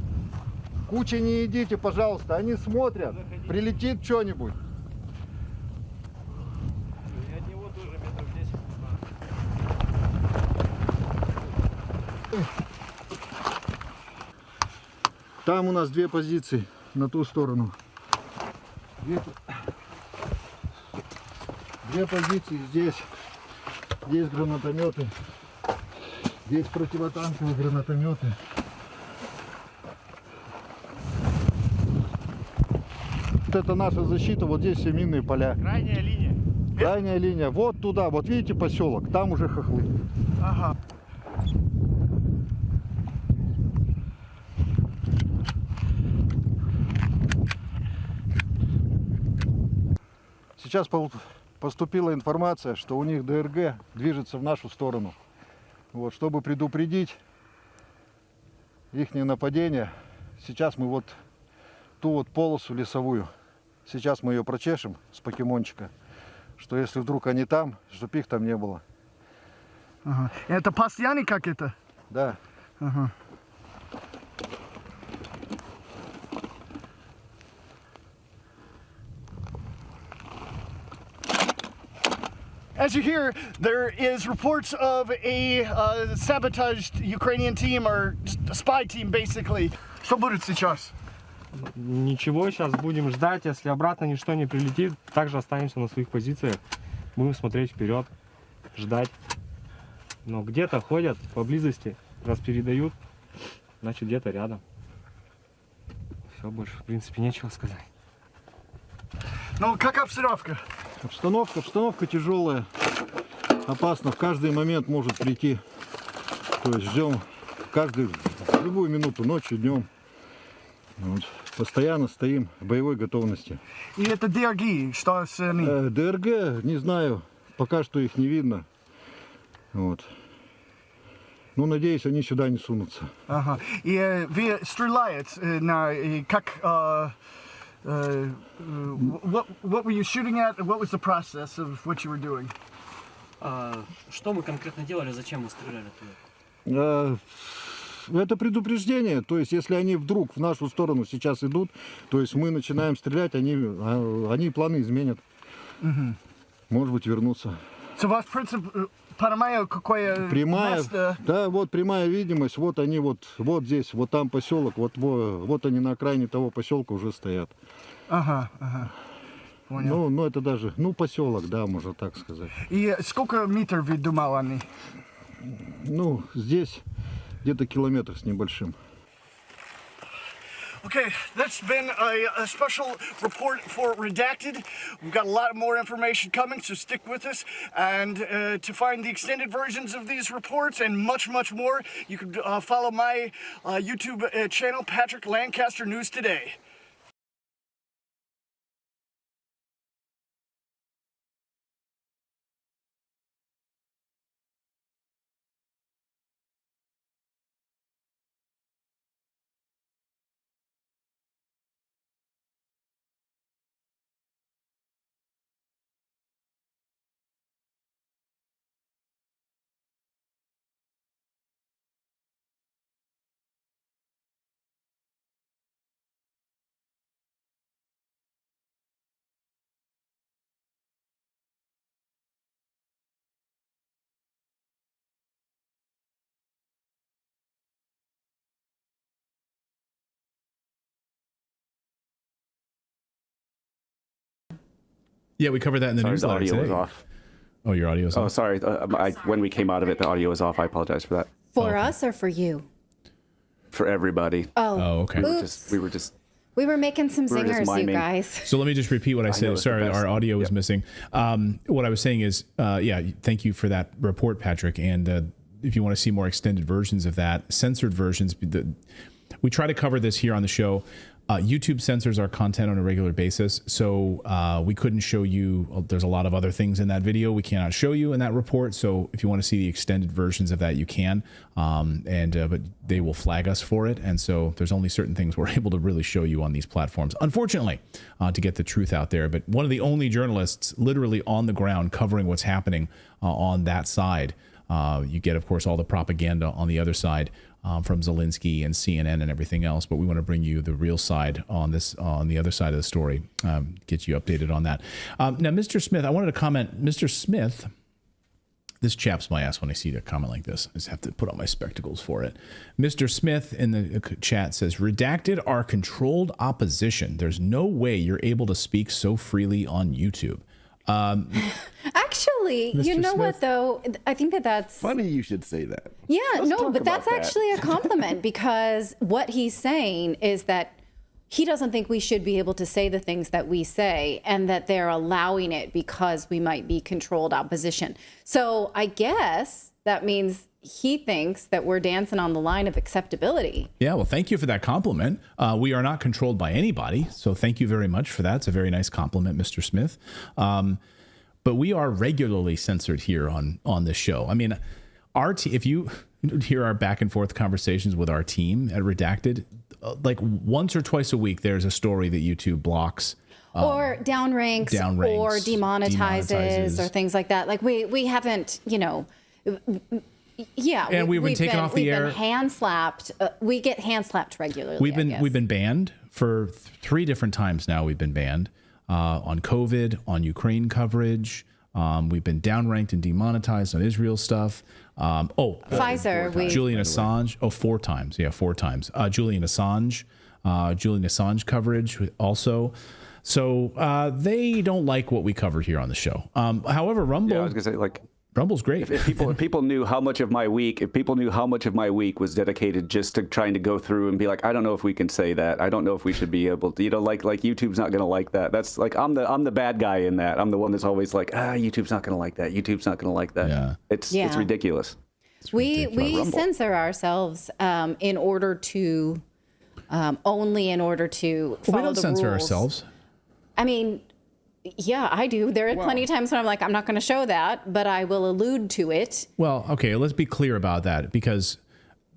S3: Куча не идите, пожалуйста. Они смотрят. Прилетит что-нибудь.
S6: Там у нас две позиции на ту сторону. Две позиции здесь. Здесь гранатометы. Здесь противотанковые гранатометы. Вот это наша защита. Вот здесь все минные поля.
S7: Крайняя линия.
S6: Крайняя линия. Вот туда. Вот видите поселок. Там уже хохлы.
S7: Ага.
S6: Сейчас поступила информация, что у них ДРГ движется в нашу сторону. Вот, чтобы предупредить их нападение, сейчас мы вот ту вот полосу лесовую, сейчас мы ее прочешем с покемончика, что если вдруг они там, чтобы их там не было.
S3: Ага. Это постоянно как это?
S6: Да.
S3: Ага. As you hear, there is reports of a sabotaged Ukrainian team or a spy team, basically. Что будет сейчас?
S7: Ничего, сейчас будем ждать. Если обратно ничто не прилетит, также останемся на своих позициях. Будем смотреть вперед, ждать. Но где-то ходят поблизости, раз передают, значит где-то рядом. Все, больше в принципе нечего сказать.
S3: Ну, как обстановка?
S6: Обстановка тяжелая, опасно, в каждый момент может прийти. То есть ждем в любую минуту, ночью, днем. Вот. Постоянно стоим в боевой готовности.
S3: И это ДРГ, что с ними?
S6: ДРГ, не знаю, пока что их не видно. Вот. Ну, надеюсь, они сюда не сунутся.
S3: Ага. И вы стреляете на как... what were you shooting at? What was the process of what you were doing?
S23: Что мы конкретно делали? Зачем мы стреляли туда?
S6: Это предупреждение. То есть, если они вдруг в нашу сторону сейчас идут, то есть мы начинаем стрелять, они планы изменят. Может быть, вернутся.
S3: So, ваш принцип, понимаю, какое
S6: прямая,
S3: место?
S6: Да, вот прямая видимость. Вот они вот здесь, вот там поселок, вот они на окраине того поселка уже стоят.
S3: Ага. Понял.
S6: Ну, это даже, поселок, да, можно так сказать.
S3: И сколько метров вы думали они?
S6: Ну, здесь где-то километр с небольшим.
S3: Okay, that's been a special report for Redacted. We've got a lot more information coming, so stick with us. And to find the extended versions of these reports and much, much more, you can follow my YouTube channel, Patrick Lancaster News Today.
S2: Yeah, we covered that in the newsletter.
S20: The audio
S2: today.
S20: was off.
S2: Oh, your audio was off?
S20: Oh, sorry. When we came out of it, the audio was off. I apologize for that.
S19: For us or for you?
S20: For everybody.
S19: Oh,
S2: okay.
S19: We were making some
S20: we were just
S19: zingers, you
S20: miming.
S19: guys.
S2: So let me just repeat what I said. Sorry, our audio was missing. What I was saying is, thank you for that report, Patrick. And if you want to see more extended versions of that, censored versions, we try to cover this here on the show. YouTube censors our content on a regular basis, so we couldn't show you. There's a lot of other things in that video we cannot show you in that report. So if you want to see the extended versions of that, you can. But they will flag us for it, and so there's only certain things we're able to really show you on these platforms, unfortunately, to get the truth out there. But one of the only journalists literally on the ground covering what's happening on that side. You get, of course, all the propaganda on the other side. From Zelensky and CNN and everything else, but we want to bring you the real side on the other side of the story, get you updated on that. Now, Mr. Smith, I wanted to comment. Mr. Smith This chaps my ass when I see a comment like this. I just have to put on my spectacles for it. Mr. Smith in the chat says, Redacted are controlled opposition. There's no way you're able to speak so freely on YouTube.
S19: Actually,
S2: Mr.
S19: you know
S2: Smith?
S19: what, though? I think that's...
S21: Funny you should say that.
S19: Yeah,
S21: Let's
S19: no,
S21: talk
S19: but
S21: about
S19: that's
S21: that.
S19: actually a compliment because what he's saying is that he doesn't think we should be able to say the things that we say and that they're allowing it because we might be controlled opposition. So I guess that means he thinks that we're dancing on the line of acceptability.
S2: Yeah, well, thank you for that compliment. We are not controlled by anybody, so thank you very much for that. It's a very nice compliment, Mr. Smith. But we are regularly censored here on this show. I mean, if you hear our back and forth conversations with our team at Redacted, like once or twice a week, there's a story that YouTube blocks.
S19: Or downranks or demonetizes or things like that. Like we haven't, you know... Yeah,
S2: and we've been taken off the air.
S19: We've been hand slapped. We get hand slapped regularly.
S2: We've been banned for 3 different times now. We've been banned on COVID, on Ukraine coverage. We've been downranked and demonetized on Israel stuff.
S19: Pfizer.
S2: Julian Assange. 4 times. Yeah, 4 times. Julian Assange coverage also. So they don't like what we covered here on the show. However, Rumble.
S20: Yeah, I was gonna say like.
S2: Rumble's great.
S20: If people knew how much of my week was dedicated just to trying to go through and be like, I don't know if we can say that. I don't know if we should be able to, you know, like YouTube's not going to like that. That's like, I'm the bad guy in that. I'm the one that's always like, YouTube's not going to like that. YouTube's not going to like that.
S2: Yeah.
S20: It's ridiculous.
S19: We censor ourselves in order to, only in order to follow the rules.
S2: We don't censor ourselves.
S19: I mean, yeah, I do. There are plenty of times when I'm like, I'm not going to show that, but I will allude to it.
S2: Well, okay, let's be clear about that because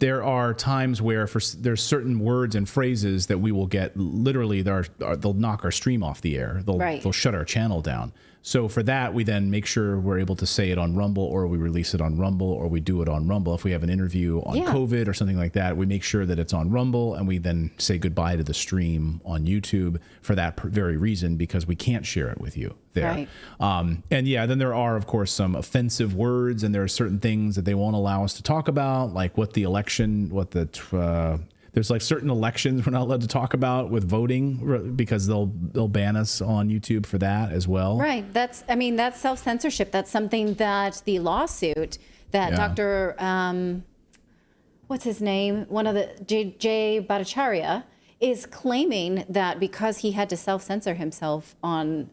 S2: there are times where there's certain words and phrases that we will get literally they'll knock our stream off the air. They'll shut our channel down. So for that, we then make sure we're able to say it on Rumble, or we release it on Rumble, or we do it on Rumble. If we have an interview on COVID or something like that, we make sure that it's on Rumble, and we then say goodbye to the stream on YouTube for that very reason, because we can't share it with you there. Right. And yeah, then there are, of course, some offensive words, and there are certain things that they won't allow us to talk about, like there's like certain elections we're not allowed to talk about with voting because they'll ban us on YouTube for that as well.
S19: Right. That's self-censorship. That's something that the lawsuit that Dr. What's his name? One of the Jay Bhattacharya is claiming that because he had to self-censor himself on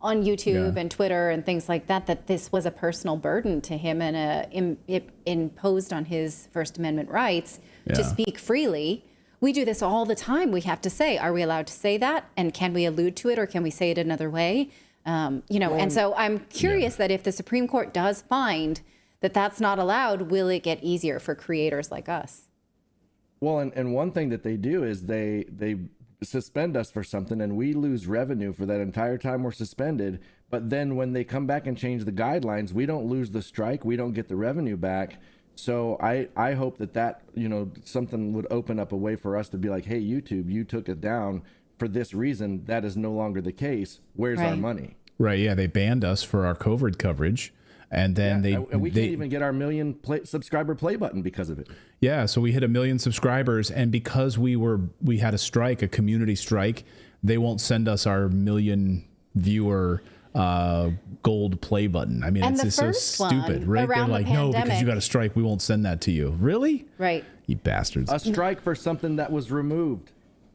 S19: YouTube and Twitter and things like that, that this was a personal burden to him and it imposed on his First Amendment rights to speak freely. We do this all the time. We have to say, are we allowed to say that? And can we allude to it, or can we say it another way? And so I'm curious that if the Supreme Court does find that that's not allowed, will it get easier for creators like us?
S21: Well, and one thing that they do is they suspend us for something, and we lose revenue for that entire time we're suspended. But then when they come back and change the guidelines, we don't lose the strike. We don't get the revenue back. So I hope that something would open up a way for us to be like, hey, YouTube, you took it down for this reason. That is no longer the case. Where's our money?
S2: Right. Yeah. They banned us for our COVID coverage. And then
S21: we can't even get our million subscriber play button because of it.
S2: Yeah. So we hit 1 million subscribers. And because we had a strike, a community strike, they won't send us our 1 million viewer gold play button. I mean, it's just so stupid, right? They're like, no, because you got a strike, we won't send that to you. Really?
S19: Right.
S2: You bastards.
S21: A strike for something that was removed.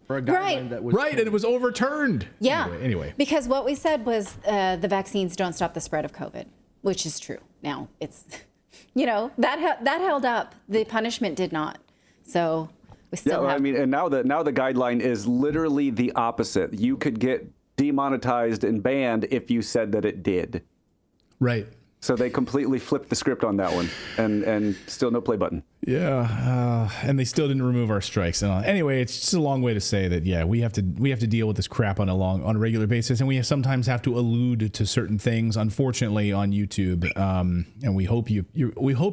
S21: For a guideline that was
S2: and it was overturned.
S19: Yeah.
S2: Anyway.
S19: Because what we said was the vaccines don't stop the spread of COVID, which is true. Now it's, that held up. The punishment did not. So we still have.
S20: I mean, and now the guideline is literally the opposite. You could get demonetized and banned if you said that it did.
S2: Right.
S20: So they completely flipped the script on that one, and still no play button.
S2: Yeah, and they still didn't remove our strikes. And anyway, it's just a long way to say that we have to deal with this crap on a regular basis, and we sometimes have to allude to certain things, unfortunately, on YouTube. And we hope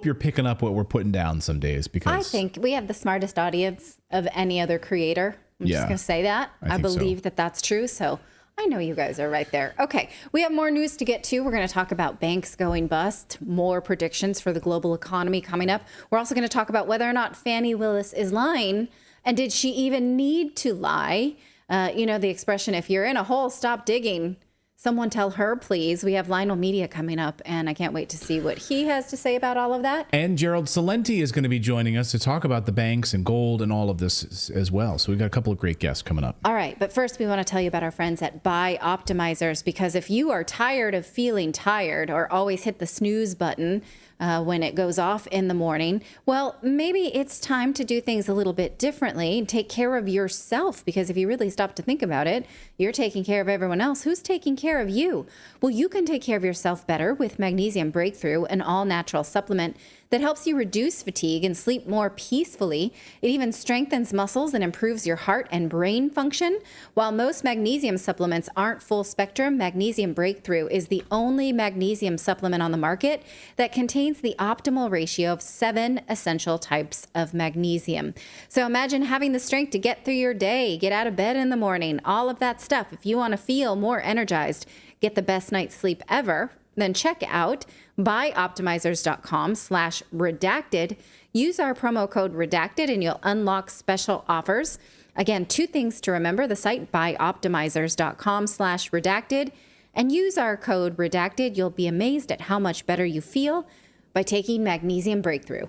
S2: you're picking up what we're putting down some days, because
S19: I think we have the smartest audience of any other creator. I'm just going to say that. I believe that that's true. So I know you guys are right there. Okay, we have more news to get to. We're going to talk about banks going bust, more predictions for the global economy coming up. We're also going to talk about whether or not Fani Willis is lying, and did she even need to lie? You know the expression, if you're in a hole, stop digging. Someone tell her, please. We have Lionel Media coming up, and I can't wait to see what he has to say about all of that.
S2: And Gerald Celente is going to be joining us to talk about the banks and gold and all of this as well. So we've got a couple of great guests coming up.
S19: All right, but first we want to tell you about our friends at Buy Optimizers, because if you are tired of feeling tired or always hit the snooze button when it goes off in the morning, well, maybe it's time to do things a little bit differently and take care of yourself, because if you really stop to think about it, you're taking care of everyone else. Who's taking care of you? Well, you can take care of yourself better with Magnesium Breakthrough, an all-natural supplement that helps you reduce fatigue and sleep more peacefully. It even strengthens muscles and improves your heart and brain function. While most magnesium supplements aren't full spectrum, Magnesium Breakthrough is the only magnesium supplement on the market that contains the optimal ratio of 7 essential types of magnesium. So imagine having the strength to get through your day, get out of bed in the morning, all of that stuff. If you want to feel more energized, get the best night's sleep ever, then check out buyoptimizers.com/redacted. Use our promo code redacted and you'll unlock special offers. Again, 2 things to remember: the site buyoptimizers.com/redacted, and use our code redacted. You'll be amazed at how much better you feel by taking Magnesium Breakthrough.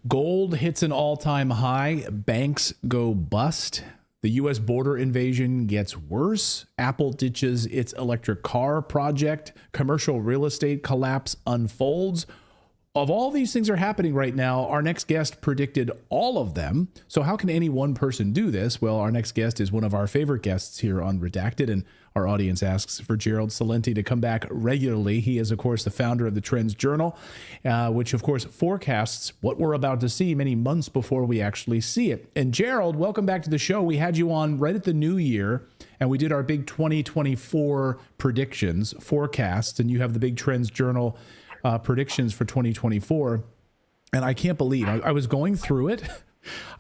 S2: Gold hits an all-time high. Banks go bust. The U.S. border invasion gets worse. Apple ditches its electric car project. Commercial real estate collapse unfolds. Of all these things are happening right now, our next guest predicted all of them. So how can any one person do this? Well, our next guest is one of our favorite guests here on Redacted, and our audience asks for Gerald Celente to come back regularly. He is, of course, the founder of the Trends Journal, which, of course, forecasts what we're about to see many months before we actually see it. And Gerald, welcome back to the show. We had you on right at the new year, and we did our big 2024 predictions, forecasts, and you have the big Trends Journal predictions for 2024. And I can't believe I was going through it.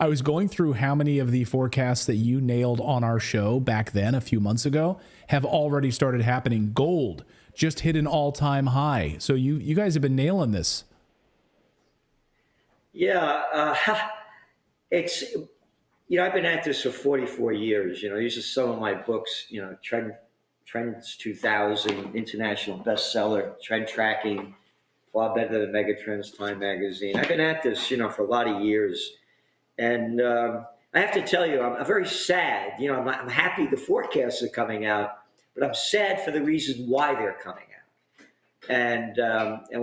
S2: I was going through how many of the forecasts that you nailed on our show back then a few months ago have already started happening. Gold just hit an all-time high. So you guys have been nailing this.
S1: Yeah, it's, I've been at this for 44 years. These are some of my books, Trends 2000, international bestseller, trend tracking, far better than Megatrends, Time Magazine. I've been at this, for a lot of years. And I have to tell you, I'm very sad. I'm happy the forecasts are coming out, but I'm sad for the reason why they're coming out. And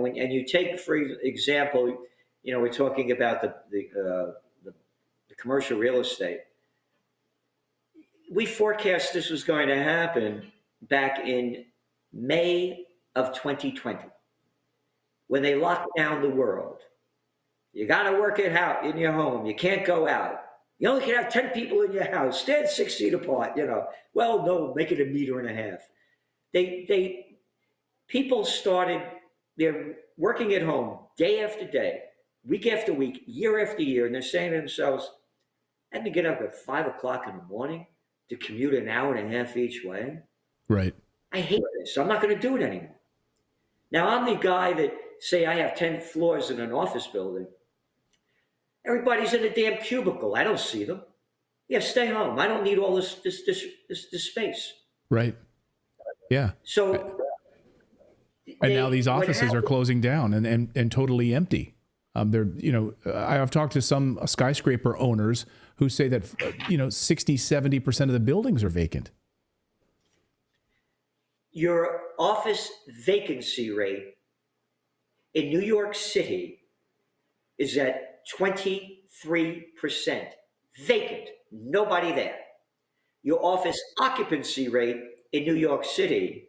S1: when you take, for example, we're talking about the commercial real estate. We forecast this was going to happen back in May of 2020, when they locked down the world. You got to work it out in your home. You can't go out. You only can have 10 people in your house. Stand 6 feet apart. Well, no, make it 1.5 meters. People started. They're working at home day after day, week after week, year after year, and they're saying to themselves, "I had to get up at 5 o'clock in the morning to commute 1.5 hours each way.
S2: Right.
S1: I hate this. So I'm not going to do it anymore." Now, I'm the guy that, say I have 10 floors in an office building. Everybody's in a damn cubicle. I don't see them. Yeah, stay home. I don't need all this space.
S2: Right. Yeah.
S1: So,
S2: and now these offices are closing down and totally empty. I've talked to some skyscraper owners who say that 60-70% of the buildings are vacant.
S1: Your office vacancy rate in New York City is at 23%. Vacant, nobody there. Your office occupancy rate in New York City,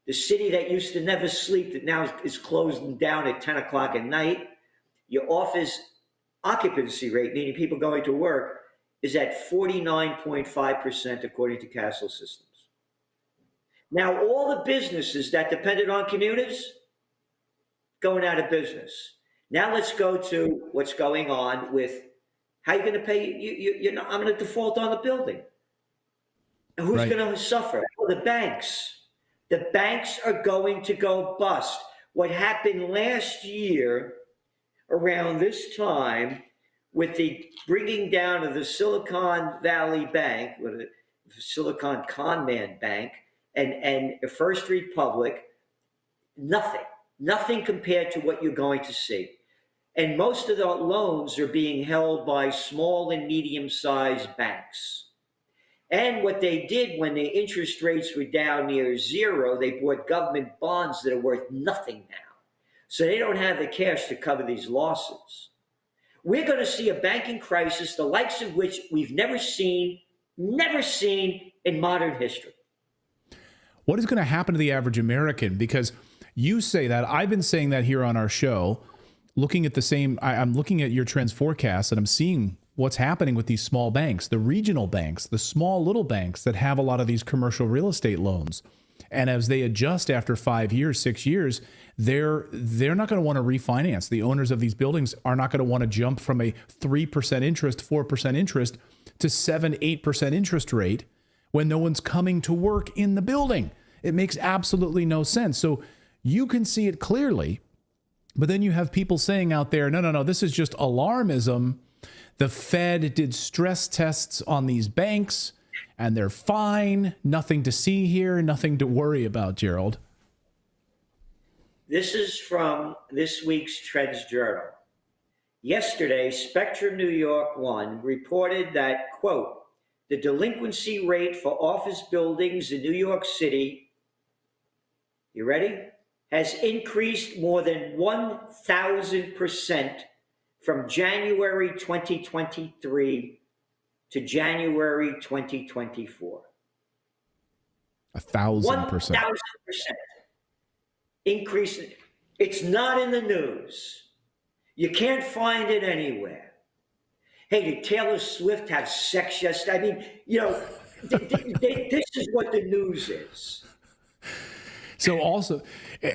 S1: the city that used to never sleep, that now is closing down at 10 o'clock at night, your office occupancy rate, meaning people going to work, is at 49.5% according to Castle Systems. Now, all the businesses that depended on commuters, going out of business. Now let's go to what's going on with how you're going to pay. I'm going to default on the building. Who's
S2: Right.
S1: going to suffer? Well, the banks. The banks are going to go bust. What happened last year around this time with the bringing down of the Silicon Valley Bank, with the Silicon Con Man Bank, and First Republic, nothing compared to what you're going to see. And most of the loans are being held by small and medium-sized banks. And what they did when the interest rates were down near zero, they bought government bonds that are worth nothing now. So they don't have the cash to cover these losses. We're going to see a banking crisis, the likes of which we've never seen in modern history.
S2: What is going to happen to the average American? Because you say that, I've been saying that here on our show, looking at the same, I'm looking at your trends forecast and I'm seeing what's happening with these small banks, the regional banks, the small little banks that have a lot of these commercial real estate loans. And as they adjust after 5 years, 6 years, they're not going to want to refinance. The owners of these buildings are not going to want to jump from a 3% interest, 4% interest to 7-8% interest rate when no one's coming to work in the building. It makes absolutely no sense. So you can see it clearly, but then you have people saying out there, no, this is just alarmism. The Fed did stress tests on these banks and they're fine. Nothing to see here, nothing to worry about, Gerald.
S1: This is from this week's Trends Journal. Yesterday, Spectrum New York 1 reported that, quote, the delinquency rate for office buildings in New York City, you ready, has increased more than 1,000% from January 2023 to January 2024.
S2: 1,000%.
S1: 1,000% increase. It's not in the news. You can't find it anywhere. Hey, did Taylor Swift have sex yesterday? I mean, this is what the news is.
S2: So also,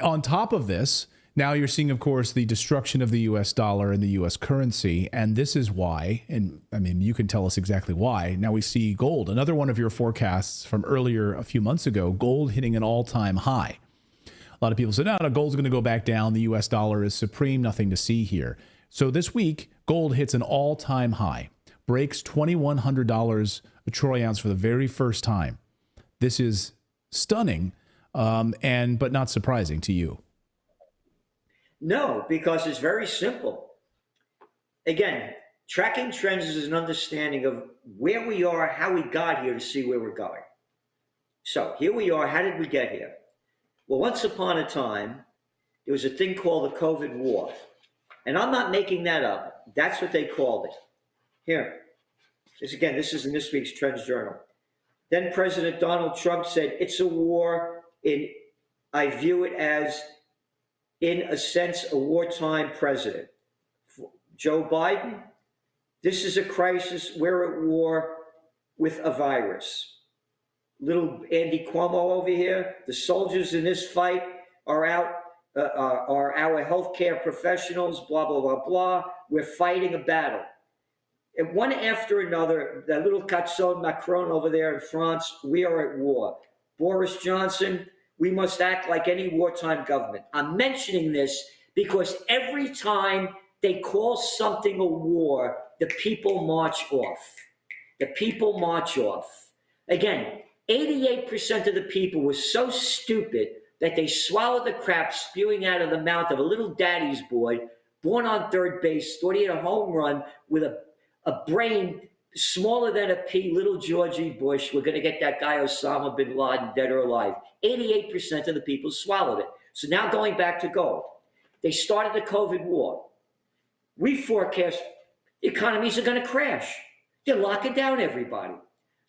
S2: on top of this, now you're seeing, of course, the destruction of the U.S. dollar and the U.S. currency. And this is why, and I mean, you can tell us exactly why. Now we see gold, another one of your forecasts from earlier a few months ago, gold hitting an all-time high. A lot of people said, no, gold's going to go back down. The U.S. dollar is supreme, nothing to see here. So this week, gold hits an all-time high, breaks $2,100 a troy ounce for the very first time. This is stunning, but not surprising to you.
S1: No, because it's very simple. Again, tracking trends is an understanding of where we are, how we got here to see where we're going. So here we are. How did we get here? Well, once upon a time, there was a thing called the COVID war. And I'm not making that up. That's what they called it. Here, this is in this week's Trends Journal. Then President Donald Trump said, it's a war. I view it as, in a sense, a wartime president. Joe Biden, this is a crisis. We're at war with a virus. Little Andy Cuomo over here, the soldiers in this fight are our healthcare professionals, blah, blah, blah, blah. We're fighting a battle. And one after another, that little Catson Macron over there in France, we are at war. Boris Johnson, we must act like any wartime government. I'm mentioning this because every time they call something a war, the people march off. The people march off. Again, 88% of the people were so stupid that they swallowed the crap spewing out of the mouth of a little daddy's boy, born on third base, thought he had a home run with a brain smaller than a pea, little Georgie Bush. We're going to get that guy Osama bin Laden dead or alive. 88% of the people swallowed it. So now going back to gold. They started the COVID war. We forecast economies are going to crash. They're locking down everybody.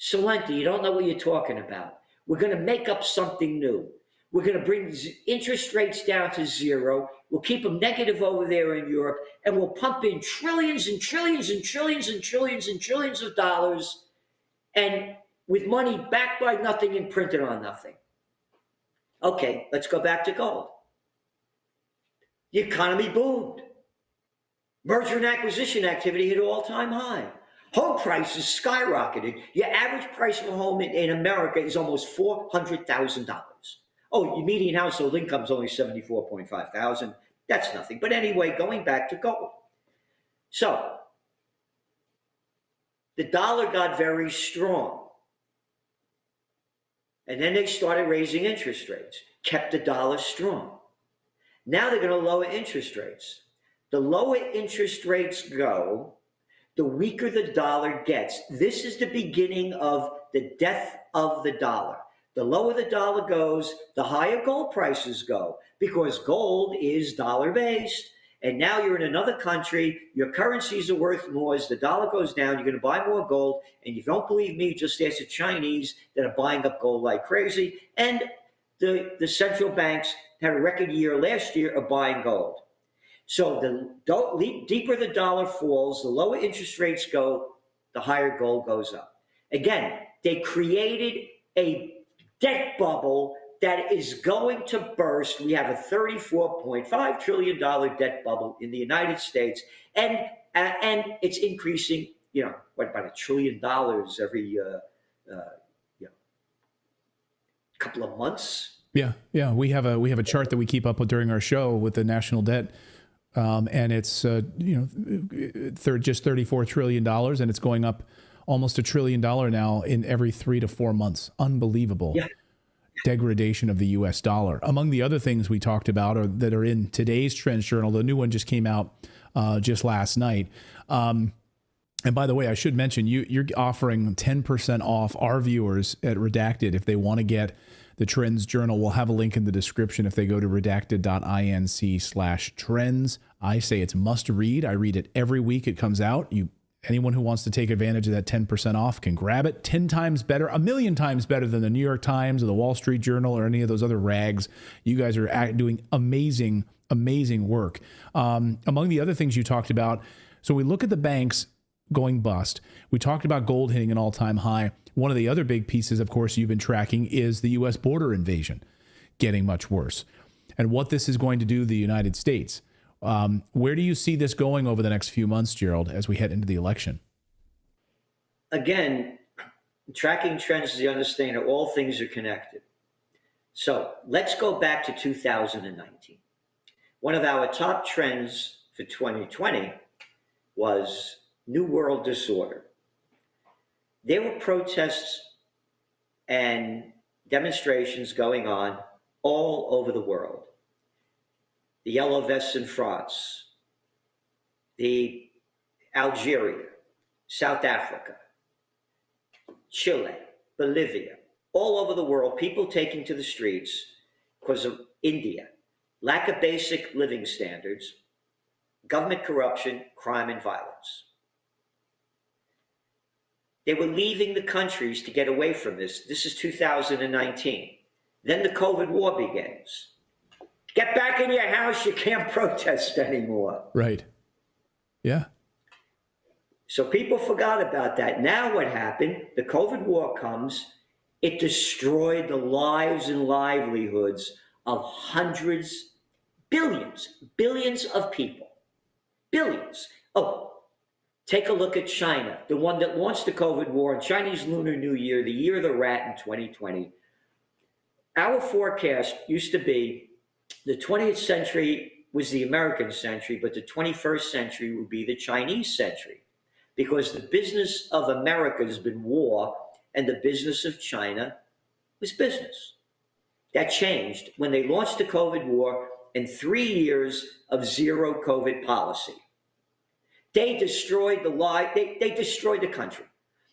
S1: Salenti, you don't know what you're talking about. We're going to make up something new. We're going to bring interest rates down to zero. We'll keep them negative over there in Europe, and we'll pump in trillions and trillions and trillions and trillions and trillions of dollars, and with money backed by nothing and printed on nothing. Okay, let's go back to gold. The economy boomed. Merger and acquisition activity hit an all-time high. Home prices skyrocketed. Your average price of a home in America is almost $400,000. Oh, your median household income is only $74,500. That's nothing. But anyway, going back to gold. So the dollar got very strong. And then they started raising interest rates, kept the dollar strong. Now they're going to lower interest rates. The lower interest rates go, the weaker the dollar gets. This is the beginning of the death of the dollar. The lower the dollar goes, the higher gold prices go, because gold is dollar-based. And now you're in another country, your currencies are worth more. As the dollar goes down, you're going to buy more gold. And if you don't believe me, just ask the Chinese that are buying up gold like crazy. And the central banks had a record year last year of buying gold. So the deeper the dollar falls, the lower interest rates go, the higher gold goes up. Again, they created a debt bubble that is going to burst. We have a $34.5 trillion debt bubble in the United States, and it's increasing. About $1 trillion every couple of months.
S2: Yeah. We have a chart that we keep up with during our show with the national debt, and it's just $34 trillion, and it's going up almost $1 trillion now in every 3 to 4 months. Unbelievable. Yeah. Degradation of the U.S. dollar. Among the other things we talked about that are in today's Trends Journal, the new one just came out just last night. And by the way, I should mention, you're offering 10% off our viewers at Redacted if they want to get the Trends Journal. We'll have a link in the description if they go to redacted.inc/trends. I say it's must read. I read it every week it comes out. Anyone who wants to take advantage of that 10% off can grab it. 10 times better, 1,000,000 times better than the New York Times or the Wall Street Journal or any of those other rags. You guys are doing amazing, amazing work. Among the other things you talked about, so we look at the banks going bust. We talked about gold hitting an all-time high. One of the other big pieces, of course, you've been tracking is the U.S. border invasion getting much worse. And what this is going to do to the United States. Where do you see this going over the next few months, Gerald, as we head into the election?
S1: Again, tracking trends is the understanding that all things are connected. So let's go back to 2019. One of our top trends for 2020 was New World Disorder. There were protests and demonstrations going on all over the world. The Yellow Vests in France, the Algeria, South Africa, Chile, Bolivia, all over the world, people taking to the streets because of India, lack of basic living standards, government corruption, crime, and violence. They were leaving the countries to get away from this. This is 2019. Then the COVID war begins. Get back in your house, you can't protest anymore.
S2: Right. Yeah.
S1: So people forgot about that. Now what happened? The COVID war comes. It destroyed the lives and livelihoods of hundreds, billions of people. Billions. Oh, take a look at China, the one that launched the COVID war and Chinese Lunar New Year, the year of the rat in 2020. Our forecast used to be the 20th century was the American century, but the 21st century would be the Chinese century, because the business of America has been war and the business of China was business. That changed when they launched the COVID war and 3 years of zero COVID policy. They destroyed they destroyed the country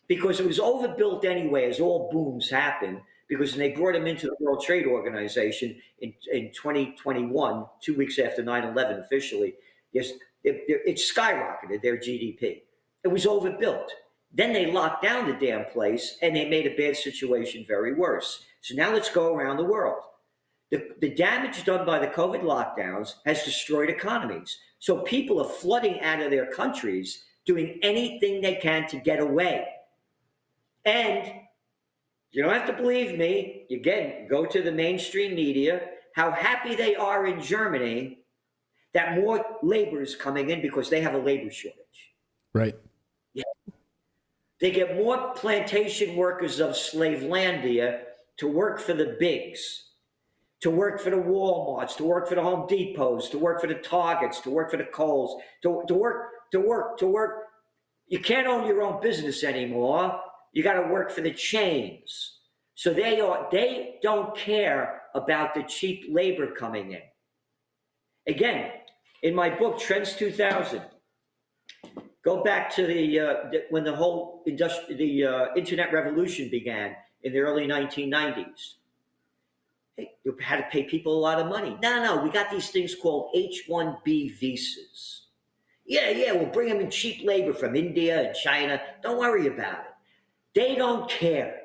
S1: because it was overbuilt anyway, as all booms happen. Because when they brought them into the World Trade Organization in 2021, 2 weeks after 9/11 officially, it skyrocketed their GDP. It was overbuilt. Then they locked down the damn place and they made a bad situation very worse. So now let's go around the world. The damage done by the COVID lockdowns has destroyed economies. So people are flooding out of their countries, doing anything they can to get away. And you don't have to believe me. Again, go to the mainstream media, how happy they are in Germany that more labor is coming in because they have a labor shortage.
S2: Right.
S1: Yeah. They get more plantation workers of Slavelandia to work for the bigs, to work for the Walmarts, to work for the Home Depots, to work for the Targets, to work for the Kohl's, to work. You can't own your own business anymore. You got to work for the chains. So they don't care about the cheap labor coming in. Again, in my book, Trends 2000, go back to when the whole internet revolution began in the early 1990s. Hey, you had to pay people a lot of money. No, we got these things called H-1B visas. Yeah, we'll bring them in cheap labor from India and China. Don't worry about it. They don't care.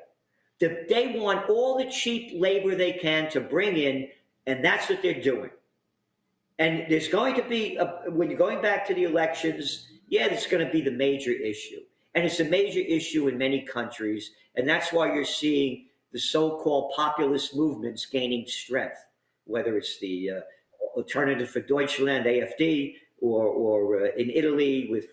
S1: They want all the cheap labor they can to bring in, and that's what they're doing. And there's going to be, when you're going back to the elections, it's going to be the major issue. And it's a major issue in many countries, and that's why you're seeing the so-called populist movements gaining strength, whether it's the Alternative for Deutschland, AfD, or in Italy with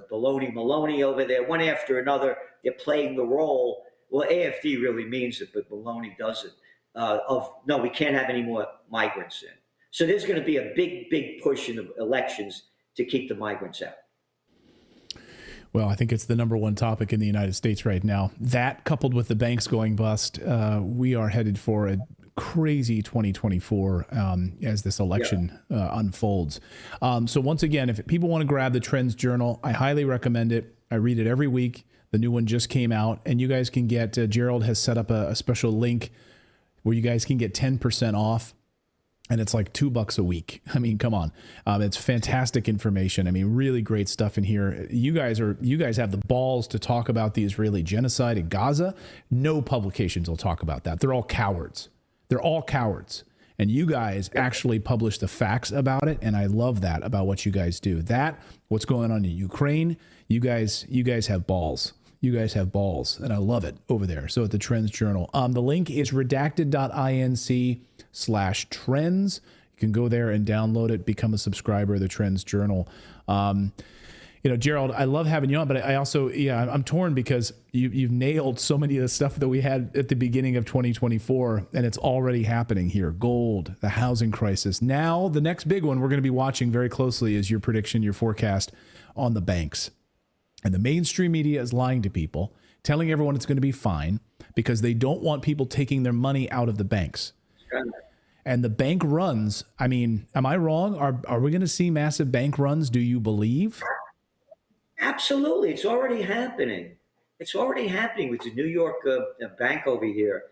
S1: Maloney over there, one after another, they're playing the role. Well, AfD really means it, but Maloney doesn't, no, we can't have any more migrants in. So there's going to be a big push in the elections to keep the migrants out.
S2: Well, I think it's the number one topic in the United States right now. That, coupled with the banks going bust, we are headed for a crazy 2024 as this election unfolds. So once again, if people want to grab the Trends Journal, I highly recommend it. I read it every week. The new one just came out, and you guys can get, Gerald has set up a special link where you guys can get 10% off. And it's like $2 a week. I mean, come on. It's fantastic information. I mean, really great stuff in here. You guys have the balls to talk about the Israeli genocide in Gaza. No publications will talk about that. They're all cowards. They're all cowards. And you guys actually publish the facts about it. And I love that about what you guys do. What's going on in Ukraine, you guys have balls. You guys have balls, and I love it over there. So at the Trends Journal, the link is redacted.inc/trends. You can go there and download it, become a subscriber of the Trends Journal. Gerald, I love having you on, but I also, I'm torn because you've nailed so many of the stuff that we had at the beginning of 2024, and it's already happening here. Gold, the housing crisis. Now, the next big one we're going to be watching very closely is your prediction, your forecast on the banks. And the mainstream media is lying to people, telling everyone it's going to be fine because they don't want people taking their money out of the banks. And the bank runs, I mean, am I wrong? Are we going to see massive bank runs, do you believe?
S1: Absolutely. It's already happening. It's already happening with the New York bank over here.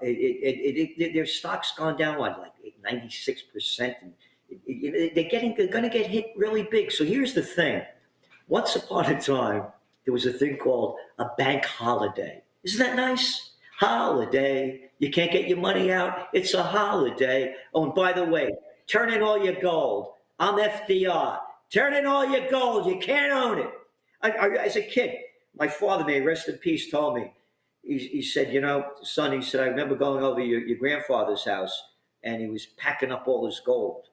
S1: Their stock's gone down like 96%. They're going to get hit really big. So here's the thing. Once upon a time, there was a thing called a bank holiday. Isn't that nice? Holiday. You can't get your money out. It's a holiday. Oh, and by the way, turn in all your gold. I'm FDR. Turn in all your gold. You can't own it. As a kid, my father, may he rest in peace, told me, he said, son, he said, I remember going over your grandfather's house, and he was packing up all his gold.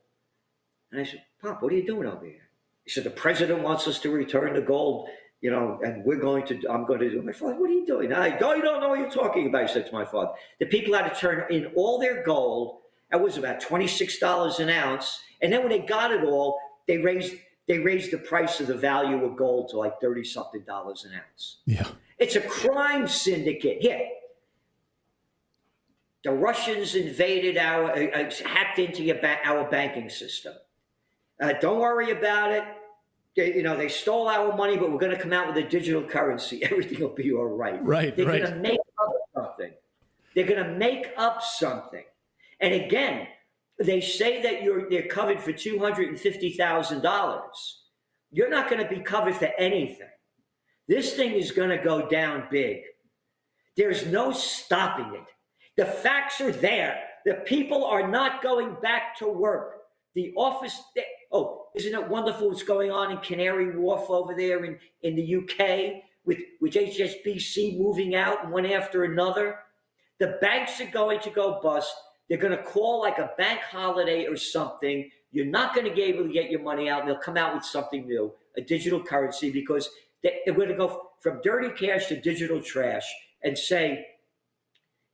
S1: And I said, Pop, what are you doing over here? He said, the president wants us to return the gold, and I'm going to do it. My father, what are you doing? You don't know what you're talking about, he said to my father. The people had to turn in all their gold. That was about $26 an ounce. And then when they got it all, they raised the price of the value of gold to like $30-something an ounce.
S2: Yeah.
S1: It's a crime syndicate. Here, the Russians invaded hacked into our banking system. Don't worry about it. They stole our money, but we're going to come out with a digital currency. Everything will be all right. They're going to make up something. They're going to make up something. And again, they say that they're covered for $250,000. You're not going to be covered for anything. This thing is going to go down big. There's no stopping it. The facts are there. The people are not going back to work. The office, isn't it wonderful what's going on in Canary Wharf over there in the UK with HSBC moving out one after another? The banks are going to go bust. they're going to call like a bank holiday or something. You're not going to be able to get your money out, and they'll come out with something new, a digital currency, because they're going to go from dirty cash to digital trash and say,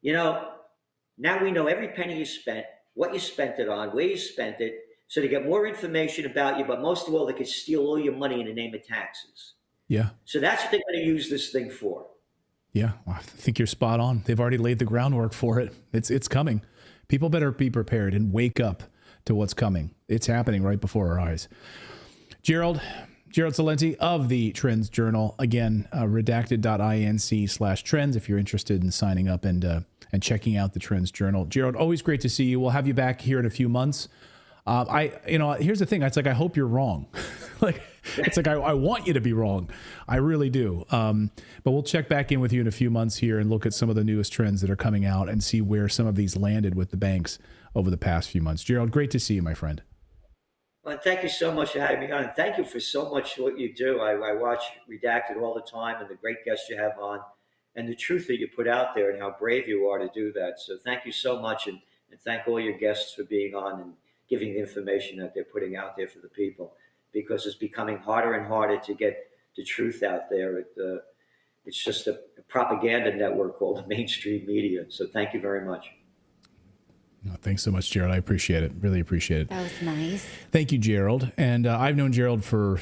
S1: now we know every penny you spent, what you spent it on, where you spent it, so they get more information about you, but most of all, they can steal all your money in the name of taxes.
S2: Yeah.
S1: So that's what they're going to use this thing for.
S2: Yeah, I think you're spot on. They've already laid the groundwork for it. It's coming. People better be prepared and wake up to what's coming. It's happening right before our eyes. Gerald Celente of the Trends Journal. Again, redacted.inc/trends if you're interested in signing up and checking out the Trends Journal. Gerald, always great to see you. We'll have you back here in a few months. Here's the thing. It's like, I hope you're wrong. It's like, I want you to be wrong. I really do. But we'll check back in with you in a few months here and look at some of the newest trends that are coming out and see where some of these landed with the banks over the past few months. Gerald, great to see you, my friend.
S1: Well, thank you so much for having me on. And thank you for so much what you do. I watch Redacted all the time, and the great guests you have on, and the truth that you put out there, and how brave you are to do that. So thank you so much, and thank all your guests for being on and giving the information that they're putting out there for the people, because it's becoming harder and harder to get the truth out there. It's just a propaganda network called the mainstream media. So thank you very much.
S2: Thanks so much, Gerald. I appreciate it. Really appreciate it.
S19: That was nice.
S2: Thank you, Gerald. And I've known Gerald for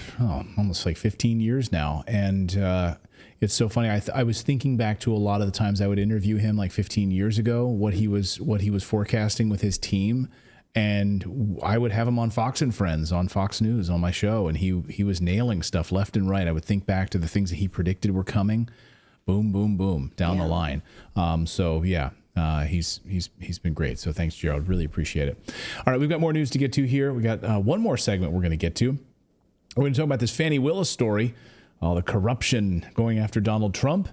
S2: almost like 15 years now. And it's so funny. I was thinking back to a lot of the times I would interview him like 15 years ago, what he was forecasting with his team. And I would have him on Fox and Friends, on Fox News, on my show. And he was nailing stuff left and right. I would think back to the things that he predicted were coming. Boom, boom, boom, down the line. He's been great. So thanks, Gerald. Really appreciate it. All right, we've got more news to get to here. We got one more segment we're going to get to. We're going to talk about this Fani Willis story, the corruption going after Donald Trump.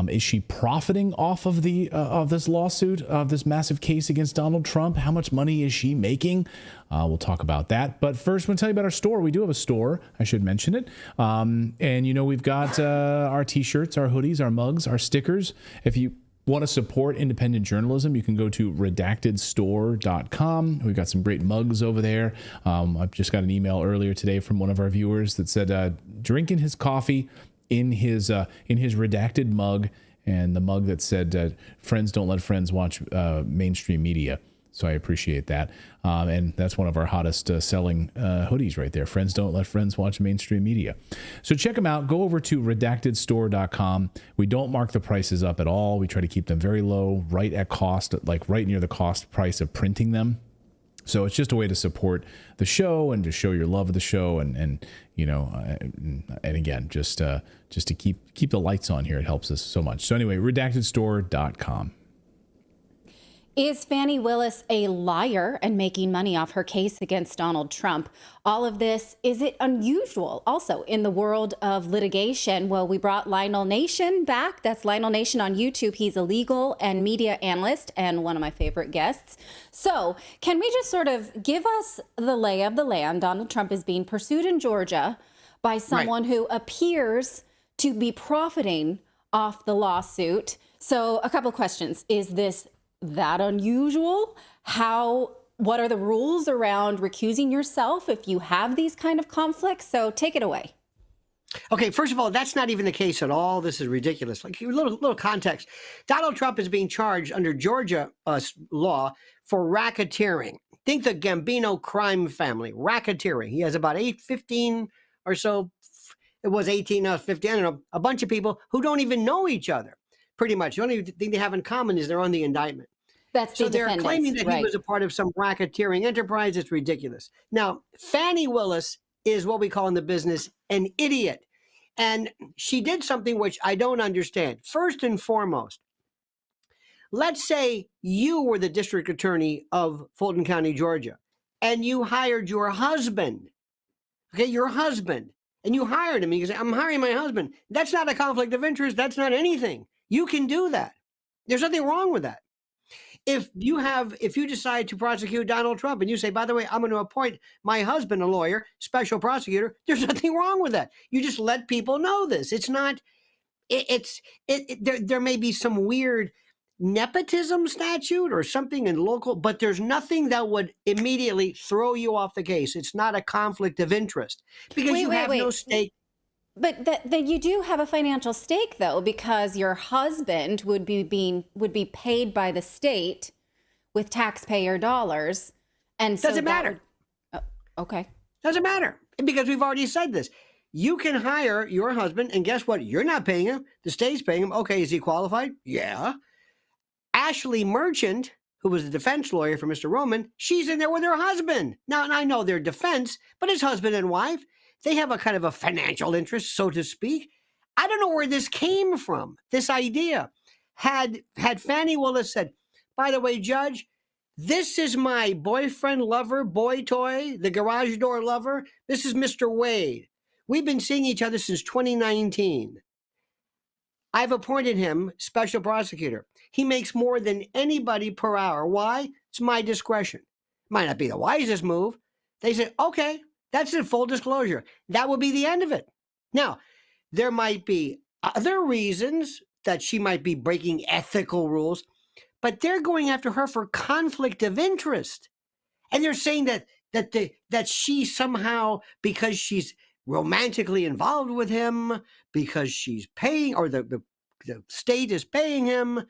S2: Is she profiting off of this lawsuit, of this massive case against Donald Trump? How much money is she making? We'll talk about that. But first, we'll tell you about our store. We do have a store. I should mention it. And we've got our T-shirts, our hoodies, our mugs, our stickers. If you want to support independent journalism, you can go to redactedstore.com. We've got some great mugs over there. I've just got an email earlier today from one of our viewers that said drinking his coffee in his redacted mug, and the mug that said friends don't let friends watch mainstream media. So I appreciate that. And that's one of our hottest selling hoodies right there. Friends don't let friends watch mainstream media. So check them out. Go over to redactedstore.com. We don't mark the prices up at all. We try to keep them very low, right at cost, like right near the cost price of printing them. So it's just a way to support the show and to show your love of the show, and again, just to keep the lights on here. It helps us so much. So anyway, redactedstore.com.
S19: Is Fani Willis a liar and making money off her case against Donald Trump? All of this, is it unusual also in the world of litigation? Well, we brought Lionel Nation back. That's Lionel Nation on YouTube. He's a legal and media analyst and one of my favorite guests. So can we just sort of give us the lay of the land? Donald Trump is being pursued in Georgia by someone who appears to be profiting off the lawsuit. So a couple of questions. Is this that unusual? What are the rules around recusing yourself if you have these kind of conflicts? So take it away.
S8: Okay, first of all, that's not even the case at all. This is ridiculous. Like a little context. Donald Trump is being charged under Georgia law for racketeering. Think the Gambino crime family, racketeering. He has about 15 or so. It was 18, now it's 15. I don't know. A bunch of people who don't even know each other. Pretty much. The only thing they have in common is they're on the indictment.
S19: That's
S8: so they're claiming that he was a part of some racketeering enterprise. It's ridiculous. Now, Fani Willis is what we call in the business an idiot. And she did something which I don't understand. First and foremost, let's say you were the district attorney of Fulton County, Georgia, and you hired your husband. Okay, your husband. And you hired him. You say, I'm hiring my husband. That's not a conflict of interest. That's not anything. You can do that. There's nothing wrong with that. If you decide to prosecute Donald Trump and you say, by the way, I'm going to appoint my husband a lawyer, special prosecutor, there's nothing wrong with that. You just let people know this. It's not, there may be some weird nepotism statute or something in local, but there's nothing that would immediately throw you off the case. It's not a conflict of interest because you have no stake.
S19: But that you do have a financial stake, though, because your husband would be paid by the state with taxpayer dollars, and so
S8: doesn't matter.
S19: Okay,
S8: doesn't matter because we've already said this. You can hire your husband, and guess what? You're not paying him. The state's paying him. Okay, is he qualified? Yeah. Ashley Merchant, who was the defense lawyer for Mr. Roman, she's in there with her husband. Now, and I know they're defense, but his husband and wife, they have a kind of a financial interest, so to speak. I don't know where this came from, this idea. Had Fani Willis said, by the way, Judge, this is my boyfriend, lover, boy toy, the garage door lover. This is Mr. Wade. We've been seeing each other since 2019. I've appointed him special prosecutor. He makes more than anybody per hour. Why? It's my discretion. Might not be the wisest move. They said, okay, that's in full disclosure. That will be the end of it. Now, there might be other reasons that she might be breaking ethical rules, but they're going after her for conflict of interest. And they're saying that she somehow, because she's romantically involved with him, because she's paying, or the state is paying him,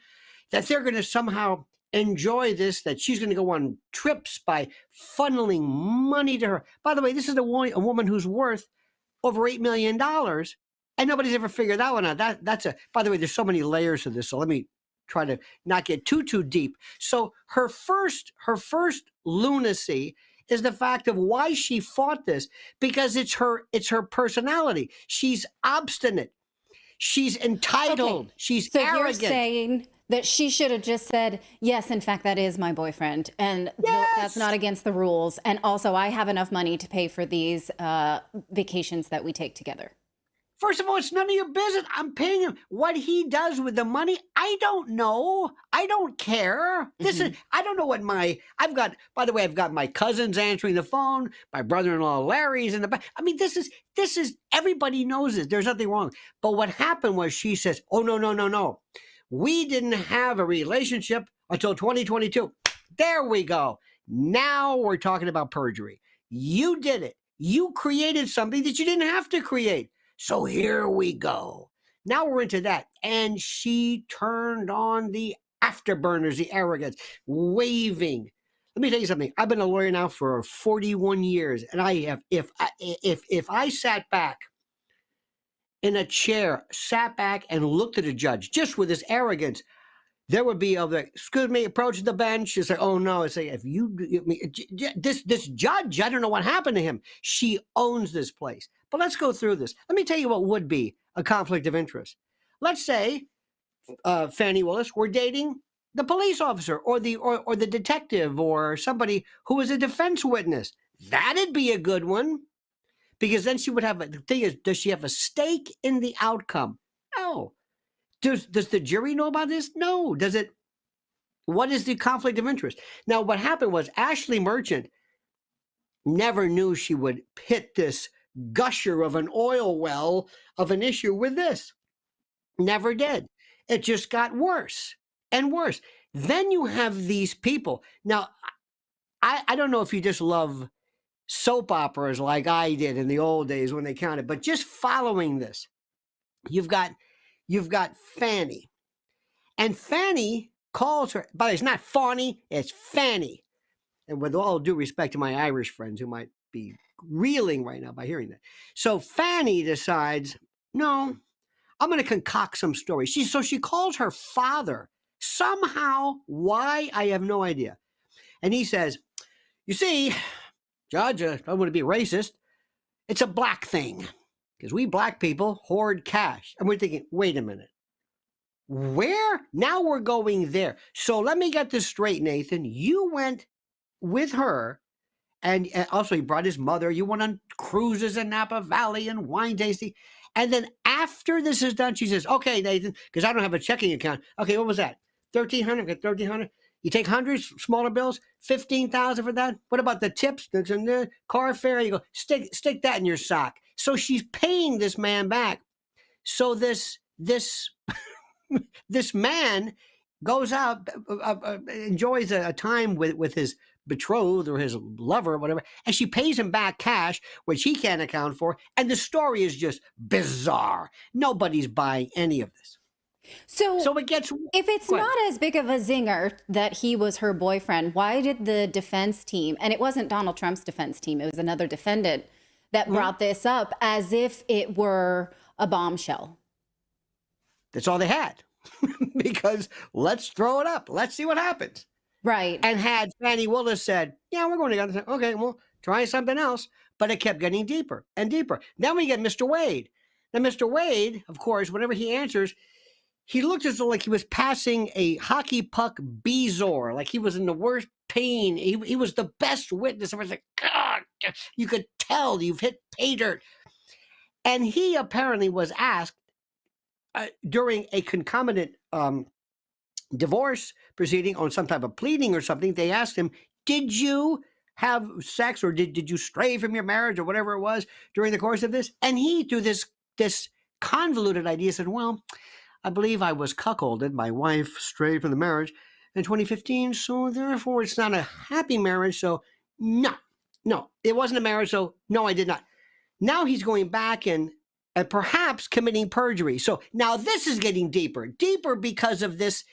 S8: that they're going to somehow enjoy this, that she's going to go on trips by funneling money to her. By the way, this is a woman who's worth over $8 million, and nobody's ever figured that one out. That's by the way, there's so many layers to this, so let me try to not get too deep. So her first lunacy is the fact of why she fought this, because it's her personality. She's obstinate. She's entitled. Okay. She's arrogant.
S19: You're saying that she should have just said, yes, in fact, that is my boyfriend. And that's not against the rules. And also, I have enough money to pay for these vacations that we take together.
S8: First of all, it's none of your business. I'm paying him. What he does with the money, I don't know. I don't care. This is, I don't know what I've got, by the way, I've got my cousins answering the phone, my brother-in-law Larry's in the back. I mean, this is, everybody knows this. There's nothing wrong. But what happened was she says, oh, no. We didn't have a relationship until 2022. There we go. Now we're talking about perjury. You did it. You created something that you didn't have to create. So here we go. Now we're into that. And she turned on the afterburners, the arrogance, waving. Let me tell you something. I've been a lawyer now for 41 years. And I have, if I sat back in a chair, sat back and looked at a judge just with this arrogance, there would be excuse me, approach the bench. It's like, oh no, it's like, if you, this judge, I don't know what happened to him. She owns this place. But let's go through this. Let me tell you what would be a conflict of interest. Let's say Fani Willis were dating the police officer or the detective or somebody who was a defense witness. That'd be a good one, because then she would have, the thing is, does she have a stake in the outcome? No. Does the jury know about this? No. Does it? What is the conflict of interest? Now, what happened was Ashley Merchant never knew she would hit this gusher of an oil well of an issue with this. Never did. It just got worse and worse. Then you have these people. Now, I don't know if you just love soap operas like I did in the old days when they counted, but just following this, you've got Fani. And Fani calls her, but it's not Fani, it's Fani. And with all due respect to my Irish friends who might be reeling right now by hearing that. So Fani decides, no, I'm going to concoct some story. So she calls her father somehow. Why? I have no idea. And he says, you see, Judge, I don't want to be racist. It's a black thing, because we black people hoard cash. And we're thinking, wait a minute. Where? Now we're going there. So let me get this straight, Nathan. You went with her. And also, he brought his mother. You went on cruises in Napa Valley and wine tasting. And then after this is done, she says, okay, Nathan, because I don't have a checking account. Okay, what was that? $1,300, get $1,300. You take hundreds, smaller bills, $15,000 for that. What about the tips? That's in the car fare. You go, stick that in your sock. So she's paying this man back. So this man goes out, enjoys a time with his betrothed or his lover or whatever, and she pays him back cash, which he can't account for. And the story is just bizarre. Nobody's buying any of this.
S19: So
S8: it gets.
S19: If it's not as big of a zinger that he was her boyfriend, why did the defense team, and it wasn't Donald Trump's defense team, it was another defendant that brought this up as if it were a bombshell?
S8: That's all they had. Because let's throw it up. Let's see what happens.
S19: Right.
S8: And had Fani Willis said, yeah, we're going together. Okay, well, try something else. But it kept getting deeper and deeper. Then we get Mr. Wade. Now, Mr. Wade, of course, whenever he answers, he looked as though like he was passing a hockey puck Bezor, like he was in the worst pain. He was the best witness. Everyone's like, God, you could tell you've hit pay dirt. And he apparently was asked during a concomitant divorce proceeding on some type of pleading or something. They asked him, did you have sex or did you stray from your marriage or whatever it was during the course of this? And he, through this convoluted idea, said, well, I believe I was cuckolded. My wife strayed from the marriage in 2015, so therefore it's not a happy marriage. So no, it wasn't a marriage. So no, I did not. Now he's going back and perhaps committing perjury. So now this is getting deeper because of this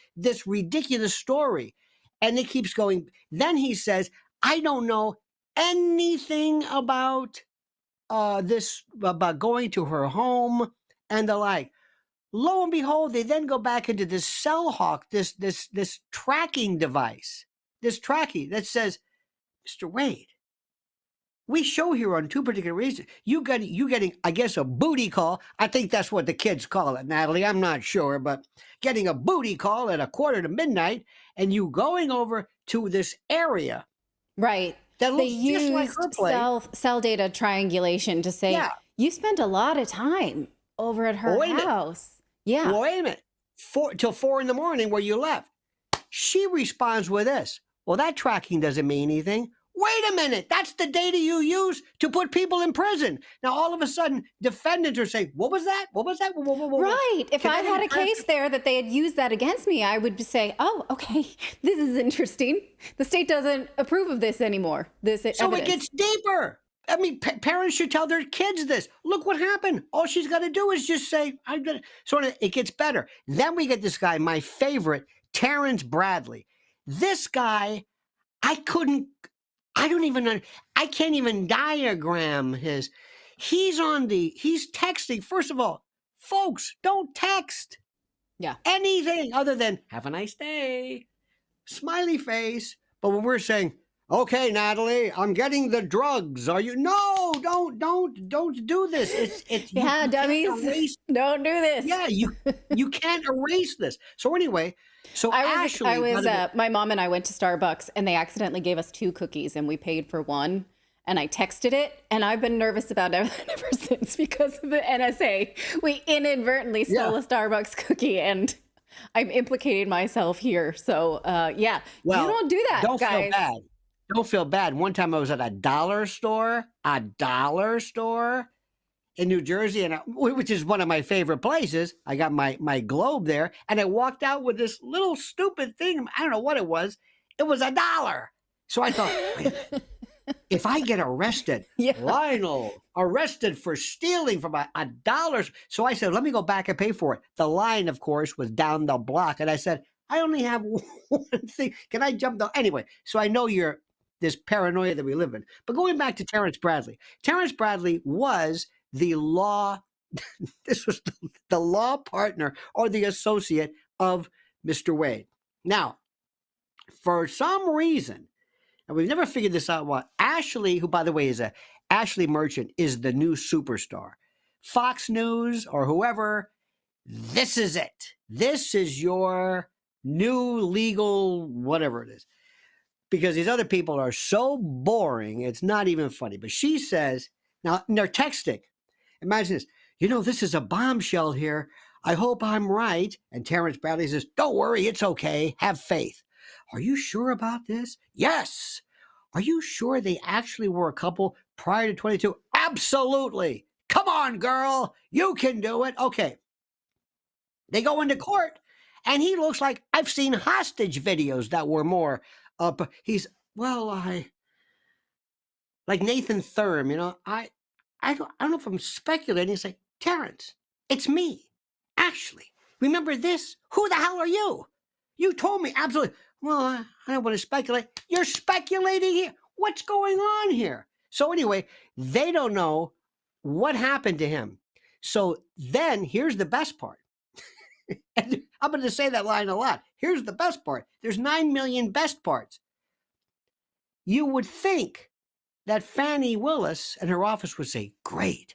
S8: ridiculous story. And it keeps going. Then he says, I don't know anything about this, about going to her home and the like. Lo and behold, they then go back into this cell hawk, this tracking device, this tracking that says, Mr. Wade, we show here on two particular reasons. You getting, I guess, a booty call. I think that's what the kids call it, Natalie. I'm not sure, but getting a booty call at 1:45, and you going over to this area.
S19: Right.
S8: That
S19: they
S8: looks just like her place.
S19: cell data triangulation to say, you spent a lot of time over at her house. Yeah.
S8: Well, wait a minute. Till 4 a.m. where you left. She responds with this. Well, that tracking doesn't mean anything. Wait a minute. That's the data you use to put people in prison. Now, all of a sudden, defendants are saying, what was that? What was that?
S19: Right. If I had a case there that they had used that against me, I would say, oh, okay, this is interesting. The state doesn't approve of this anymore.
S8: So it gets deeper. I mean, parents should tell their kids this. Look what happened. All she's got to do is just say, I'm gonna. So it gets better. Then we get this guy, my favorite, Terrence Bradley. This guy, I can't even diagram his. He's texting. First of all, folks, don't text.
S19: Yeah.
S8: Anything other than have a nice day, smiley face. But when we're saying, okay, Natalie, I'm getting the drugs. Are you? No, don't do this. It's
S19: yeah, dummies. Don't do this.
S8: Yeah, you can't erase this. So anyway,
S19: my mom and I went to Starbucks and they accidentally gave us 2 cookies and we paid for one. And I texted it, and I've been nervous about it ever since because of the NSA. We inadvertently stole a Starbucks cookie, and I'm implicating myself here. So, well, you don't do that,
S8: don't
S19: guys.
S8: Feel bad. Don't feel bad. One time I was at a dollar store in New Jersey, which is one of my favorite places. I got my globe there, and I walked out with this little stupid thing. I don't know what it was. It was $1. So I thought, if I get arrested, Lionel arrested for stealing from $1. So I said, let me go back and pay for it. The line, of course, was down the block. And I said, I only have one thing. Can I jump down? Anyway, so I know you're this paranoia that we live in. But going back to Terrence Bradley. Terrence Bradley was the law, this was the law partner or the associate of Mr. Wade. Now, for some reason, and we've never figured this out, what Ashley, who by the way is Ashley Merchant, is the new superstar. Fox News or whoever, this is it. This is your new legal whatever it is. Because these other people are so boring, it's not even funny. But she says, now they're texting. Imagine this. This is a bombshell here. I hope I'm right. And Terrence Bradley says, don't worry, it's okay. Have faith. Are you sure about this? Yes. Are you sure they actually were a couple prior to 22? Absolutely. Come on, girl. You can do it. Okay. They go into court, And he looks like I've seen hostage videos that were more up. He's, well, like Nathan Thurm, you know, I don't know if I'm speculating. He's like, Terrence, it's me. Ashley, remember this? Who the hell are you? You told me absolutely. Well, I don't want to speculate. You're speculating here. What's going on here? So anyway, they don't know what happened to him. So then here's the best part. And I'm going to say that line a lot. Here's the best part. There's 9 million best parts. You would think that Fani Willis and her office would say, great,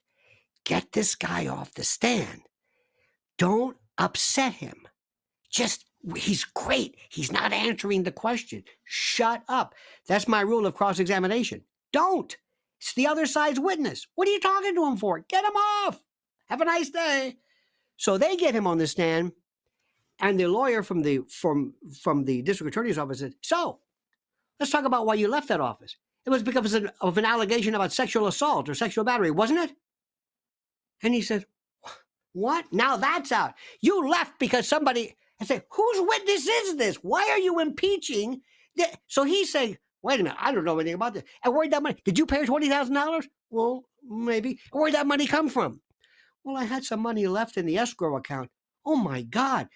S8: get this guy off the stand. Don't upset him. He's great. He's not answering the question. Shut up. That's my rule of cross-examination. Don't. It's the other side's witness. What are you talking to him for? Get him off. Have a nice day. So they get him on the stand, and the lawyer from the district attorney's office said, so let's talk about why you left that office. It was because of an allegation about sexual assault or sexual battery, wasn't it? And he said, what? Now that's out. You left because somebody... I say, whose witness is this? Why are you impeaching? So he's saying, wait a minute, I don't know anything about this. And where'd that money? Did you pay her $20,000? Well, maybe. Where'd that money come from? Well, I had some money left in the escrow account. Oh my God.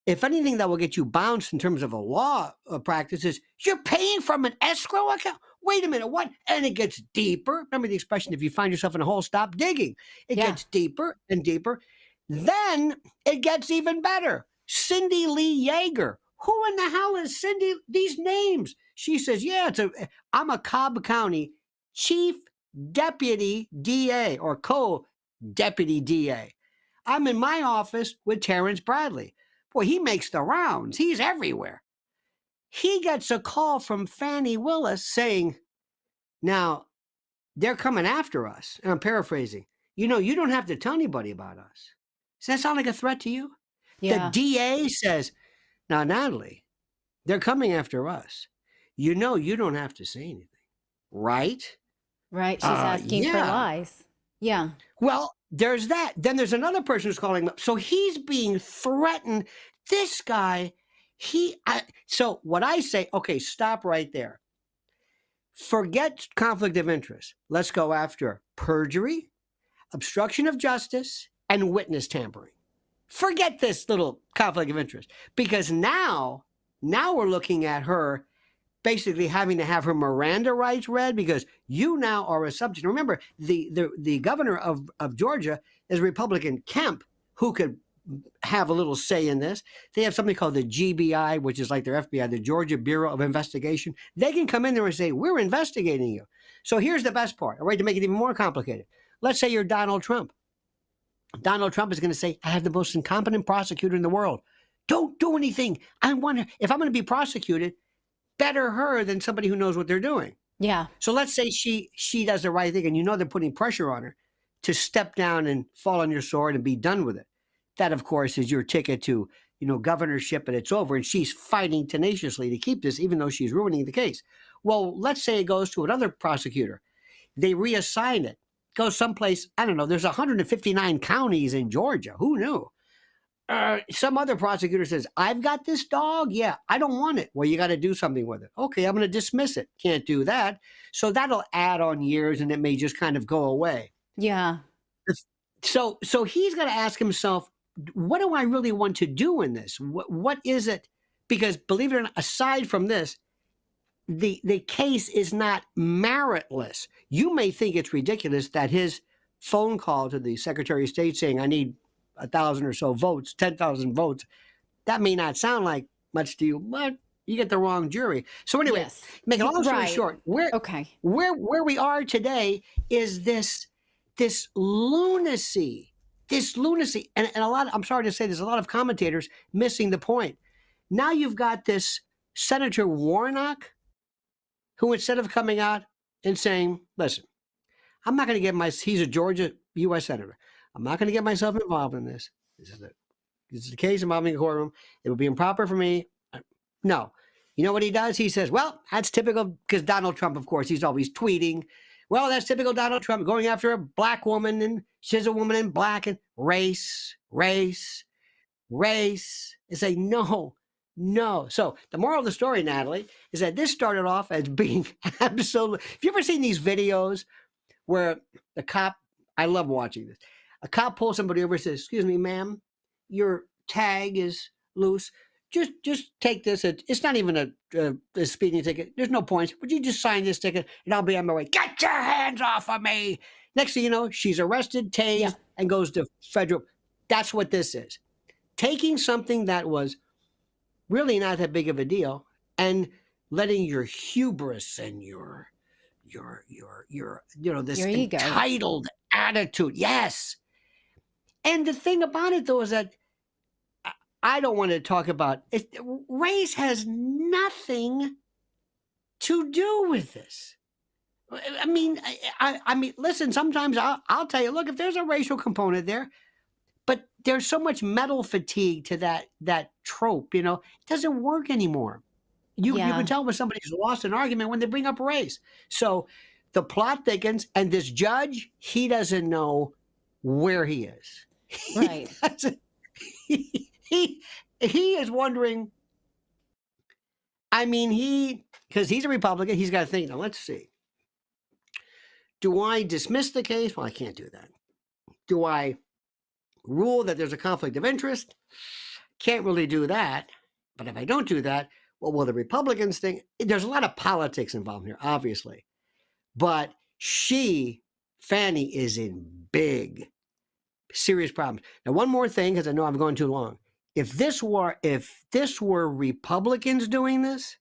S8: If anything that will get you bounced in terms of a law practice is, you're paying from an escrow account? Wait a minute, what? And it gets deeper. Remember the expression, if you find yourself in a hole, stop digging. It gets deeper and deeper. Then it gets even better. Cindy Lee Yeager. Who in the hell is Cindy? These names. She says, yeah, I'm a Cobb County Chief Deputy DA or Co-Deputy DA. I'm in my office with Terrence Bradley. Boy, he makes the rounds. He's everywhere. He gets a call from Fani Willis saying, now, they're coming after us. And I'm paraphrasing. You know, you don't have to tell anybody about us. Does that sound like a threat to you?
S19: Yeah.
S8: The DA says, now, Natalie, they're coming after us. You know, you don't have to say anything, right?
S19: Right. She's asking for lies. Yeah.
S8: Well, there's that. Then there's another person who's calling him up. So he's being threatened. This guy, so what I say, okay, stop right there. Forget conflict of interest. Let's go after perjury, obstruction of justice, and witness tampering. Forget this little conflict of interest, because now we're looking at her basically having to have her Miranda rights read, because you now are a subject. Remember, the governor of Georgia is Republican Kemp, who could have a little say in this. They have something called the GBI, which is like their FBI, the Georgia Bureau of Investigation. They can come in there and say, we're investigating you. So here's the best part, all right, to make it even more complicated. Let's say you're Donald Trump. Donald Trump is going to say, I have the most incompetent prosecutor in the world. Don't do anything. I wonder if I'm going to be prosecuted, better her than somebody who knows what they're doing.
S19: Yeah.
S8: So let's say she does the right thing, and you know they're putting pressure on her to step down and fall on your sword and be done with it. That, of course, is your ticket to, governorship, and it's over. And she's fighting tenaciously to keep this, even though she's ruining the case. Well, let's say it goes to another prosecutor. They reassign it. Go someplace, I don't know, there's 159 counties in Georgia. Who knew? Some other prosecutor says, I've got this dog. Yeah, I don't want it. Well, you got to do something with it. Okay, I'm going to dismiss it. Can't do that. So that'll add on years, and it may just kind of go away.
S19: Yeah.
S8: So he's got to ask himself, what do I really want to do in this? What is it? Because believe it or not, aside from this, the case is not meritless. You may think it's ridiculous that his phone call to the Secretary of State saying, I need 1,000 or so votes, 10,000 votes, that may not sound like much to you, but you get the wrong jury. So anyway, make a long story short, where we are today is this lunacy, and a lot, I'm sorry to say, there's a lot of commentators missing the point. Now you've got this Senator Warnock, who instead of coming out and saying, listen, I'm not going to get he's a Georgia U.S. Senator. I'm not going to get myself involved in this. This is the case involving a courtroom. It would be improper for me. No. You know what he does? He says, well, that's typical, because Donald Trump, of course, he's always tweeting. Well, that's typical Donald Trump, going after a black woman, and she's a woman in black, and race. race. It's like, no. So the moral of the story, Natalie, is that this started off as being absolutely. Have you ever seen these videos where the cop, I love watching this. A cop pulls somebody over and says, excuse me, ma'am, your tag is loose. Just take this. It's not even a speeding ticket. There's no points. Would you just sign this ticket and I'll be on my way? Get your hands off of me. Next thing you know, she's arrested, tased, and goes to federal. That's what this is. Taking something that was really not that big of a deal and letting your hubris and your this
S19: Your ego.
S8: entitled attitude. Yes. And the thing about it though is that I don't want to talk about it. Race has nothing to do with this. I mean, I mean, listen, sometimes I'll tell you, look, if there's a racial component there, but there's so much mental fatigue to that trope, you know, it doesn't work anymore. You can tell when somebody's lost an argument when they bring up race. So the plot thickens, and this judge, he doesn't know where he is.
S19: Right.
S8: He is wondering. I mean, because he's a Republican, he's got to think, now let's see. Do I dismiss the case? Well, I can't do that. Do I rule that there's a conflict of interest? Can't really do that. But if I don't do that, what will the Republicans think? There's a lot of politics involved here, obviously. But Fani, is in big, serious problems. Now, one more thing, because I know I'm going too long. If this were Republicans doing this,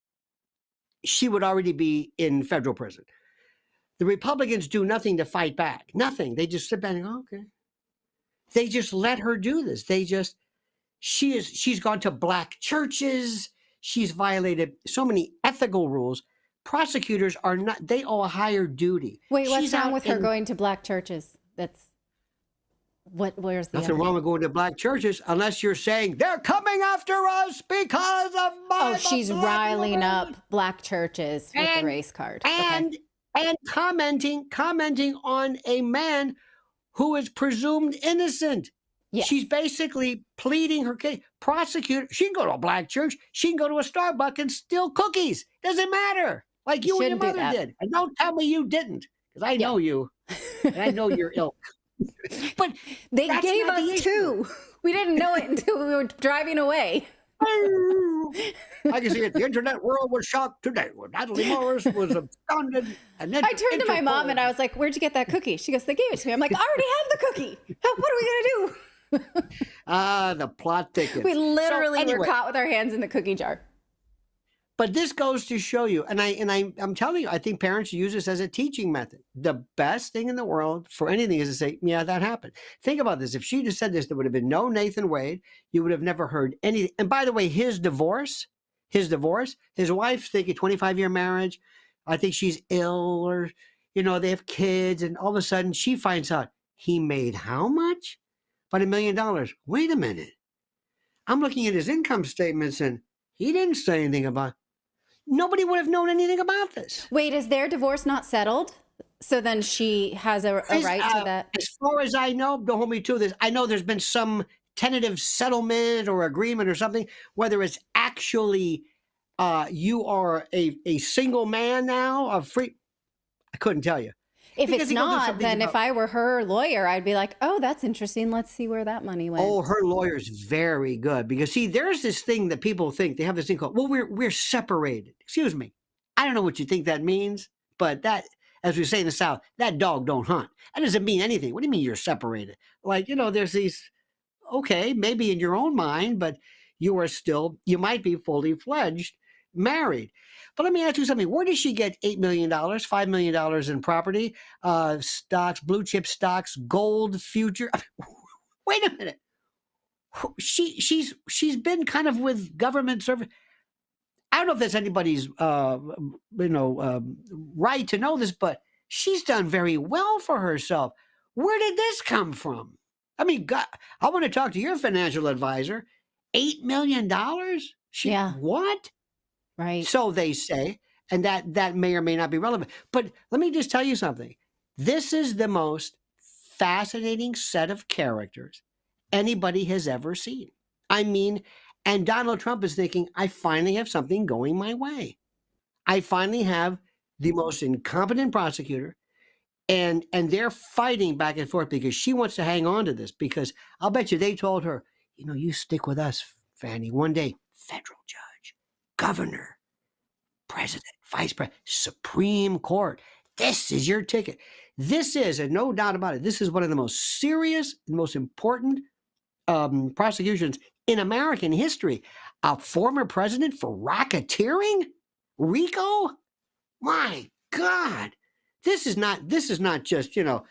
S8: she would already be in federal prison. The Republicans do nothing to fight back. Nothing. They just sit back and go, okay. They just let her do this. She's gone to black churches. She's violated so many ethical rules. Prosecutors are not, they owe a higher duty.
S19: Wait, what's
S8: She's
S19: wrong
S8: out
S19: with her
S8: in-
S19: going to black churches? Where's the
S8: Nothing
S19: evidence?
S8: wrong with going to black churches unless you're saying they're coming after us because of my.
S19: Oh, she's riling up black churches with the race card.
S8: And commenting on a man who is presumed innocent.
S19: Yes.
S8: She's basically pleading her case. Prosecutor, she can go to a black church. She can go to a Starbucks and steal cookies. Doesn't matter. Like you and your
S19: Shouldn't do
S8: mother
S19: that.
S8: did. And don't tell me you didn't, because I know you. And I know your ilk. But
S19: They
S8: that's
S19: gave
S8: not the
S19: us
S8: issue.
S19: two. We didn't know it until we were driving away.
S8: I can see it. The internet world was shocked today when Natalie Morris was astounded. And then
S19: I turned to my mom and I was like, "Where'd you get that cookie?" She goes, "They gave it to me." I'm like, "I already have the cookie. What are we gonna do?"
S8: The plot thickens.
S19: We literally
S8: So,
S19: were
S8: anyway.
S19: caught with our hands in the cookie jar.
S8: But this goes to show you, and I'm telling you, I think parents use this as a teaching method. The best thing in the world for anything is to say, yeah, that happened. Think about this. If she just said this, there would have been no Nathan Wade. You would have never heard anything. And by the way, his divorce, his wife's thinking 25-year marriage. I think she's ill, or, they have kids. And all of a sudden she finds out he made how much? About $1 million. Wait a minute. I'm looking at his income statements and he didn't say anything about. Nobody would have known anything about this.
S19: Wait, is their divorce not settled? So then she has a right to that?
S8: As far as I know, don't hold me to this. I know there's been some tentative settlement or agreement or something, whether it's actually you are a single man now, a free. I couldn't tell you.
S19: If
S8: Because
S19: it's
S8: he goes into
S19: not,
S8: something
S19: then if
S8: about-
S19: I were her lawyer, I'd be like, "Oh, that's interesting. Let's see where that money went."
S8: Oh, her lawyer's very good, because see, there's this thing that people think, they have this thing called, well, we're separated. Excuse me. I don't know what you think that means, but that, as we say in the South, that dog don't hunt. That doesn't mean anything. What do you mean you're separated? Like, there's these, okay, maybe in your own mind, but you might be fully fledged married. But let me ask you something. Where did she get $8 million, $5 million in property, stocks, blue chip stocks, gold, future? Wait a minute. She's been kind of with government service. I don't know if that's anybody's right to know this, but she's done very well for herself. Where did this come from? I mean, God, I want to talk to your financial advisor. $8 million?
S19: Yeah.
S8: What?
S19: Right.
S8: So they say, and that may or may not be relevant. But let me just tell you something. This is the most fascinating set of characters anybody has ever seen. I mean, and Donald Trump is thinking, I finally have something going my way. I finally have the most incompetent prosecutor, and they're fighting back and forth because she wants to hang on to this, because I'll bet you they told her, you know, you stick with us, Fani. One day, federal judge, governor, president, vice president, Supreme Court. This is your ticket. This is, and no doubt about it, this is one of the most serious and most important prosecutions in American history. A former president for racketeering? RICO? My God. This is not just, you know,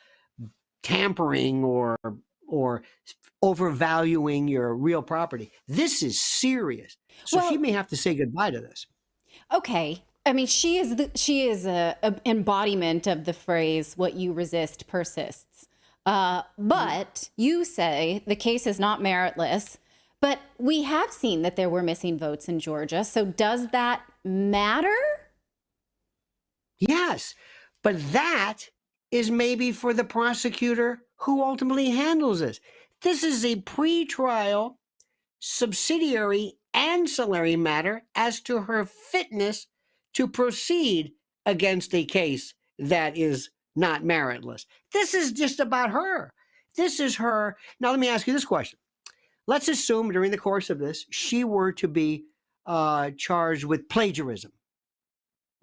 S8: tampering or overvaluing your real property. This is serious. So she may have to say goodbye to this.
S19: Okay. I mean, she is a embodiment of the phrase, what you resist persists. But you say the case is not meritless, but we have seen that there were missing votes in Georgia. So does that matter?
S8: Yes, but that is maybe for the prosecutor who ultimately handles this. This is a pretrial, subsidiary, ancillary matter as to her fitness to proceed against a case that is not meritless. This is just about her. This is her. Now, let me ask you this question. Let's assume during the course of this, she were to be charged with plagiarism.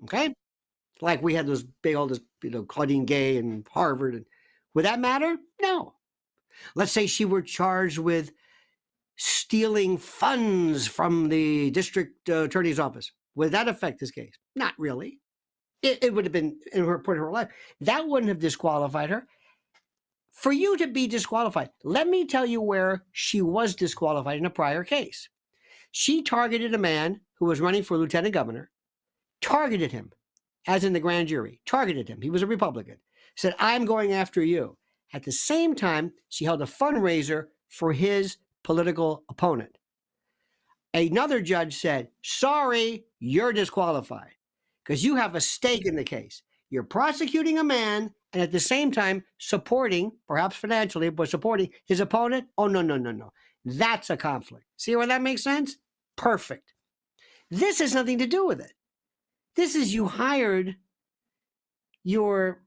S8: Okay? Like we had those big old, you know, Claudine Gay and Harvard. And would that matter? No. Let's say she were charged with stealing funds from the district attorney's office. Would that affect this case? Not really. It would have been in her point of her life. That wouldn't have disqualified her. For you to be disqualified, let me tell you where she was disqualified in a prior case. She targeted a man who was running for lieutenant governor, targeted him, as in the grand jury, targeted him. He was a Republican. Said, I'm going after you. At the same time, she held a fundraiser for his political opponent. Another judge said, sorry, you're disqualified because you have a stake in the case. You're prosecuting a man and at the same time supporting, perhaps financially, but supporting his opponent. Oh, no. That's a conflict. See where that makes sense? Perfect. This has nothing to do with it. This is you hired your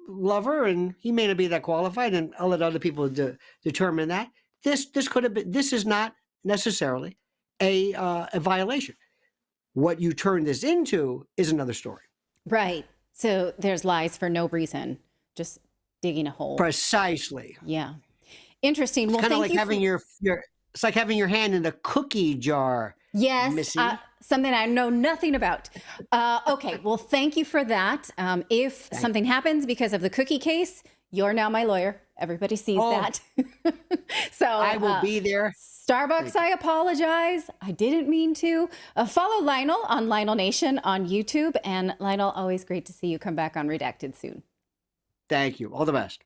S8: lover, and he may not be that qualified, and I'll let other people determine that. This could have been. This is not necessarily a violation. What you turn this into is another story.
S19: Right. So there's lies for no reason, just digging a hole.
S8: Precisely.
S19: Yeah. Interesting. Well,
S8: it's kind of
S19: thank
S8: like
S19: you
S8: having it's like having your hand in the cookie jar.
S19: Yes,
S8: Missy.
S19: something I know nothing about. Okay, well, thank you for that. If something happens because of the cookie case, you're now my lawyer. Everybody sees that. So
S8: I will be there.
S19: Starbucks, I apologize. I didn't mean to. Follow Lionel on Lionel Nation on YouTube. And Lionel, always great to see you come back on Redacted soon.
S8: Thank you. All the best.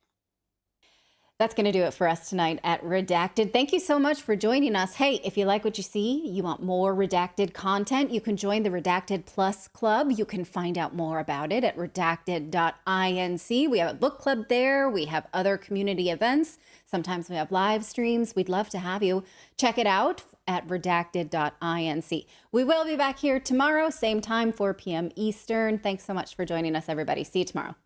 S19: That's going to do it for us tonight at Redacted. Thank you so much for joining us. Hey, if you like what you see, you want more Redacted content, you can join the Redacted Plus Club. You can find out more about it at redacted.inc. We have a book club there. We have other community events. Sometimes we have live streams. We'd love to have you. Check it out at redacted.inc. We will be back here tomorrow, same time, 4 p.m. Eastern. Thanks so much for joining us, everybody. See you tomorrow.